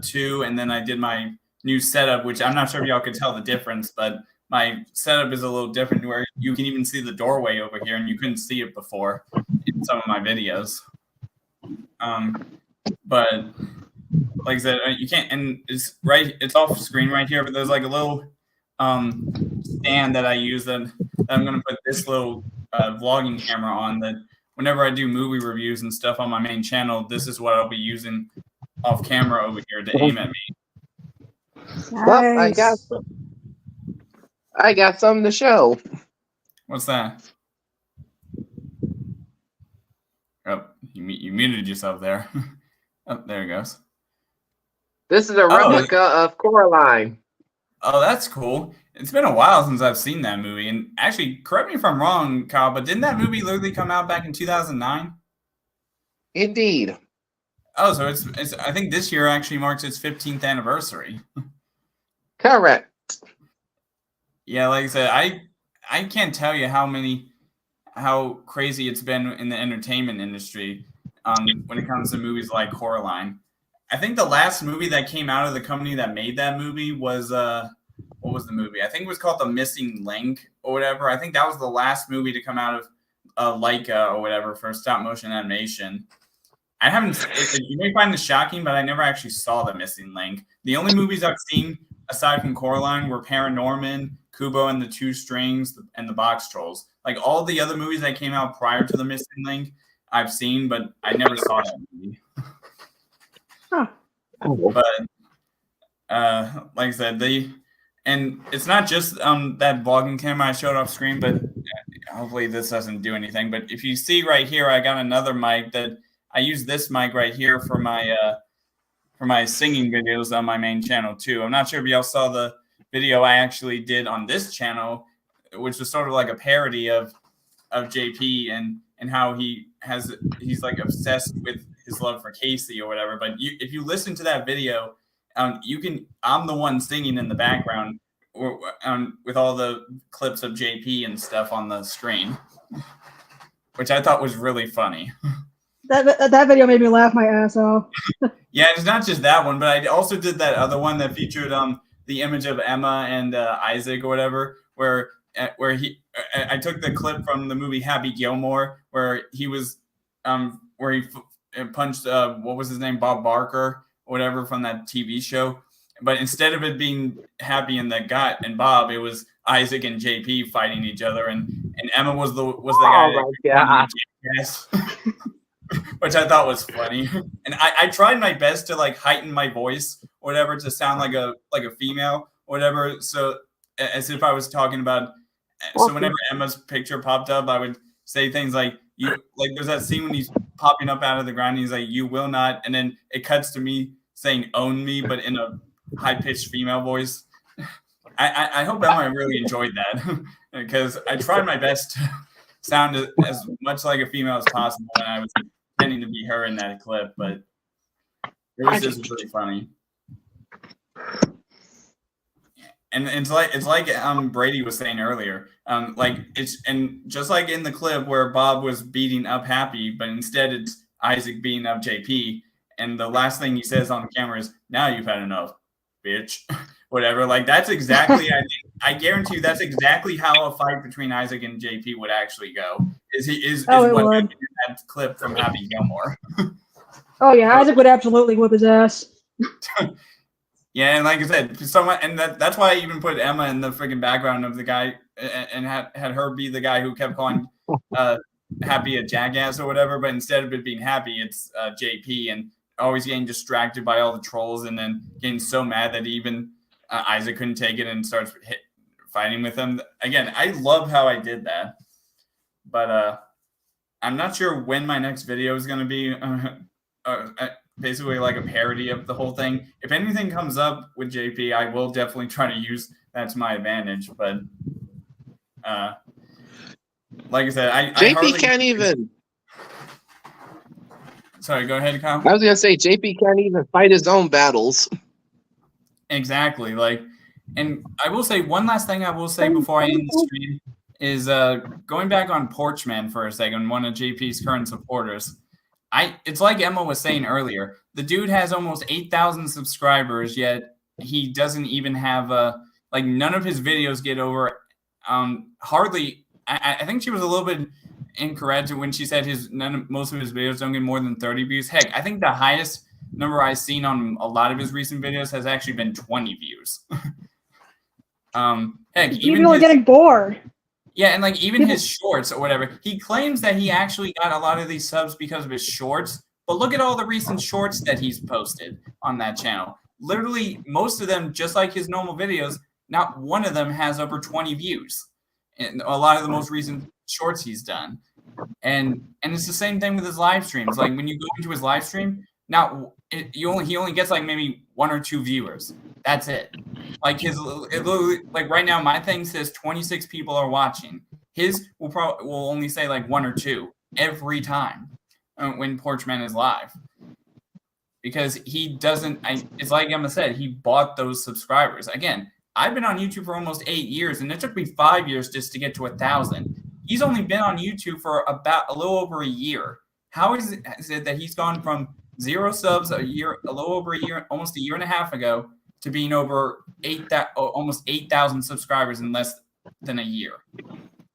S1: 2, and then I did my new setup, which I'm not sure if y'all could tell the difference, but my setup is a little different where you can even see the doorway over here, and you couldn't see it before in some of my videos. But like I said, you can't, and it's off screen right here, but there's like a little stand that I use that I'm going to put this little vlogging camera on, that whenever I do movie reviews and stuff on my main channel, this is what I'll be using off camera over here to aim at me.
S5: Nice.
S4: Well, I got something to show.
S1: What's that? Oh, you muted yourself there. Oh, there it goes.
S4: This is a replica of Coraline.
S1: Oh, that's cool. It's been a while since I've seen that movie. And actually, correct me if I'm wrong, Kyle, but didn't that movie literally come out back in 2009?
S4: Indeed.
S1: Oh, so it's I think this year actually marks its 15th anniversary.
S4: Correct.
S1: Yeah, like I said, I can't tell you how crazy it's been in the entertainment industry when it comes to movies like Coraline. I think the last movie that came out of the company that made that movie was what was the movie? I think it was called The Missing Link or whatever. I think that was the last movie to come out of Leica or whatever for stop motion animation. I haven't. You may find this shocking, but I never actually saw The Missing Link. The only movies I've seen aside from Coraline were Paranorman, Kubo and the Two Strings, and the Box Trolls. Like all the other movies that came out prior to The Missing Link, I've seen, but I never saw that movie.
S5: Huh.
S1: But like I said, and it's not just that vlogging camera I showed off screen, but hopefully this doesn't do anything. But if you see right here, I got another mic that I use this mic right here for my singing videos on my main channel too. I'm not sure if y'all saw the video I actually did on this channel, which was sort of like a parody of JP and how he's like obsessed with his love for Casey or whatever. But if you listen to that video, I'm the one singing in the background with all the clips of JP and stuff on the screen, which I thought was really funny.
S5: That video made me laugh my ass off.
S1: Yeah, it's not just that one, but I also did that other one that featured the image of Emma and Isaac or whatever, where I took the clip from the movie Happy Gilmore where he was where he punched what was his name, Bob Barker or whatever from that TV show, but instead of it being Happy and the guy and Bob, it was Isaac and JP fighting each other, and Emma was the guy.
S4: Oh my god!
S1: Yes. Which I thought was funny, and I tried my best to like heighten my voice, or whatever, to sound like a female, or whatever. So as if I was talking about. So whenever Emma's picture popped up, I would say things like "you." Like there's that scene when he's popping up out of the ground, and he's like, "You will not," and then it cuts to me saying "own me," but in a high pitched female voice. I hope Emma really enjoyed that because I tried my best to sound as much like a female as possible when I was pretending to be her in that clip, but it was just really funny. And it's like Brady was saying earlier, like and just like in the clip where Bob was beating up Happy, but instead it's Isaac beating up JP, and the last thing he says on the camera is, "Now you've had enough, bitch." Whatever. Like that's exactly. I guarantee you that's exactly how a fight between Isaac and JP would actually go. Is what happened in that clip from Happy Gilmore.
S5: Oh yeah, Isaac would absolutely whip his ass.
S1: Yeah, and like I said, someone, and that's why I even put Emma in the freaking background of the guy, and had her be the guy who kept calling Happy a jackass or whatever. But instead of it being Happy, it's JP, and always getting distracted by all the trolls, and then getting so mad that even Isaac couldn't take it and starts fighting with him. Again, I love how I did that, but I'm not sure when my next video is going to be. Basically like a parody of the whole thing. If anything comes up with JP, I will definitely try to use that to my advantage. But like I said,
S4: JP can't even.
S1: Sorry, go ahead, Kyle.
S4: I was gonna say JP can't even fight his own battles.
S1: Exactly. Like, and I will say one last thing I will say before I end the stream is going back on Porchman for a second, one of JP's current supporters. It's like Emma was saying earlier. The dude has almost 8,000 subscribers, yet he doesn't even have like none of his videos get over hardly. I think she was a little bit incorrect when she said most of his videos don't get more than 30 views. Heck, I think the highest number I've seen on a lot of his recent videos has actually been 20 views. Heck,
S5: people are getting bored.
S1: Yeah, and like even his shorts or whatever, he claims that he actually got a lot of these subs because of his shorts. But look at all the recent shorts that he's posted on that channel. Literally, most of them, just like his normal videos, not one of them has over 20 views. And a lot of the most recent shorts he's done. And it's the same thing with his live streams. Like when you go into his live stream, now he only gets like maybe 1 or 2 viewers. That's it. Like like right now, my thing says 26 people are watching. His will only say like 1 or 2 every time when Porchman is live, because he doesn't. It's like Emma said, he bought those subscribers. Again, I've been on YouTube for almost 8 years, and it took me 5 years just to get to 1,000. He's only been on YouTube for about a little over a year. How is it that he's gone from 0 subs a little over a year, almost a year and a half ago, to being over almost 8,000 subscribers in less than a year?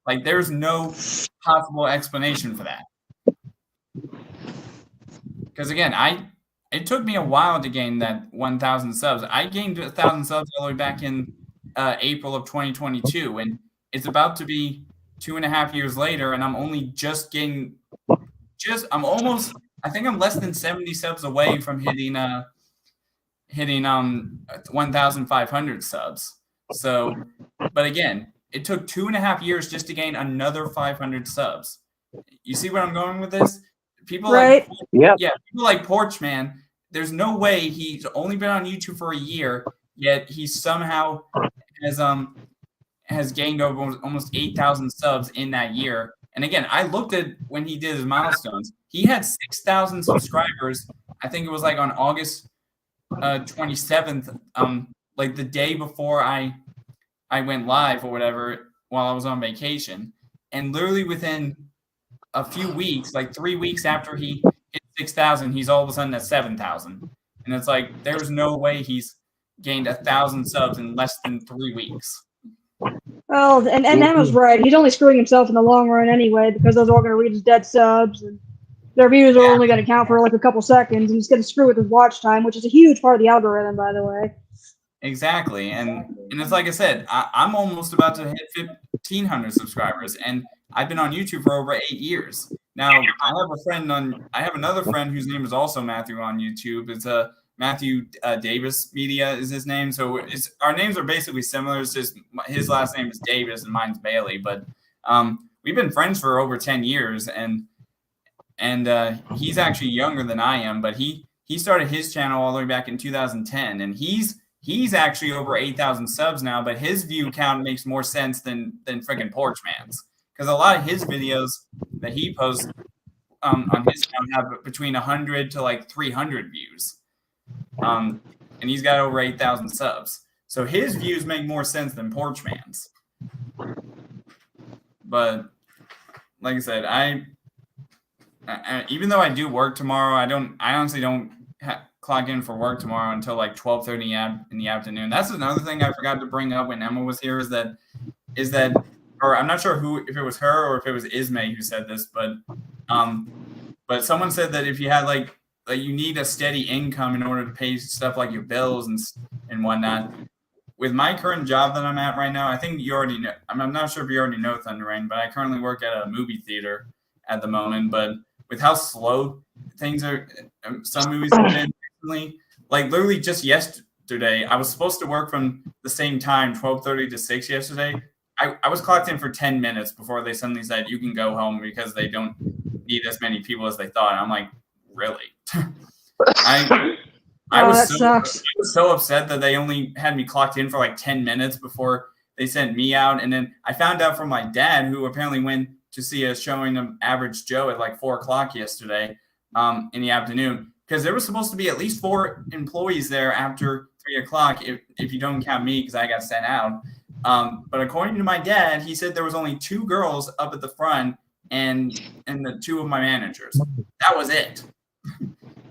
S1: Like, there's no possible explanation for that. Because again, it took me a while to gain that 1,000 subs. I gained 1,000 subs all the way back in April of 2022, and it's about to be 2.5 years later, and I'm only just getting. I think I'm less than 70 subs away from hitting 1,500 subs. So, but again, it took 2.5 years just to gain another 500 subs. You see where I'm going with this? People
S5: right?
S1: People like Porchman. There's no way he's only been on YouTube for a year, yet he somehow has gained over almost 8,000 subs in that year. And again, I looked at when he did his milestones. He had 6,000 subscribers. I think it was like on August 27th, like the day before I went live or whatever, while I was on vacation. And literally within a few weeks, like 3 weeks after he hit 6,000, he's all of a sudden at 7,000. And it's like, there's no way he's gained 1,000 subs in less than 3 weeks.
S5: Well, and Emma's right. He's only screwing himself in the long run anyway, because those are all going to read his dead subs, and their views are only going to count for like a couple seconds, and he's going to screw with his watch time, which is a huge part of the algorithm, by the way.
S1: Exactly, and it's like I said, I'm almost about to hit 1,500 subscribers, and I've been on YouTube for over 8 years. Now, I have another friend whose name is also Matthew on YouTube. It's Matthew Davis Media is his name. So our names are basically similar. It's just his last name is Davis and mine's Bailey. But we've been friends for over 10 years, and he's actually younger than I am. But he started his channel all the way back in 2010, and he's actually over 8,000 subs now. But his view count makes more sense than freaking Porchman's, because a lot of his videos that he posts on his channel have between 100 to like 300 views. And he's got over 8,000 subs. So his views make more sense than Porchman's. But like I said, I even though I do work tomorrow, I honestly don't clock in for work tomorrow until like 12:30 in the afternoon. That's another thing I forgot to bring up when Emma was here is that, or I'm not sure if it was her or if it was Ismay who said this, but someone said that if you had like you need a steady income in order to pay stuff like your bills and whatnot. With my current job that I'm at right now, I think you already know. I'm not sure if you already know Thunder Rain, but I currently work at a movie theater at the moment. But with how slow things are, some movies have been recently, like literally just yesterday, I was supposed to work from the same time, 12:30 to 6 yesterday. I was clocked in for 10 minutes before they suddenly said you can go home because they don't need as many people as they thought. I'm like, really? I was so upset that they only had me clocked in for like 10 minutes before they sent me out. And then I found out from my dad, who apparently went to see a showing of Average Joe at like 4 o'clock yesterday in the afternoon, because there was supposed to be at least 4 employees there after 3 o'clock, if you don't count me because I got sent out. But according to my dad, he said there was only 2 girls up at the front and the 2 of my managers. That was it.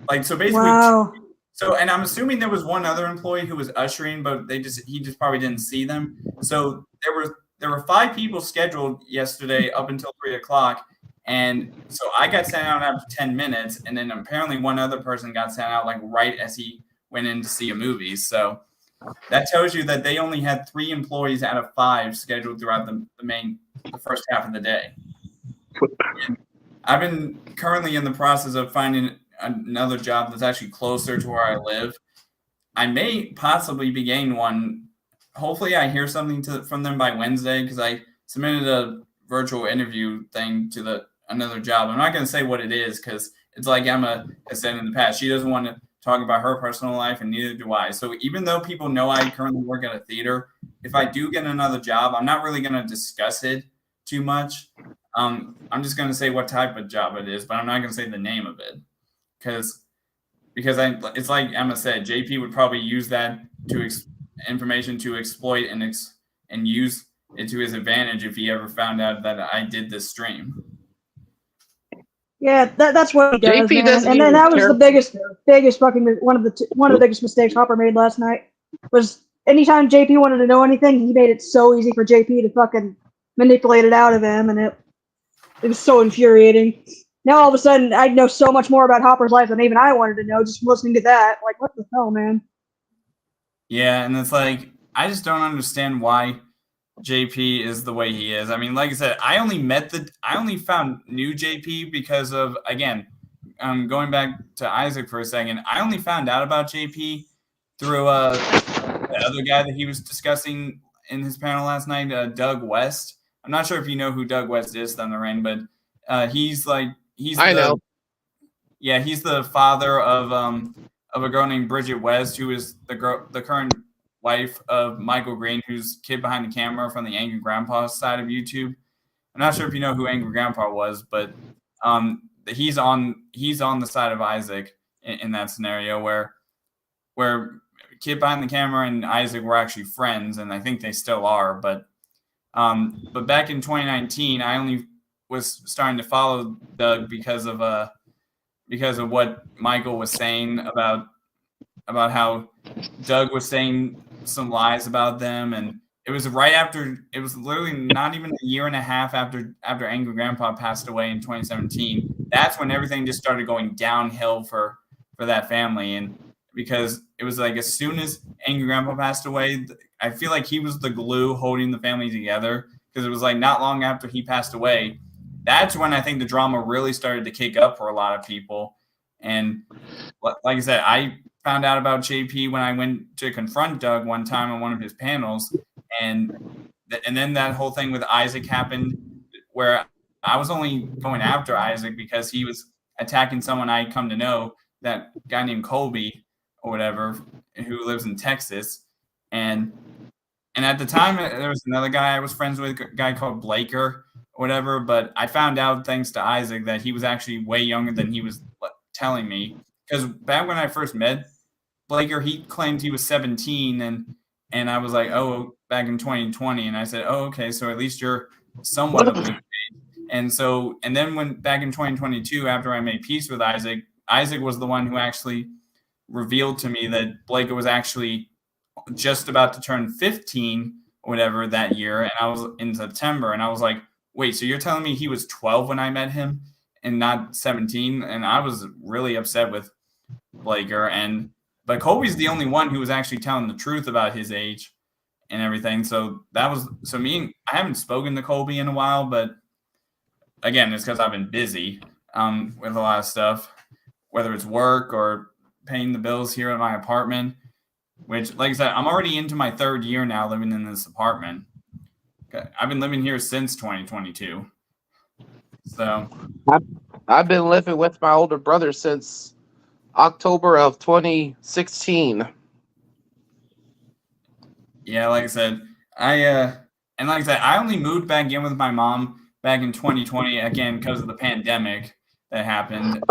S1: Like, so basically,
S5: wow.
S1: So, and I'm assuming there was one other employee who was ushering, but he just probably didn't see them. So there were 5 people scheduled yesterday up until 3 o'clock. And so I got sent out after 10 minutes. And then apparently one other person got sent out like right as he went in to see a movie. So that tells you that they only had 3 employees out of 5 scheduled throughout the first half of the day. And I've been currently in the process of finding another job that's actually closer to where I live. I may possibly be getting one. Hopefully I hear something from them by Wednesday, because I submitted a virtual interview thing to another job. I'm not going to say what it is, because it's like Emma has said in the past. She doesn't want to talk about her personal life, and neither do I. So even though people know I currently work at a theater, if I do get another job, I'm not really going to discuss it too much. I'm just going to say what type of job it is, but I'm not going to say the name of it. Because it's like Emma said, JP would probably use that information to exploit and use it to his advantage if he ever found out that I did this stream.
S5: Yeah, that's what he does,
S4: JP
S5: man.
S4: doesn't
S5: And then
S4: even
S5: that was
S4: care.
S5: the biggest fucking one of the biggest mistakes Hopper made last night. Was anytime JP wanted to know anything, he made it so easy for JP to fucking manipulate it out of him, and it was so infuriating. Now all of a sudden, I know so much more about Hopper's life than even I wanted to know just from listening to that. Like, what the hell, man?
S1: Yeah, and it's like I just don't understand why JP is the way he is. I mean, like I said, I only found new JP because of, again, going back to Isaac for a second. I only found out about JP through the other guy that he was discussing in his panel last night, Doug West. I'm not sure if you know who Doug West is, Thunder Rain, but he's the father of a girl named Bridget West, who is the current wife of Michael Green, who's kid behind the camera from the Angry Grandpa side of YouTube. I'm not sure if you know who Angry Grandpa was, but he's on the side of Isaac in that scenario where kid behind the camera and Isaac were actually friends, and I think they still are. But back in 2019, I only was starting to follow Doug because of what Michael was saying about how Doug was saying some lies about them, and it was literally not even a year and a half after Angry Grandpa passed away in 2017. That's when everything just started going downhill for that family, and because it was like as soon as Angry Grandpa passed away, I feel like he was the glue holding the family together, because it was like not long after he passed away, that's when I think the drama really started to kick up for a lot of people. And like I said, I found out about JP when I went to confront Doug one time on one of his panels, and then that whole thing with Isaac happened, where I was only going after Isaac because he was attacking someone I come to know, that guy named Colby or whatever, who lives in Texas, and at the time there was another guy I was friends with, a guy called Blaker or whatever, but I found out thanks to Isaac that he was actually way younger than he was telling me, because back when I first met Blaker, he claimed he was 17, and I was like, oh, back in 2020, and I said, oh, okay, so at least you're somewhat of legal age. And then when back in 2022, after I made peace with Isaac was the one who actually revealed to me that Blaker was actually just about to turn 15 or whatever that year, and I was in September, and I was like, wait, so you're telling me he was 12 when I met him and not 17? And I was really upset with Blaker, but Colby's the only one who was actually telling the truth about his age and everything. So I haven't spoken to Colby in a while, but again, it's because I've been busy with a lot of stuff, whether it's work or paying the bills here at my apartment, which, like I said, I'm already into my third year now living in this apartment. I've been living here since 2022. So
S4: I've been living with my older brother since October of 2016.
S1: Yeah, like I said, I only moved back in with my mom back in 2020, again because of the pandemic that happened,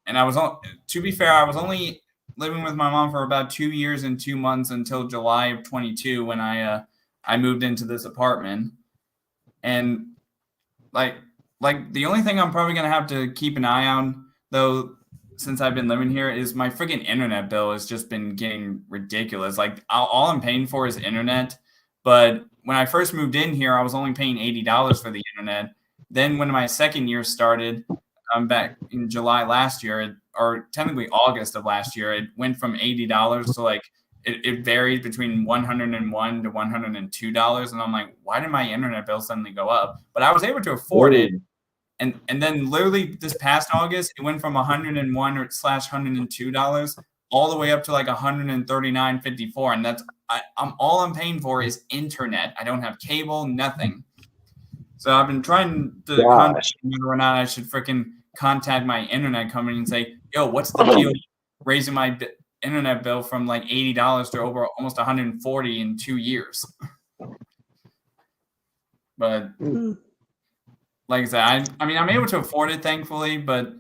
S1: and I was, to be fair, I was only living with my mom for about 2 years and 2 months until July of 22, when I moved into this apartment. And like the only thing I'm probably gonna have to keep an eye on, though, since I've been living here, is my freaking internet bill has just been getting ridiculous. Like all I'm paying for is internet, but when I first moved in here, I was only paying $80 for the internet. Then when my second year started, back in July last year, or technically August of last year, it went from $80 to like it varied between $101 to $102, and I'm like, why did my internet bill suddenly go up? But I was able to afford it, and then literally this past August, it went from $101/$102 all the way up to like $139.54, and that's all I'm paying for is internet. I don't have cable, nothing. So I've been trying to contact whether or not I should freaking contact my internet company and say, yo, what's the deal raising my internet bill from like $80 to over almost $140 in 2 years? But like I said, I mean, I'm able to afford it, thankfully, but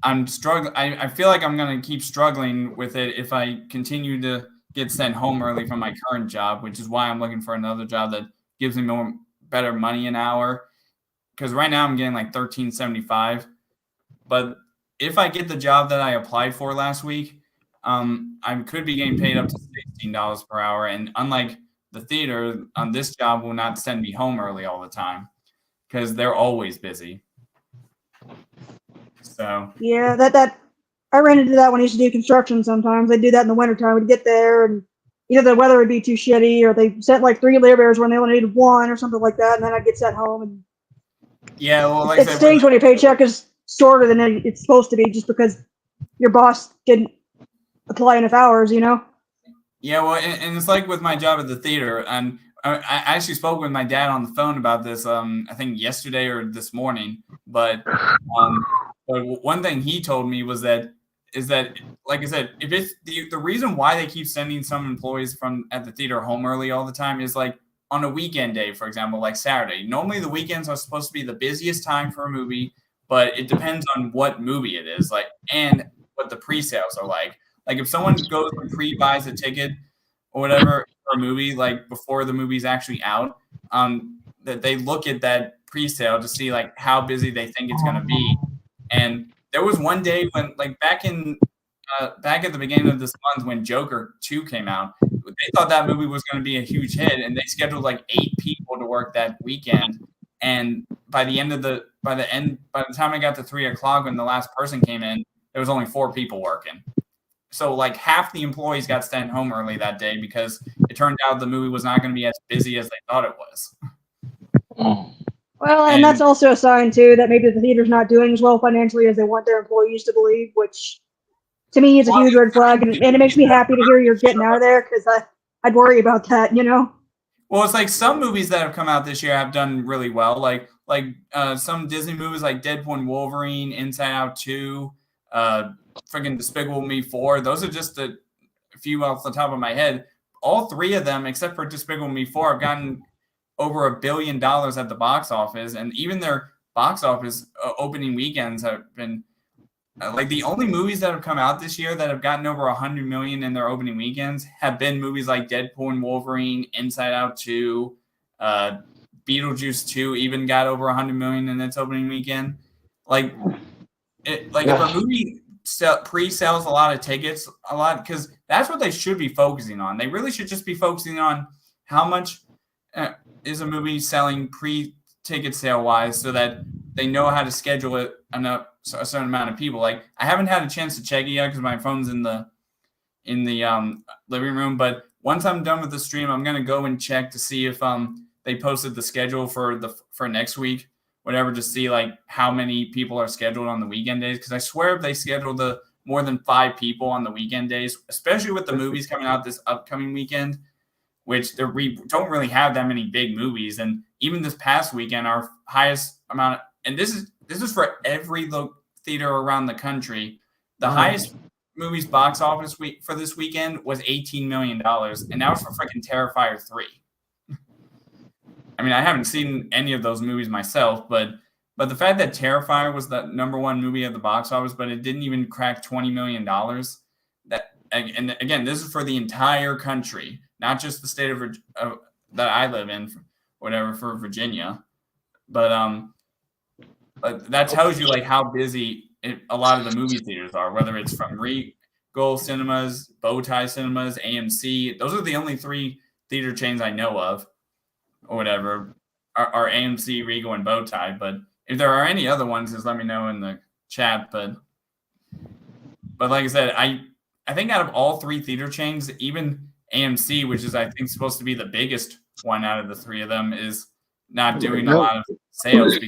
S1: I'm struggling. I feel like I'm going to keep struggling with it if I continue to get sent home early from my current job, which is why I'm looking for another job that gives me better money an hour. Because right now I'm getting like $13.75, but if I get the job that I applied for last week, I could be getting paid up to $16 per hour. And unlike the theater, this job will not send me home early all the time because they're always busy. So
S5: yeah, that I ran into that when I used to do construction. Sometimes they do that in the wintertime. We'd get there and either the weather would be too shitty, or they sent like 3 laborers when they only needed 1 or something like that, and then I'd get sent home. And
S1: yeah, well, like
S5: it stings when your paycheck is shorter than it's supposed to be, just because your boss didn't apply enough hours, you know?
S1: Yeah, well, and it's like with my job at the theater, and I actually spoke with my dad on the phone about this. I think yesterday or this morning. But one thing he told me was that like I said, if it's the reason why they keep sending some employees at the theater home early all the time is like on a weekend day, for example, like Saturday. Normally the weekends are supposed to be the busiest time for a movie, but it depends on what movie it is, like, and what the pre-sales are like. Like if someone goes and pre-buys a ticket or whatever for a movie, like before the movie's actually out, that they look at that pre-sale to see like how busy they think it's going to be. And there was one day when, like back at the beginning of this month when Joker 2 came out, they thought that movie was going to be a huge hit, and they scheduled like 8 people to work that weekend. And by the time I got to 3:00 when the last person came in, there was only 4 people working. So like half the employees got sent home early that day because it turned out the movie was not going to be as busy as they thought it was.
S5: Well, and that's also a sign too that maybe the theater's not doing as well financially as they want their employees to believe, which to me is a huge red flag, and it makes me happy to hear you're getting out of there, because I'd worry about that, you know?
S1: Well, it's like some movies that have come out this year have done really well, like some Disney movies like Deadpool and Wolverine, Inside Out 2, freaking Despicable Me 4. Those are just a few off the top of my head. All 3 of them, except for Despicable Me 4, have gotten over $1 billion at the box office, and even their box office opening weekends have been like the only movies that have come out this year that have gotten over 100 million in their opening weekends have been movies like Deadpool and Wolverine, Inside Out 2, Beetlejuice 2 even got over 100 million in its opening weekend. Like if a movie pre-sells a lot of tickets, because that's what they should be focusing on. They really should just be focusing on how much is a movie selling pre-ticket sale wise, so that they know how to schedule it a certain amount of people. Like I haven't had a chance to check it yet because my phone's in the living room. But once I'm done with the stream, I'm gonna go and check to see if they posted the schedule for next week, whatever, to see like how many people are scheduled on the weekend days. Because I swear if they scheduled more than 5 people on the weekend days, especially with the movies coming out this upcoming weekend, which we don't really have that many big movies. And even this past weekend, our highest amount, and this is for every theater around the country, the highest movies box office for this weekend was $18 million, and that was for freaking Terrifier 3. I mean, I haven't seen any of those movies myself, but the fact that Terrifier was the #1 movie at the box office, but it didn't even crack $20 million, and again, this is for the entire country, not just the state of that I live in, whatever, for Virginia. But that tells you like how busy a lot of the movie theaters are, whether it's from Regal Cinemas, Bowtie Cinemas, AMC. Those are the only 3 theater chains I know of, or whatever, are AMC, Regal, and Bowtie. But if there are any other ones, just let me know in the chat. But like I said, I think out of all 3 theater chains, even AMC, which is I think supposed to be the biggest one out of the 3 of them, is not doing a lot of sales.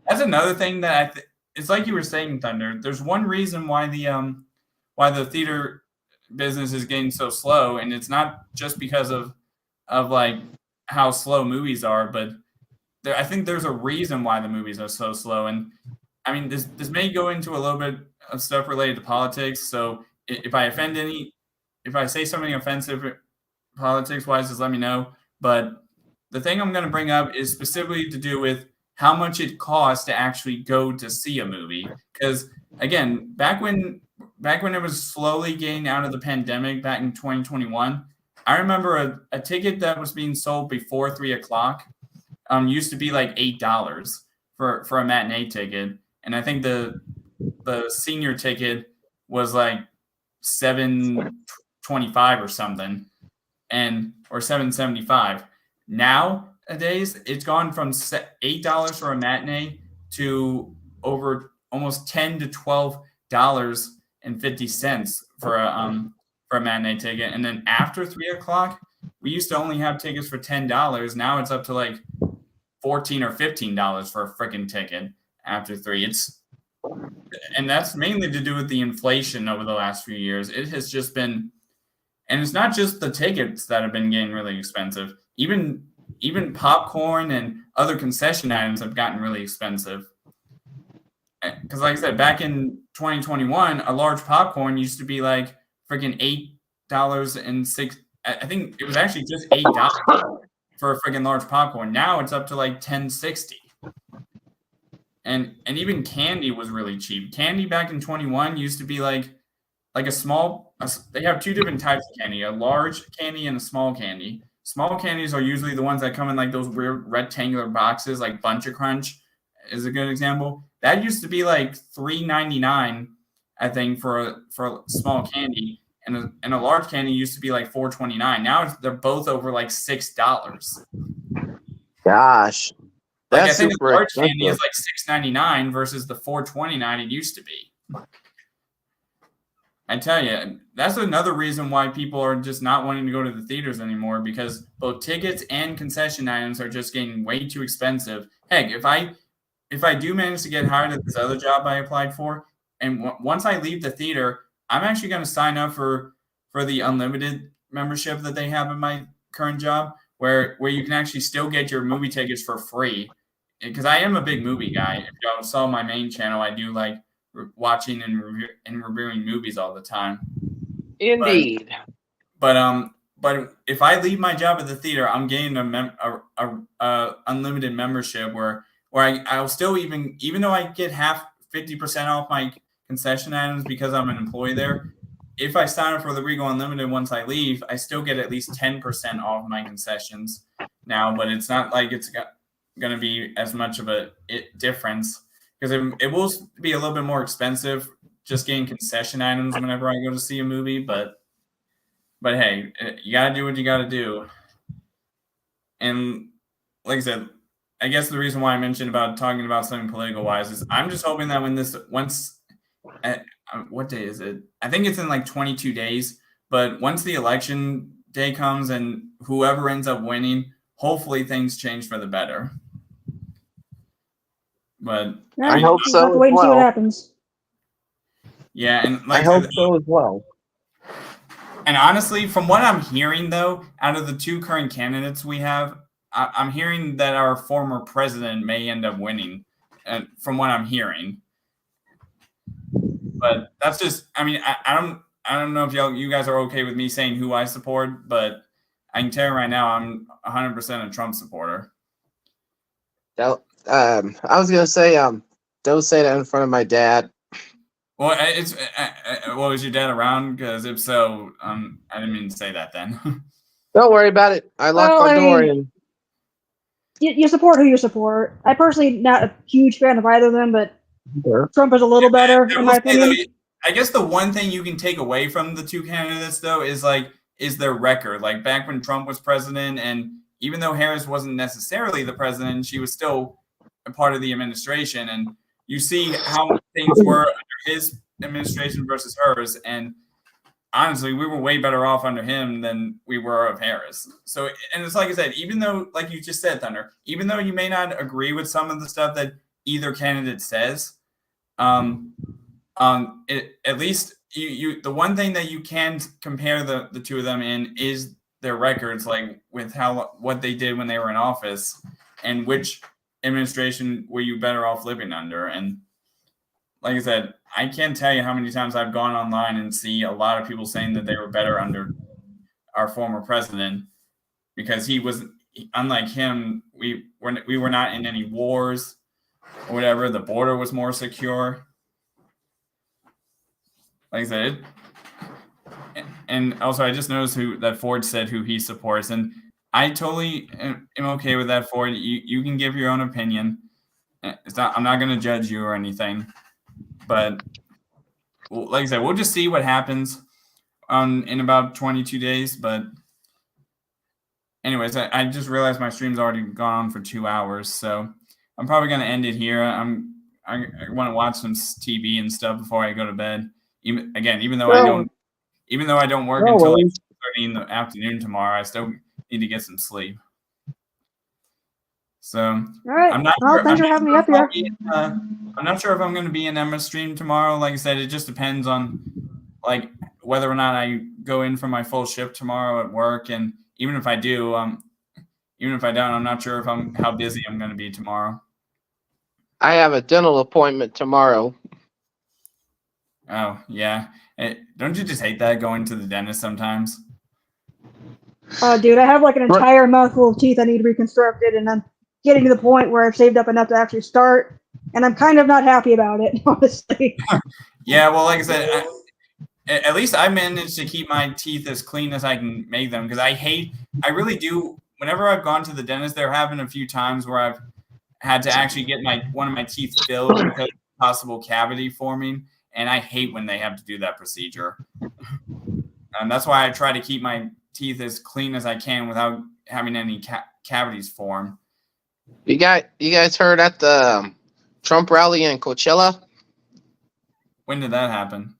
S1: That's another thing that it's like you were saying, Thunder. There's one reason why the theater business is getting so slow, and it's not just because of like how slow movies are, but I think there's a reason why the movies are so slow. And I mean, this may go into a little bit of stuff related to politics. So if I say something offensive politics wise, just let me know. But the thing I'm going to bring up is specifically to do with how much it costs to actually go to see a movie. Because again, back when back when it was slowly getting out of the pandemic back in 2021, I remember a ticket that was being sold before 3:00 used to be like $8 for a matinee ticket, and I think the senior ticket was like $7.25 or something, or $7.75. Nowadays, it's gone from $8 for a matinee to over almost $10 to $12.50 for a matinee ticket. And then after 3:00, we used to only have tickets for $10. Now it's up to like $14 or $15 for a freaking ticket after 3. And that's mainly to do with the inflation over the last few years. It has just been, and it's not just the tickets that have been getting really expensive. Even popcorn and other concession items have gotten really expensive. Because like I said, back in 2021, a large popcorn used to be like freaking $8.06. I think it was actually just $8 for a freaking large popcorn. Now it's up to like $10.60. And even candy was really cheap. Candy back in 21 used to be like a small. They have two different types of candy: a large candy and a small candy. Small candies are usually the ones that come in like those weird rectangular boxes, like Bunch of Crunch is a good example. That used to be like $3.99, I think, for a small candy, and a large candy used to be like $4.29. Now they're both over like $6.
S4: Gosh,
S1: like
S4: that's
S1: I think
S4: super
S1: the large
S4: expensive.
S1: candy is like $6.99 versus the $4.29 it used to be. I tell you, that's another reason why people are just not wanting to go to the theaters anymore, because both tickets and concession items are just getting way too expensive. Heck, if I do manage to get hired at this other job I applied for, and once I leave the theater, I'm actually going to sign up for the unlimited membership that they have in my current job, where you can actually still get your movie tickets for free. Because I am a big movie guy. If y'all saw my main channel, I do like watching and reviewing movies all the time.
S4: Indeed.
S1: But if I leave my job at the theater, I'm getting a unlimited membership where I'll still, even though I get 50% off my concession items because I'm an employee there, if I sign up for the Regal Unlimited once I leave, I still get at least 10% off my concessions now. But it's not like it's going to be as much of a difference, because it will be a little bit more expensive just getting concession items whenever I go to see a movie. But hey, you got to do what you got to do. And like I said, I guess the reason why I mentioned about talking about something political wise is I'm just hoping that what day is it? I think it's in like 22 days. But once the election day comes and whoever ends up winning, hopefully things change for the better. But
S4: I hope so.
S5: Have to wait and see what happens.
S1: Yeah, and like
S4: I hope so as well.
S1: And honestly, from what I'm hearing, though, out of the two current candidates we have, I'm hearing that our former president may end up winning, from what I'm hearing. But that's just, I mean, I don't know if you guys are okay with me saying who I support, but I can tell you right now, I'm 100% a Trump supporter.
S4: I was gonna say, don't say that in front of my dad.
S1: Well, was your dad around? Because if so, I didn't mean to say that then.
S4: Don't worry about it. I locked my door in.
S5: You support who you support. I personally not a huge fan of either of them, but Trump is a little better in my opinion.
S1: I guess the one thing you can take away from the two candidates, though, is their record. Like back when Trump was president, and even though Harris wasn't necessarily the president, she was still a part of the administration, and you see how things were under his administration versus hers, and honestly, we were way better off under him than we were of Harris. So, and it's like I said, even though, like you just said, Thunder, even though you may not agree with some of the stuff that either candidate says, at least you the one thing that you can compare the two of them in is their records, like with what they did when they were in office, and which administration were you better off living under. And like I said, I can't tell you how many times I've gone online and see a lot of people saying that they were better under our former president, because he was, unlike him, we were not in any wars or whatever. The border was more secure. like I said, and also I just noticed that Ford said who he supports, and I totally am okay with that, Ford. You can give your own opinion. I'm not going to judge you or anything, but like I said, we'll just see what happens in about 22 days. But anyways, I just realized my stream's already gone on for 2 hours, so I'm probably going to end it here. I want to watch some TV and stuff before I go to bed. Even though I don't work until like 6:30 in the afternoon tomorrow, I still need to get some sleep. So
S5: all right.
S1: I'm not
S5: well,
S1: sure,
S5: thanks for having me up here.
S1: I'm not sure if I'm going to be in Emma's stream tomorrow. Like I said, it just depends on like whether or not I go in for my full shift tomorrow at work, and even if I do, even if I don't, I'm not sure if how busy I'm going to be tomorrow.
S4: I have a dental appointment tomorrow.
S1: Oh yeah, don't you just hate that going to the dentist sometimes?
S5: Oh, dude, I have like an entire mouthful of teeth I need reconstructed, and I'm getting to the point where I've saved up enough to actually start, and I'm kind of not happy about it, honestly.
S1: Yeah, well, like I said, at least I managed to keep my teeth as clean as I can make them, because I really do. Whenever I've gone to the dentist, there have been a few times where I've had to actually get one of my teeth filled because of possible cavity forming, and I hate when they have to do that procedure. And that's why I try to keep my teeth as clean as I can without having any cavities form.
S4: You guys heard at the Trump rally in Coachella?
S1: When did that happen?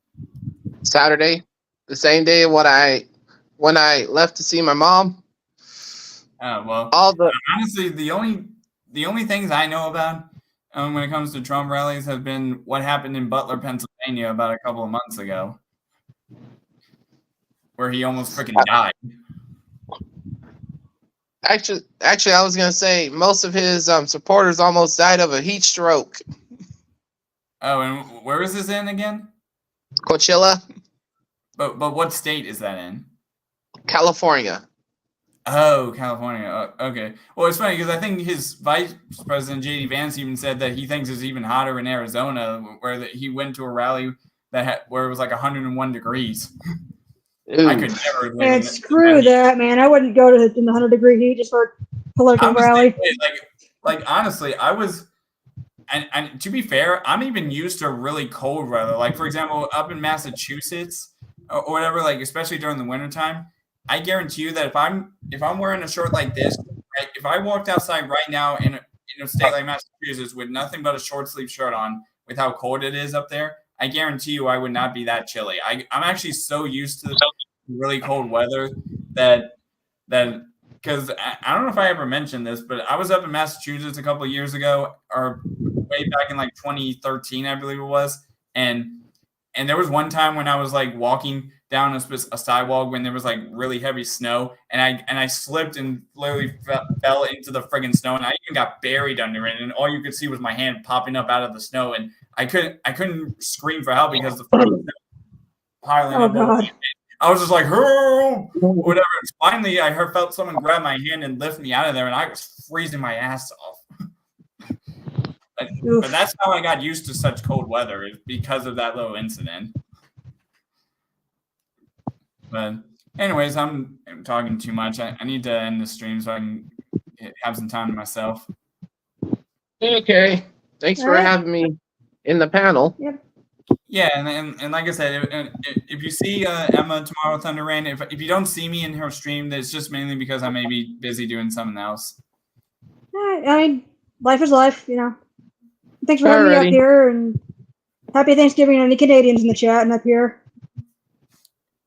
S4: Saturday, the same day when I left to see my mom.
S1: Well, honestly, the only things I know about when it comes to Trump rallies have been what happened in Butler, Pennsylvania, about a couple of months ago, where he almost freaking died.
S4: Actually, I was gonna say most of his supporters almost died of a heat stroke.
S1: Oh, and where is this in again?
S4: Coachella.
S1: But what state is that in?
S4: California.
S1: Oh, California. Okay. Well, it's funny because I think his vice president, J.D. Vance, even said that he thinks it's even hotter in Arizona, where he went to a rally where it was like 101 degrees.
S4: Ooh.
S1: I could never live
S5: And screw that, man. I wouldn't go in the 100-degree heat just for a political rally.
S1: Like honestly, I was, and to be fair, I'm even used to really cold weather. Like for example, up in Massachusetts or whatever, like especially during the wintertime, I guarantee you that if I'm wearing a shirt like this, right, if I walked outside right now in a state like Massachusetts with nothing but a short sleeve shirt on, with how cold it is up there, I guarantee you I would not be that chilly. I'm actually so used to really cold weather that because I don't know if I ever mentioned this, but I was up in Massachusetts a couple of years ago, or way back in like 2013, I believe it was, and there was one time when I was like walking down a sidewalk when there was like really heavy snow, and I slipped and literally fell into the friggin' snow, and I even got buried under it, and all you could see was my hand popping up out of the snow, and I couldn't scream for help because the friggin' snow piling up.
S5: God.
S1: I was just like, "Help!" Whatever. Finally, I felt someone grab my hand and lift me out of there, and I was freezing my ass off. But that's how I got used to such cold weather, is because of that little incident. But anyways, I'm talking too much. I need to end the stream so I can have some time to myself.
S4: Okay. Thanks for having me in the panel.
S5: Yep.
S1: Yeah, and like I said, if you see Emma tomorrow, Thunder Rain, if you don't see me in her stream, it's just mainly because I may be busy doing something else.
S5: I mean, life is life, you know. Thanks for having me up here, and happy Thanksgiving to any Canadians in the chat and up here.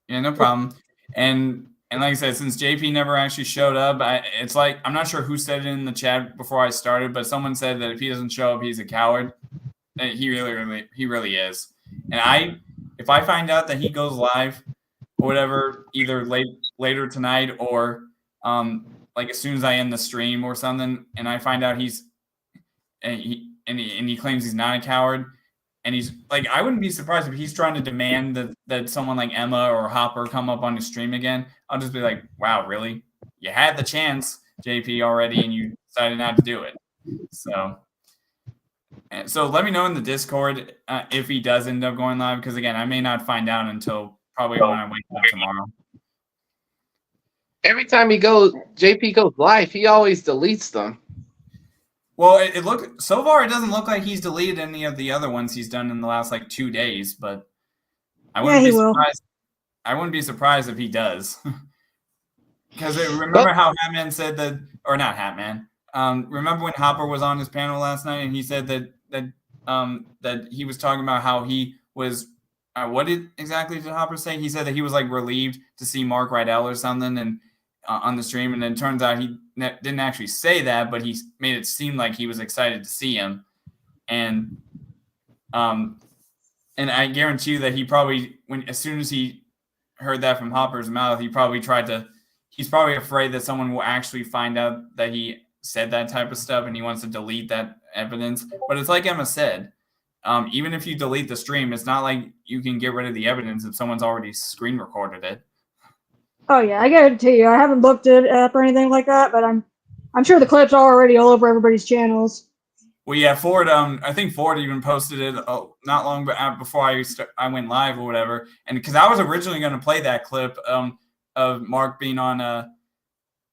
S1: Yeah, no problem. And like I said, since JP never actually showed up, it's like, I'm not sure who said it in the chat before I started, but someone said that if he doesn't show up, he's a coward. He really is. And if I find out that he goes live or whatever, either later tonight or like as soon as I end the stream or something, and I find out he claims he's not a coward, and he's like, I wouldn't be surprised if he's trying to demand that someone like Emma or Hopper come up on his stream again. I'll just be like, wow, really? You had the chance, JP, already, and you decided not to do it. So And so let me know in the Discord if he does end up going live, because again, I may not find out until probably when I wake up tomorrow.
S4: Every time JP goes live, he always deletes them.
S1: Well, it looked so far. It doesn't look like he's deleted any of the other ones he's done in the last like 2 days. But I wouldn't be surprised. I wouldn't be surprised if he does. Because remember how Hatman said that, or not Hatman. Remember when Hopper was on his panel last night and he said that he was talking about how he was. What exactly did Hopper say? He said that he was like relieved to see Mark Riedel or something, and on the stream, and then it turns out he didn't actually say that, but he made it seem like he was excited to see him, and I guarantee you that he probably, as soon as he heard that from Hopper's mouth, he's probably afraid that someone will actually find out that he said that type of stuff, and he wants to delete that evidence. But it's like Emma said, even if you delete the stream, it's not like you can get rid of the evidence if someone's already screen recorded it.
S5: Oh yeah, I guarantee you. I haven't looked it up or anything like that, but I'm sure the clips are already all over everybody's channels.
S1: Well, yeah, Ford. I think Ford even posted it not long before I went live or whatever, and because I was originally going to play that clip of Mark being on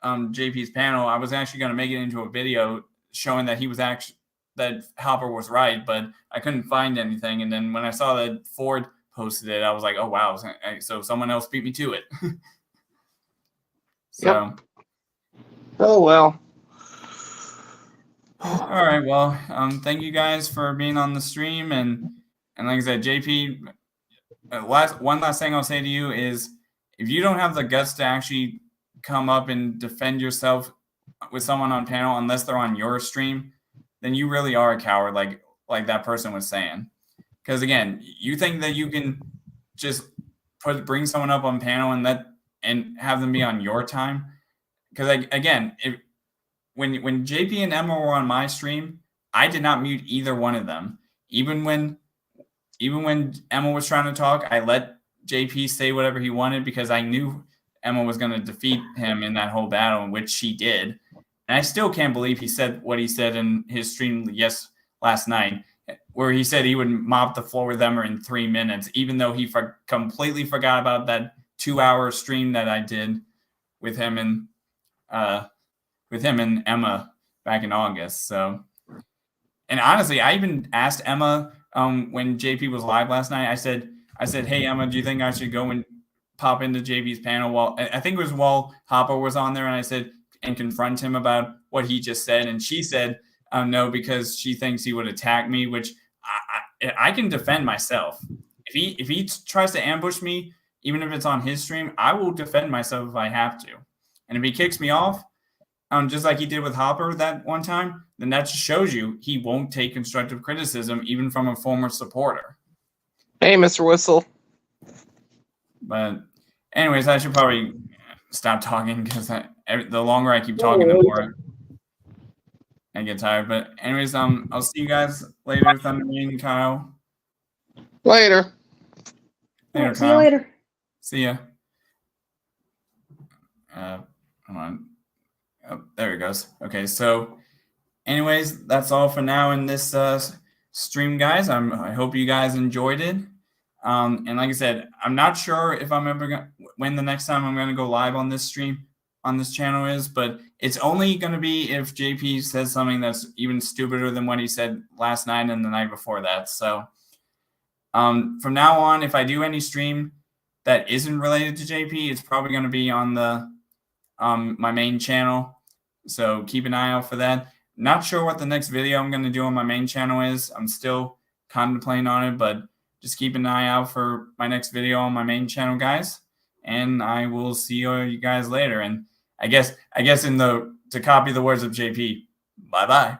S1: JP's panel, I was actually going to make it into a video showing that he was that Hopper was right, but I couldn't find anything. And then when I saw that Ford posted it, I was like, oh wow, so someone else beat me to it. So,
S4: yep. Oh well.
S1: All right. Well, thank you guys for being on the stream, and like I said, JP. One last thing I'll say to you is, if you don't have the guts to actually come up and defend yourself with someone on panel, unless they're on your stream, then you really are a coward, like that person was saying. Because again, you think that you can just bring someone up on panel and have them be on your time. Because again, when JP and Emma were on my stream, I did not mute either one of them. Even when Emma was trying to talk, I let JP say whatever he wanted because I knew Emma was going to defeat him in that whole battle, which she did. And I still can't believe he said what he said in his stream last night, where he said he would mop the floor with Emma in 3 minutes, even though he completely forgot about that 2-hour stream that I did with him and Emma back in August. So, and honestly, I even asked Emma when JP was live last night. I said, hey Emma, do you think I should go and pop into JP's panel? I think it was while Hopper was on there, and I said, and confront him about what he just said, and she said no, because she thinks he would attack me, which I can defend myself. If he tries to ambush me, even if it's on his stream, I will defend myself if I have to. And if he kicks me off, just like he did with Hopper that one time, then that just shows you he won't take constructive criticism, even from a former supporter.
S4: Hey, Mr. Whistle.
S1: But anyways, I should probably stop talking, because the longer I keep talking, the more I get tired. But anyways, I'll see you guys later, Thunder and Kyle.
S4: Later.
S1: Later,
S5: see you later.
S1: See ya. Hold on. Oh, there it goes. Okay, so anyways, that's all for now in this stream, guys. I hope you guys enjoyed it. And like I said, I'm not sure if I'm ever when the next time I'm going to go live on this stream, on this channel is, but it's only going to be if JP says something that's even stupider than what he said last night and the night before that. So from now on, if I do any stream that isn't related to JP, it's probably going to be on the my main channel. So keep an eye out for that. Not sure what the next video I'm going to do on my main channel is. I'm still contemplating on it, but just keep an eye out for my next video on my main channel, guys. And I will see you guys later. And I guess to copy the words of JP, bye-bye.